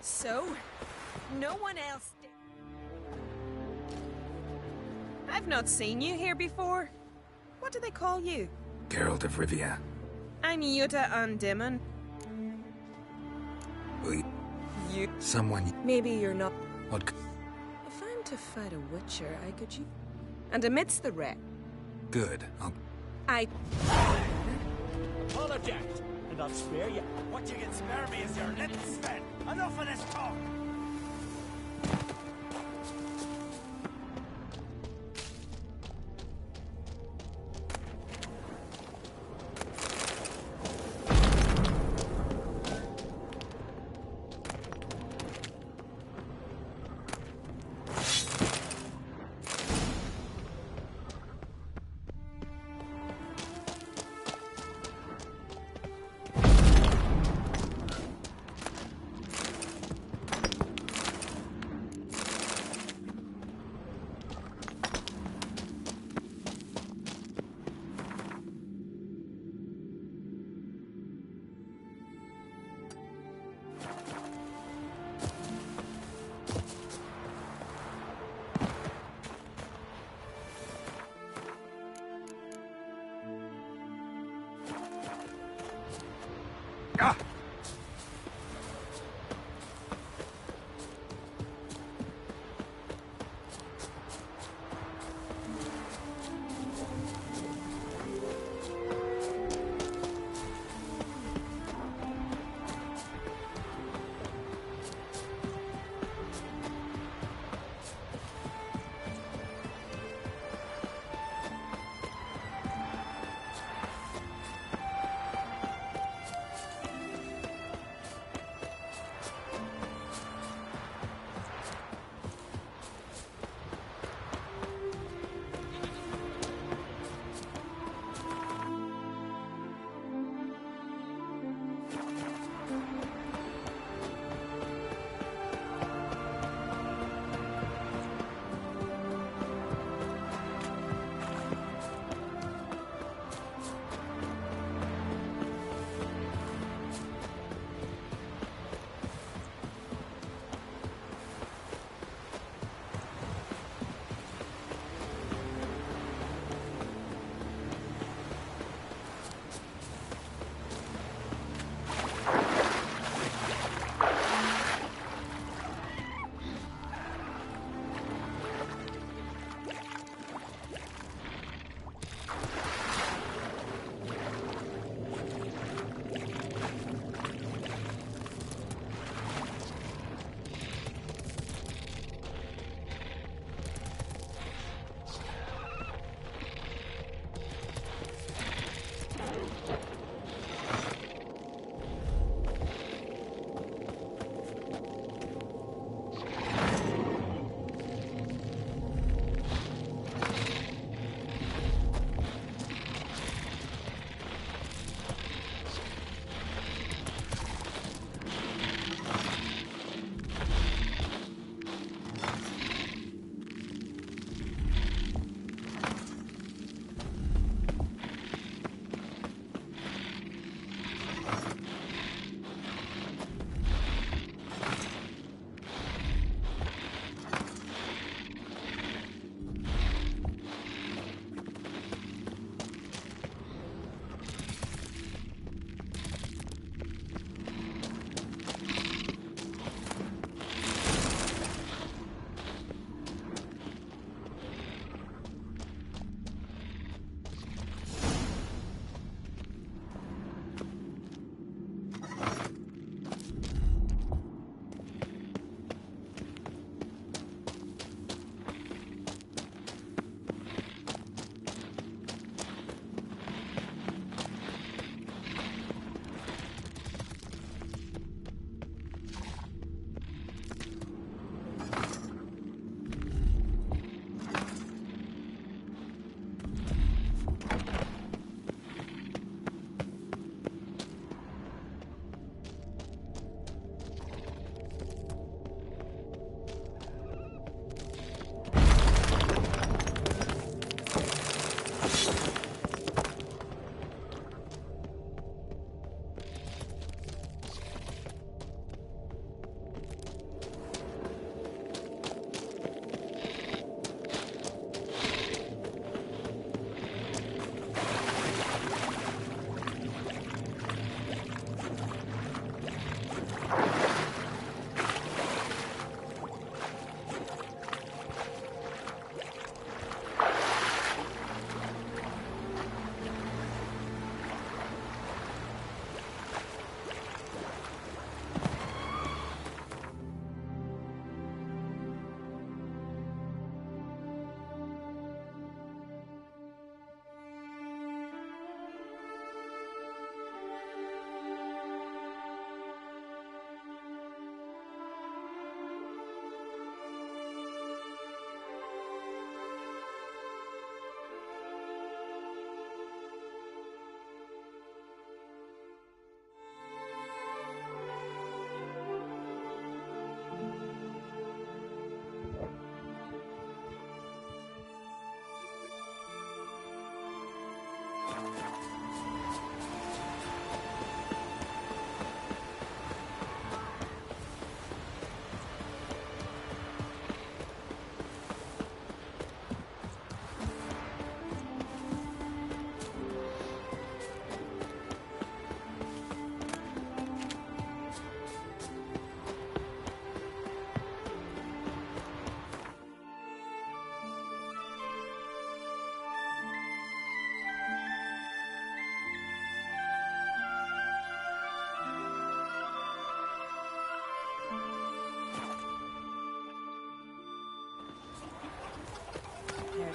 So, no one else did. I've not seen you here before. What do they call you?
Geralt of Rivia.
I'm Yuta Undimmen. You?
Someone...
Maybe you're not...
What...
If I'm to fight a witcher, I could you... And amidst the wreck,
Good.
I...
Apologize, and I'll spare you. What you can spare me is your lips, Sven. Enough of this talk.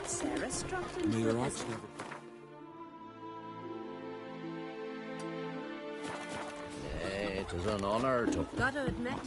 Sarah struck into
May
the
your axe
business.
never...
It is an honor to...
Gotta admit,